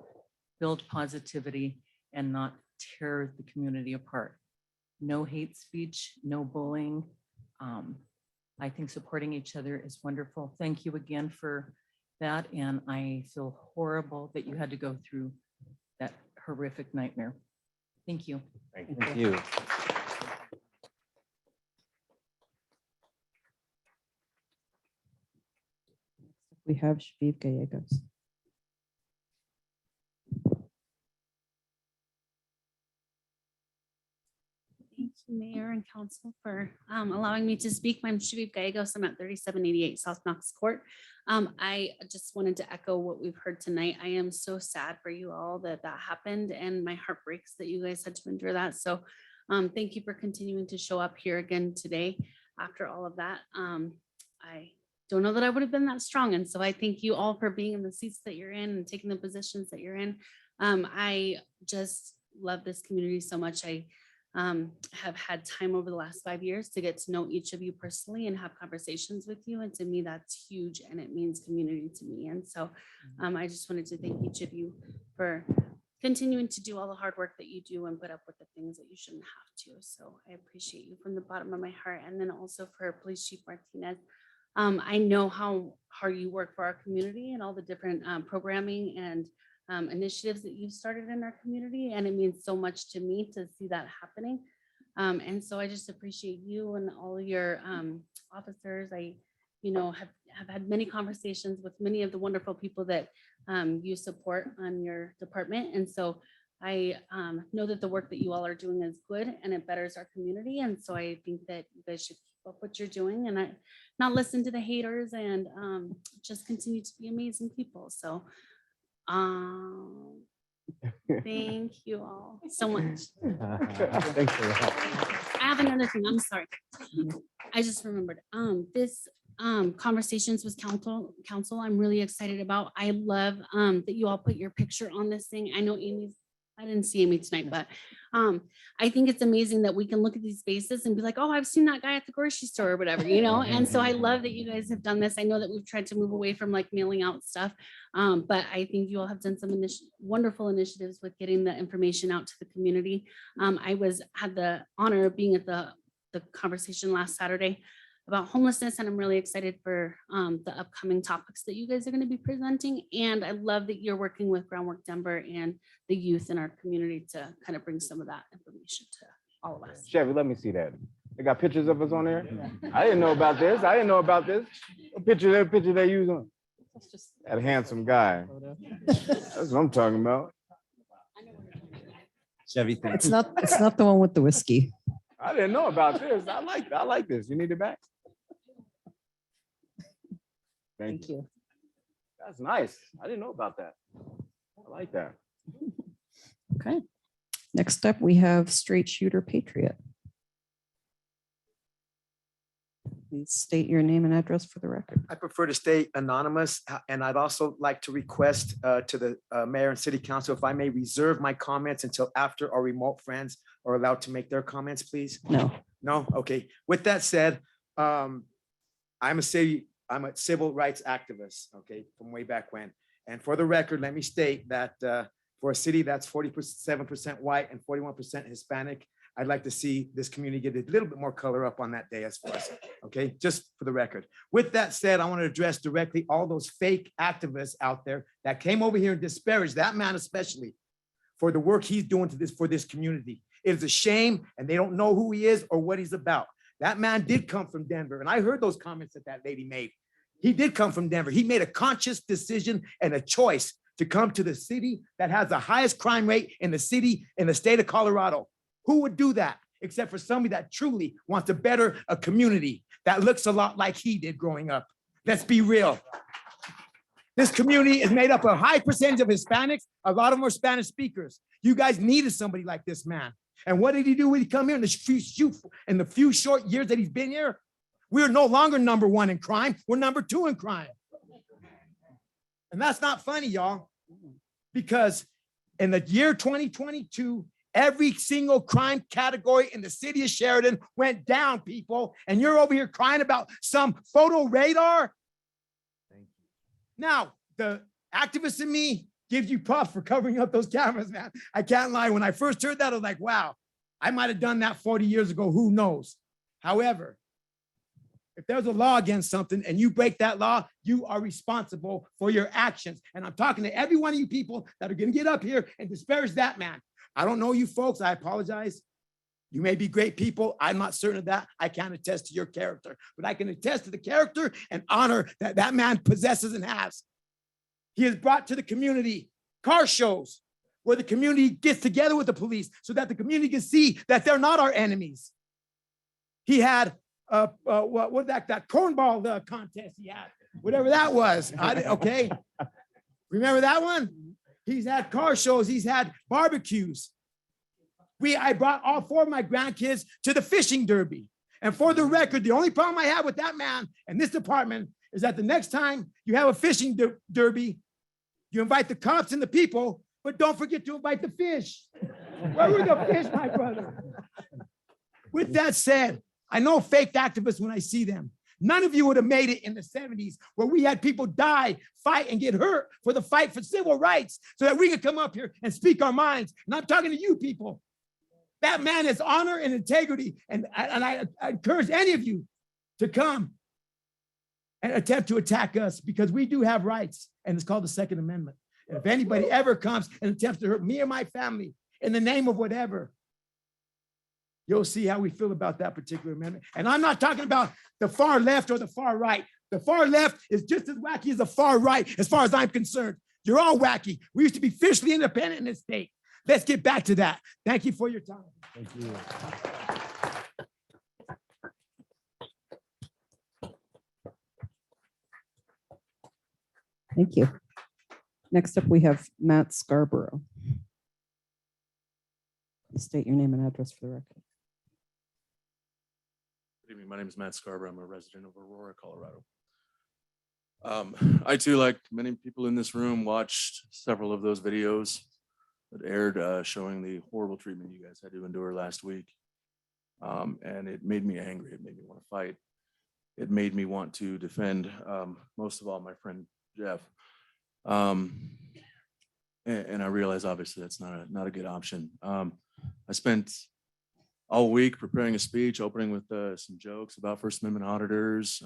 build positivity, and not tear the community apart. No hate speech, no bullying. I think supporting each other is wonderful. Thank you again for that. And I feel horrible that you had to go through that horrific nightmare. Thank you. Thank you. We have Shaviv Gallegos. Thank you, Mayor and Council, for allowing me to speak. I'm Shaviv Gallegos. I'm at 3788 South Knox Court. I just wanted to echo what we've heard tonight. I am so sad for you all that that happened, and my heart breaks that you guys had to endure that. So thank you for continuing to show up here again today after all of that. I don't know that I would have been that strong. And so I thank you all for being in the seats that you're in and taking the positions that you're in. I just love this community so much. I have had time over the last 5 years to get to know each of you personally and have conversations with you. And to me, that's huge. And it means community to me. And so I just wanted to thank each of you for continuing to do all the hard work that you do and put up with the things that you shouldn't have to. So I appreciate you from the bottom of my heart. And then also for Police Chief Martinez. I know how hard you work for our community and all the different programming and initiatives that you've started in our community. And it means so much to me to see that happening. And so I just appreciate you and all your officers. I, have had many conversations with many of the wonderful people that you support on your department. And so I know that the work that you all are doing is good and it betters our community. And so I think that you guys should keep up what you're doing and not listen to the haters and just continue to be amazing people. So thank you all so much. Thanks for that. I have another thing. I'm sorry. I just remembered. This conversations with council I'm really excited about. I love that you all put your picture on this thing. I know I didn't see Amy tonight, but I think it's amazing that we can look at these faces and be like, oh, I've seen that guy at the grocery store or whatever, And so I love that you guys have done this. I know that we've tried to move away from like mailing out stuff, but I think you all have done some wonderful initiatives with getting the information out to the community. I had the honor of being at the conversation last Saturday about homelessness, and I'm really excited for the upcoming topics that you guys are going to be presenting. And I love that you're working with Groundwork Denver and the youth in our community to kind of bring some of that information to all of us. Chevy, let me see that. They got pictures of us on there? I didn't know about this. What picture they use on? That handsome guy. That's what I'm talking about. Chevy, It's not the one with the whiskey. I didn't know about this. I like this. You need it back? Thank you. That's nice. I didn't know about that. I like that. Okay. Next up, we have Straight Shooter Patriot. Please state your name and address for the record. I prefer to stay anonymous, and I'd also like to request to the mayor and city council, if I may reserve my comments until after our remote friends are allowed to make their comments, please. No. No? Okay. With that said, I'm a civil rights activist, okay, from way back when. And for the record, let me state that for a city that's 47% white and 41% Hispanic, I'd like to see this community get a little bit more color up on that day as far as, okay, just for the record. With that said, I want to address directly all those fake activists out there that came over here and disparaged that man especially for the work he's doing for this community. It is a shame, and they don't know who he is or what he's about. That man did come from Denver, and I heard those comments that lady made. He did come from Denver. He made a conscious decision and a choice to come to the city that has the highest crime rate in the state of Colorado. Who would do that except for somebody that truly wants to better a community that looks a lot like he did growing up? Let's be real. This community is made up of a high percentage of Hispanics. A lot of them are Spanish speakers. You guys needed somebody like this man. And what did he do when he come here in the few short years that he's been here? We're no longer #1 in crime. We're #2 in crime. And that's not funny, y'all, because in the year 2022, every single crime category in the city of Sheridan went down, people. And you're over here crying about some photo radar. Now, the activist in me gives you props for covering up those cameras, man. I can't lie. When I first heard that, I was like, wow, I might have done that 40 years ago. Who knows? However, if there's a law against something and you break that law, you are responsible for your actions. And I'm talking to every one of you people that are going to get up here and disparage that man. I don't know you folks. I apologize. You may be great people. I'm not certain of that. I can't attest to your character, but I can attest to the character and honor that that man possesses and has. He has brought to the community car shows where the community gets together with the police so that the community can see that they're not our enemies. He had what that cornball contest he had, whatever that was. Okay, remember that one? He's had car shows. He's had barbecues. I brought all 4 of my grandkids to the fishing derby. And for the record, the only problem I have with that man and this department is that the next time you have a fishing derby, you invite the cops and the people, but don't forget to invite the fish. Where were the fish, my brother? With that said, I know fake activists when I see them. None of you would have made it in the 70s where we had people die, fight, and get hurt for the fight for civil rights so that we could come up here and speak our minds. And I'm talking to you people. That man has honor and integrity. And I encourage any of you to come and attempt to attack us because we do have rights. And it's called the Second Amendment. And if anybody ever comes and attempts to hurt me or my family in the name of whatever, you'll see how we feel about that particular amendment. And I'm not talking about the far left or the far right. The far left is just as wacky as the far right, as far as I'm concerned. You're all wacky. We used to be fiercely independent in this state. Let's get back to that. Thank you for your time. Thank you. Thank you. Next up, we have Matt Scarborough. Please state your name and address for the record. Good evening. My name is Matt Scarborough. I'm a resident of Aurora, Colorado. I too, like many people in this room, watched several of those videos that aired showing the horrible treatment you guys had to endure last week. And it made me angry. It made me want to fight. It made me want to defend, most of all, my friend Jeff. And I realize obviously that's not a good option. I spent all week preparing a speech, opening with some jokes about First Amendment auditors.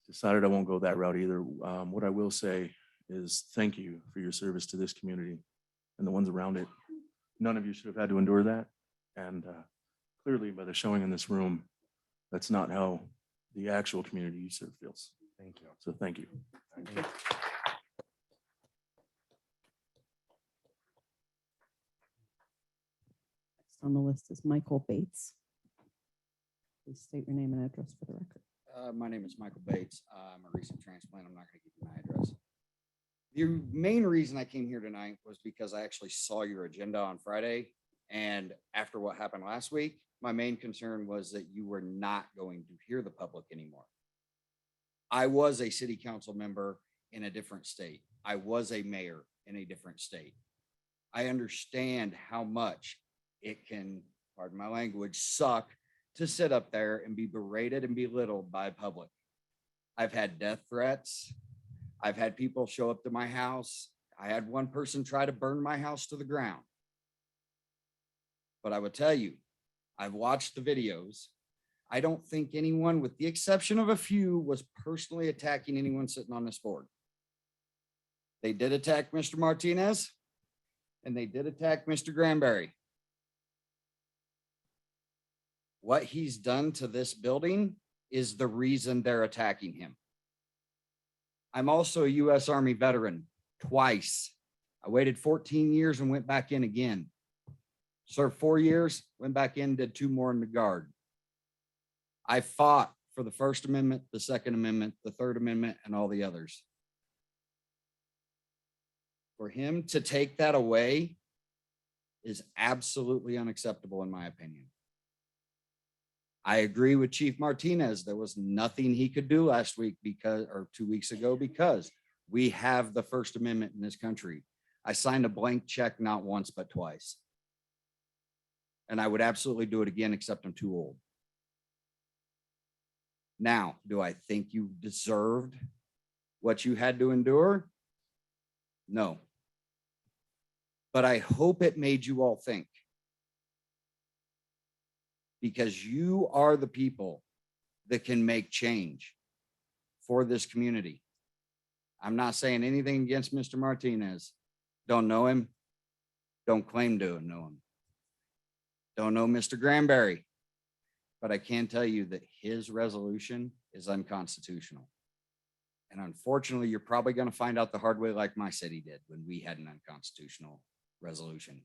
Decided I won't go that route either. What I will say is thank you for your service to this community and the ones around it. None of you should have had to endure that. And clearly by the showing in this room, that's not how the actual community you serve feels. Thank you. So thank you. Thank you. Next on the list is Michael Bates. Please state your name and address for the record. My name is Michael Bates. I'm a recent transplant. I'm not going to give you my address. The main reason I came here tonight was because I actually saw your agenda on Friday. And after what happened last week, my main concern was that you were not going to hear the public anymore. I was a city council member in a different state. I was a mayor in a different state. I understand how much it can, pardon my language, suck to sit up there and be berated and belittled by public. I've had death threats. I've had people show up to my house. I had one person try to burn my house to the ground. But I would tell you, I've watched the videos. I don't think anyone, with the exception of a few, was personally attacking anyone sitting on this board. They did attack Mr. Martinez and they did attack Mr. Granberry. What he's done to this building is the reason they're attacking him. I'm also a U.S. Army veteran twice. I waited 14 years and went back in again. Served 4 years, went back in, did 2 more in the Guard. I fought for the First Amendment, the Second Amendment, the Third Amendment, and all the others. For him to take that away is absolutely unacceptable, in my opinion. I agree with Chief Martinez. There was nothing he could do last week or 2 weeks ago, because we have the First Amendment in this country. I signed a blank check not once, but twice. And I would absolutely do it again, except I'm too old. Now, do I think you deserved what you had to endure? No. But I hope it made you all think. Because you are the people that can make change for this community. I'm not saying anything against Mr. Martinez. Don't know him. Don't claim to know him. Don't know Mr. Granberry. But I can tell you that his resolution is unconstitutional. And unfortunately, you're probably going to find out the hard way, like my city did when we had an unconstitutional resolution.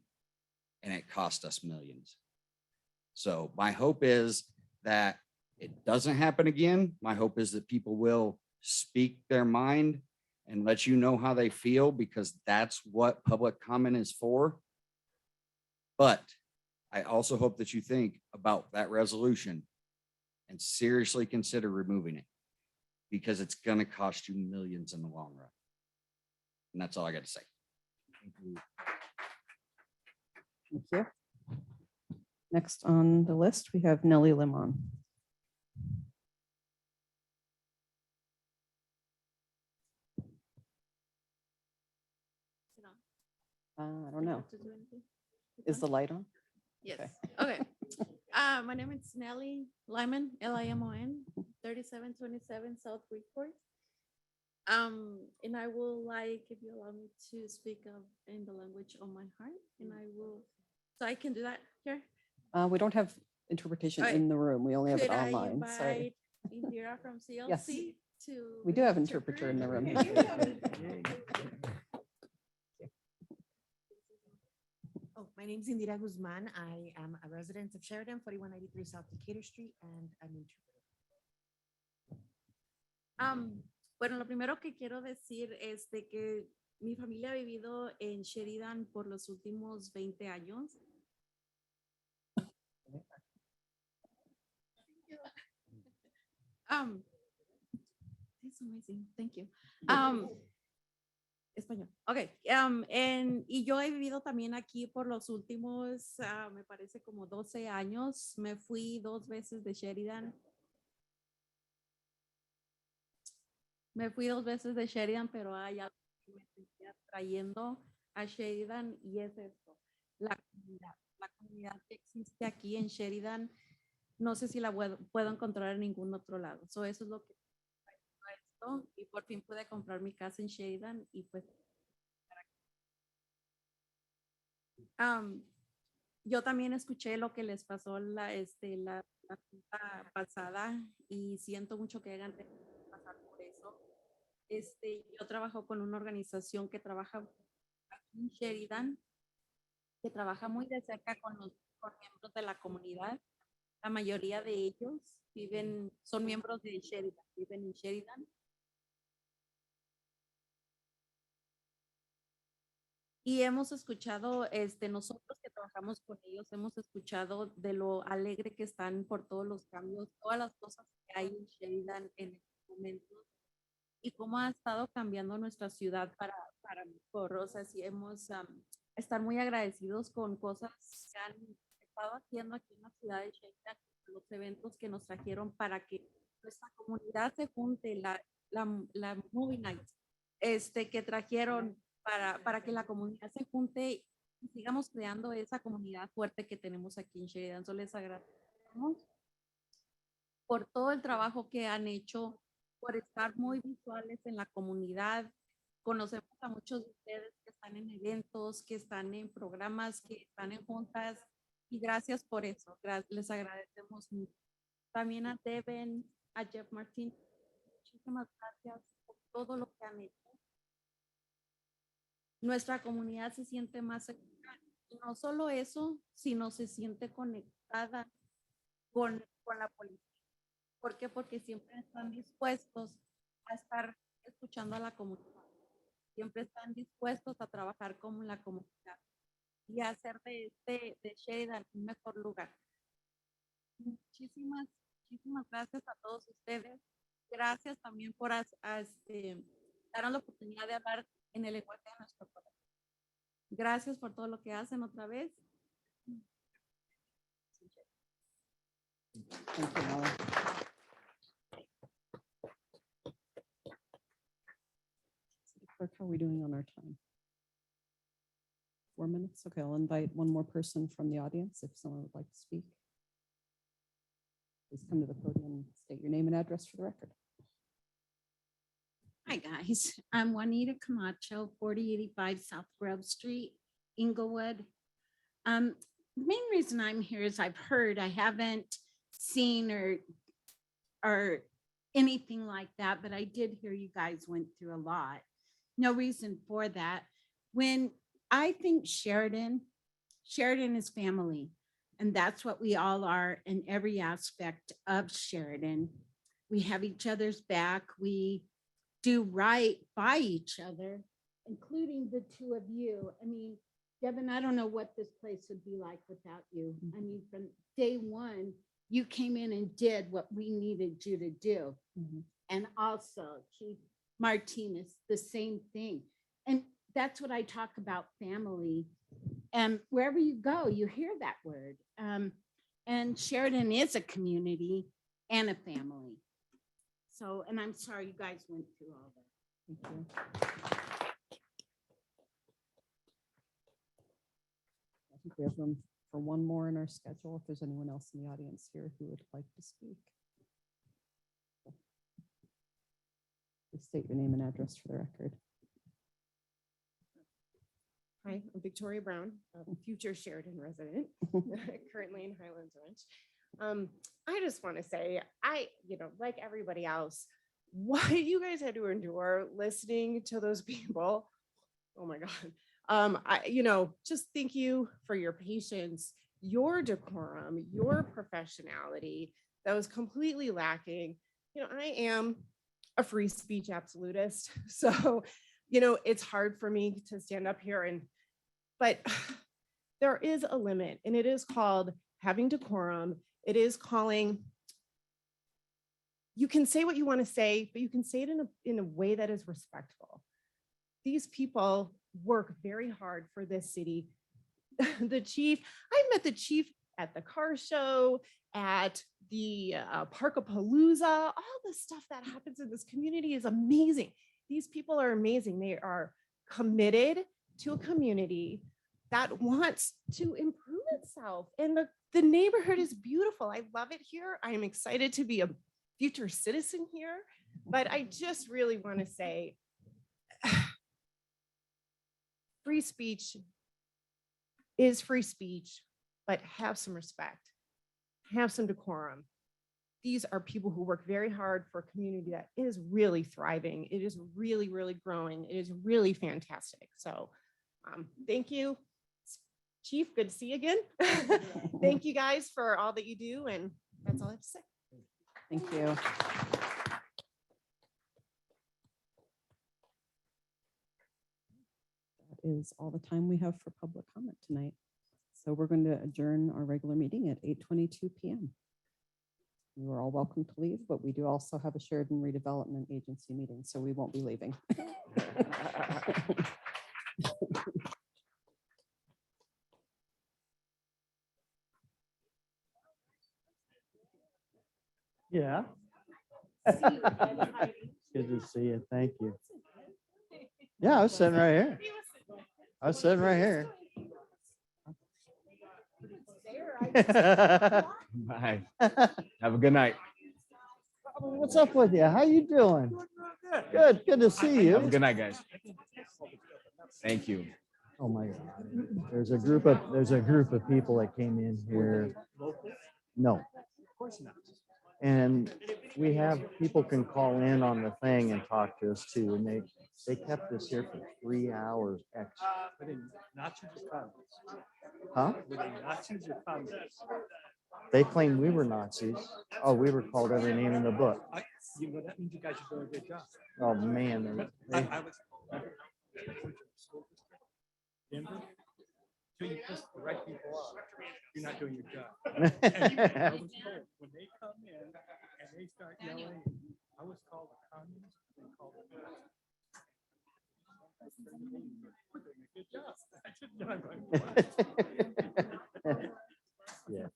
And it cost us millions. So my hope is that it doesn't happen again. My hope is that people will speak their mind and let you know how they feel, because that's what public comment is for. But I also hope that you think about that resolution and seriously consider removing it, because it's going to cost you millions in the long run. And that's all I got to say. Thank you. Next on the list, we have Nellie Limon. I don't know. Is the light on? Yes. Okay. Okay. My name is Nellie Lyman, Limon, 3727 South Freeport. And I will like, if you allow me to speak in the language of my heart, and I will, so I can do that here. We don't have interpretation Okay. in the room. We only have it Could I online. Sorry. invite Indira from CLC Yes. to? We do have an interpreter in the room. Oh, my name is Indira Guzman. I am a resident of Sheridan, 4193 South Decatur Street, and I'm interpreter. Bueno, lo primero que quiero decir es de que mi familia ha vivido en Sheridan por los últimos 20 años. It's amazing. Thank you. Español. Ok. Y yo he vivido también aquí por los últimos, me parece como 12 años. Me fui 2 veces de Sheridan. Pero hay algo que me seguía trayendo a Sheridan, y es esto, la comunidad. La comunidad que existe aquí en Sheridan, no sé si la puedo encontrar en ningún otro lado. Eso es lo que esto, y por fin pude comprar mi casa en Sheridan, y pues yo también escuché lo que les pasó la junta pasada, y siento mucho que hayan tenido que pasar por eso. Yo trabajo con una organización que trabaja aquí en Sheridan, que trabaja muy de cerca con miembros de la comunidad. La mayoría de ellos son miembros de Sheridan, viven en Sheridan. Y hemos escuchado, nosotros que trabajamos con ellos, hemos escuchado de lo alegre que están por todos los cambios, todas las cosas que hay en Sheridan en estos momentos, y cómo ha estado cambiando nuestra ciudad para mejor. O sea, sí hemos estar muy agradecidos con cosas que han estado haciendo aquí en la ciudad de Sheridan, los eventos que nos trajeron para que nuestra comunidad se junte, la Movie Night, que trajeron para que la comunidad se junte y sigamos creando esa comunidad fuerte que tenemos aquí en Sheridan. So les agradecemos por todo el trabajo que han hecho, por estar muy visuales en la comunidad. Conocemos a muchos de ustedes que están en eventos, que están en programas, que están en juntas, y gracias por eso. Les agradecemos mucho. También a Devin, a Jeff Martín, muchísimas gracias por todo lo que han hecho. Nuestra comunidad se siente más segura, y no solo eso, sino se siente conectada con la policía. ¿Por qué? Porque siempre están dispuestos a estar escuchando a la comunidad. Siempre están dispuestos a trabajar como la comunidad y a hacer de Sheridan un mejor lugar. Muchísimas gracias a todos ustedes. Gracias también por darnos la oportunidad de hablar en el lenguaje de nuestro pueblo. Gracias por todo lo que hacen otra vez. Thank you, Molly. City Clerk, how are we doing on our time? 4 minutes? Okay, I'll invite one more person from the audience if someone would like to speak. Please come to the podium, state your name and address for the record. Hi, guys. I'm Juanita Camacho, 4085 South Grove Street, Inglewood. The main reason I'm here is I've heard, I haven't seen or anything like that, but I did hear you guys went through a lot. No reason for that. When I think Sheridan is family, and that's what we all are in every aspect of Sheridan. We have each other's back. We do right by each other, including the two of you. I mean, Devin, I don't know what this place would be like without you. I mean, from day one, you came in and did what we needed you to do. And also Chief Martinez, the same thing. And that's what I talk about, family. And wherever you go, you hear that word. And Sheridan is a community and a family. So, and I'm sorry you guys went through all that. Thank you. I think we have room for one more in our schedule. If there's anyone else in the audience here who would like to speak. Please state your name and address for the record. Hi, I'm Victoria Brown, a future Sheridan resident, currently in Highlands Ranch. I just want to say, like everybody else, what you guys had to endure listening to those people. Oh my God. Just thank you for your patience, your decorum, your professionality that was completely lacking. I am a free speech absolutist. So, it's hard for me to stand up here but there is a limit, and it is called having decorum. It is calling, you can say what you want to say, but you can say it in a way that is respectful. These people work very hard for this city. The chief, I met the chief at the car show, at the Parkapalooza. All the stuff that happens in this community is amazing. These people are amazing. They are committed to a community that wants to improve itself. And the neighborhood is beautiful. I love it here. I am excited to be a future citizen here. But I just really want to say, free speech is free speech, but have some respect, have some decorum. These are people who work very hard for a community that is really thriving. It is really, really growing. It is really fantastic. So thank you, Chief. Good to see you again. Thank you guys for all that you do. And that's all I have to say. Thank you. That is all the time we have for public comment tonight. So we're going to adjourn our regular meeting at 8:22 p.m. You are all welcome to leave, but we do also have a Sheridan Redevelopment Agency meeting, so we won't be leaving. Yeah. Good to see you. Thank you. Yeah, I was sitting right here. I was sitting right here. Bye. Have a good night. What's up with you? How you doing? Good. Good to see you. Have a good night, guys. Thank you. Oh my God. There's a group of people that came in here. No. Of course not. And we have people can call in on the thing and talk to us too. And they kept us here for 3 hours extra. But in Nazis or communists? Huh? Were they Nazis or communists? They claim we were Nazis. Oh, we were called every name in the book. You know, that means you guys are doing a good job. Oh, man. they- Denver, until you piss the right people off, you're not doing your job. And I was told, when they come in and they start yelling, I was called a communist, they called it. We're doing a good job. I said, "No, I'm going, Yeah.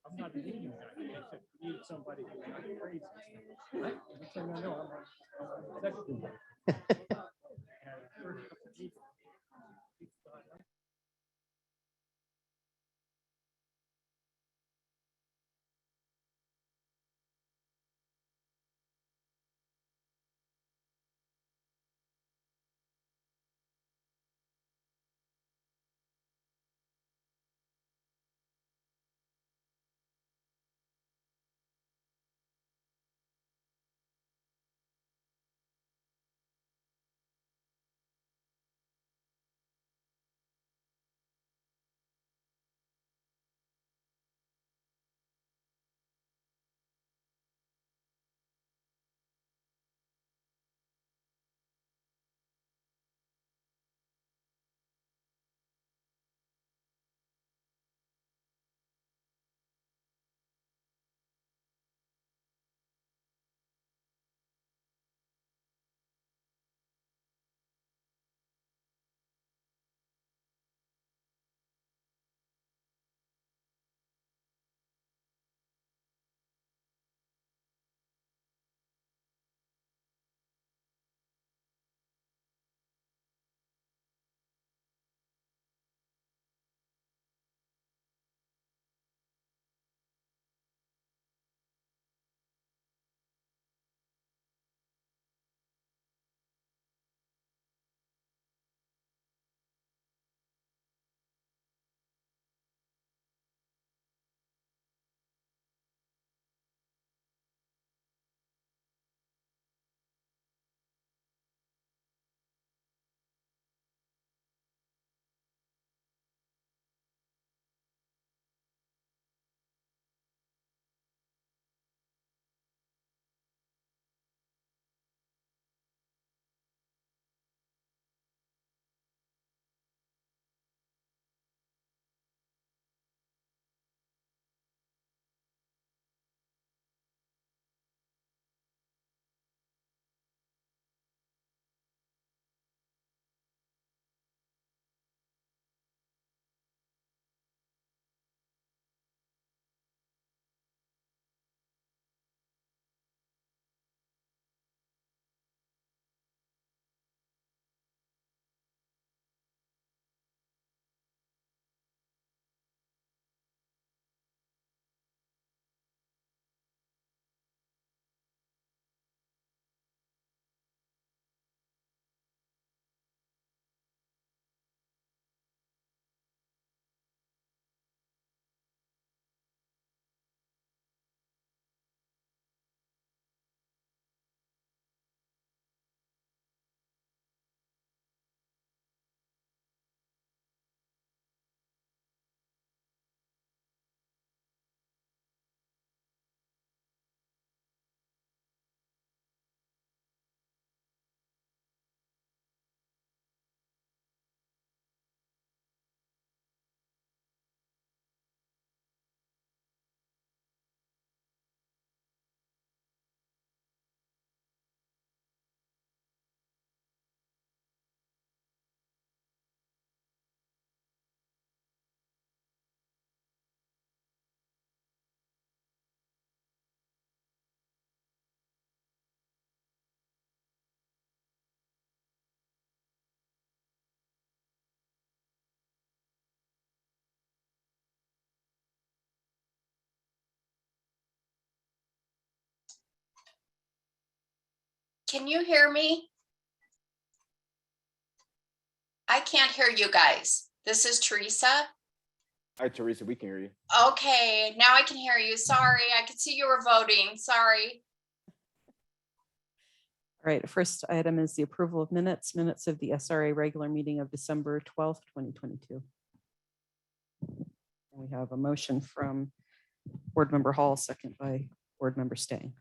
I'm not a union guy. They said, "We need somebody who's not crazy." Next thing I know, I'm an executive. And first couple of people, Can you hear me? I can't hear you guys. This is Teresa. Hi, Teresa, we can hear you. Okay, now I can hear you. Sorry, I could see you were voting. Sorry. All right, first item is the approval of minutes of the SRA regular meeting of December 12th, 2022. And we have a motion from Board Member Hall, second by Board Member Stang.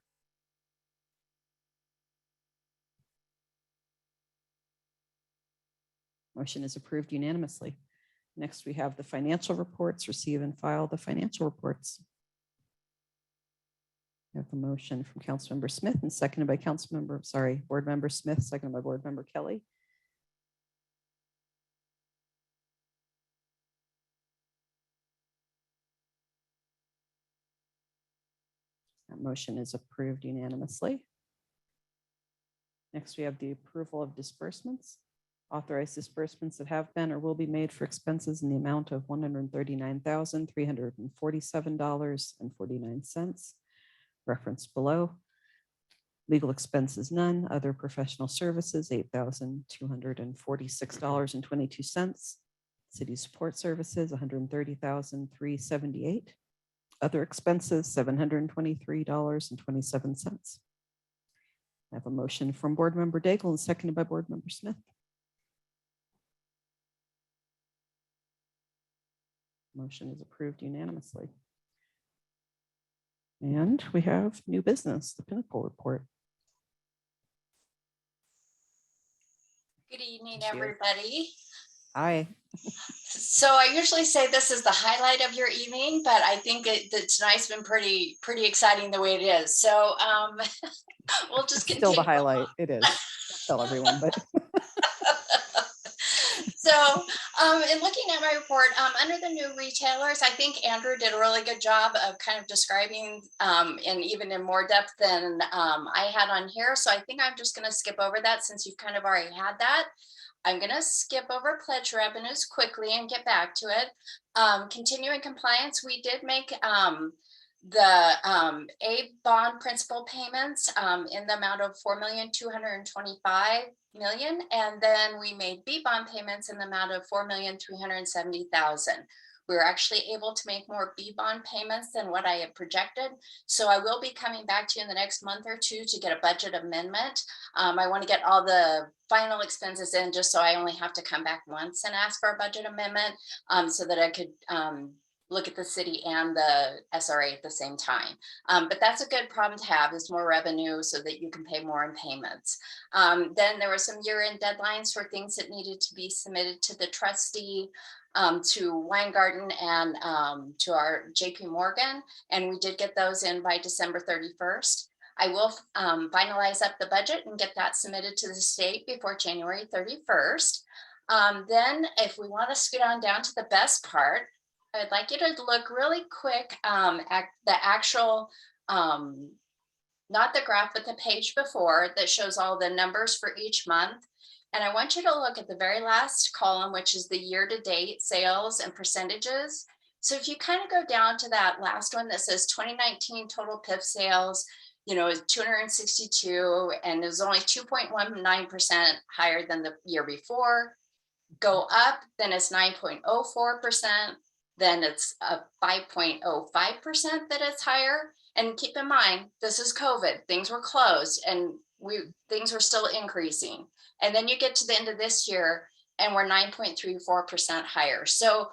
Motion is approved unanimously. Next, we have the financial reports. Receive and file the financial reports. We have a motion from Councilmember Smith and seconded by Board Member Smith, seconded by Board Member Kelly. That motion is approved unanimously. Next, we have the approval of disbursements. Authorized disbursements that have been or will be made for expenses in the amount of $139,347.49. Referenced below. Legal expenses, none. Other professional services, $8,246.22. City support services, $130,378. Other expenses, $723.27. I have a motion from Board Member Daigle and seconded by Board Member Smith. Motion is approved unanimously. And we have new business, the Pinnacle report. Good evening, everybody. Hi. So I usually say this is the highlight of your evening, but I think that tonight's been pretty exciting the way it is. So we'll just continue. Still the highlight. It is. Tell everyone, but so in looking at my report, under the new retailers, I think Andrew did a really good job of kind of describing and even in more depth than I had on here. So I think I'm just going to skip over that since you've kind of already had that. I'm going to skip over pledge revenues quickly and get back to it. Continuing compliance, we did make the A bond principal payments in the amount of $4,225,000, and then we made B bond payments in the amount of $4,370,000. We were actually able to make more B bond payments than what I had projected. So I will be coming back to you in the next month or two to get a budget amendment. I want to get all the final expenses in just so I only have to come back once and ask for a budget amendment so that I could look at the city and the SRA at the same time. But that's a good problem to have, is more revenue so that you can pay more in payments. Then there were some year-end deadlines for things that needed to be submitted to the trustee, to Weingarten and to our JP Morgan. And we did get those in by December 31st. I will finalize up the budget and get that submitted to the state before January 31st. Then if we want to scoot on down to the best part, I'd like you to look really quick at the actual, not the graph, but the page before that shows all the numbers for each month. And I want you to look at the very last column, which is the year-to-date sales and percentages. So if you kind of go down to that last one that says 2019 total PIF sales, is 262, and it was only 2.19% higher than the year before. Go up, then it's 9.04%. Then it's a 5.05% that it's higher. And keep in mind, this is COVID. Things were closed and things were still increasing. And then you get to the end of this year and we're 9.34% higher. So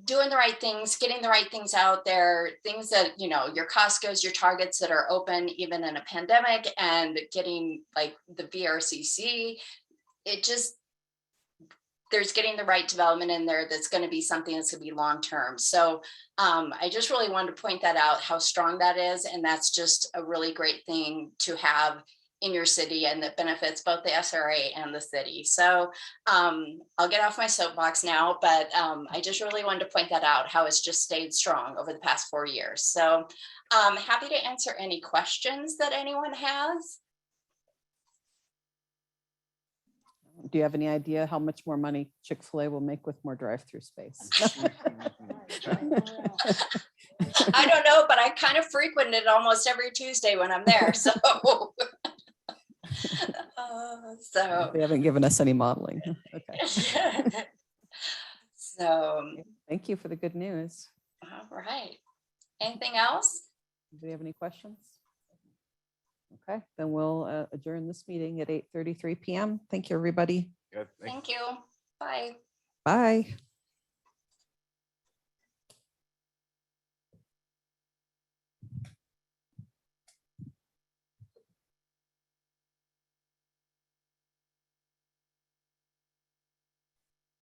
doing the right things, getting the right things out there, things that, your Costco's, your Targets that are open even in a pandemic, and getting like the VRCC, there's getting the right development in there that's going to be something that's going to be long-term. So I just really wanted to point that out, how strong that is. And that's just a really great thing to have in your city, and that benefits both the SRA and the city. So I'll get off my soapbox now, but I just really wanted to point that out, how it's just stayed strong over the past 4 years. So I'm happy to answer any questions that anyone has. do you have any idea how much more money Chick-fil-A will make with more drive-through space? I don't know, but I kind of frequent it almost every Tuesday when I'm there. So, They haven't given us any modeling. Okay. So, thank you for the good news. all right. Anything else? Do we have any questions? Okay, then we'll adjourn this meeting at 8:33 PM. Thank you, everybody. Yes, thank you. Thank you. Bye. Bye.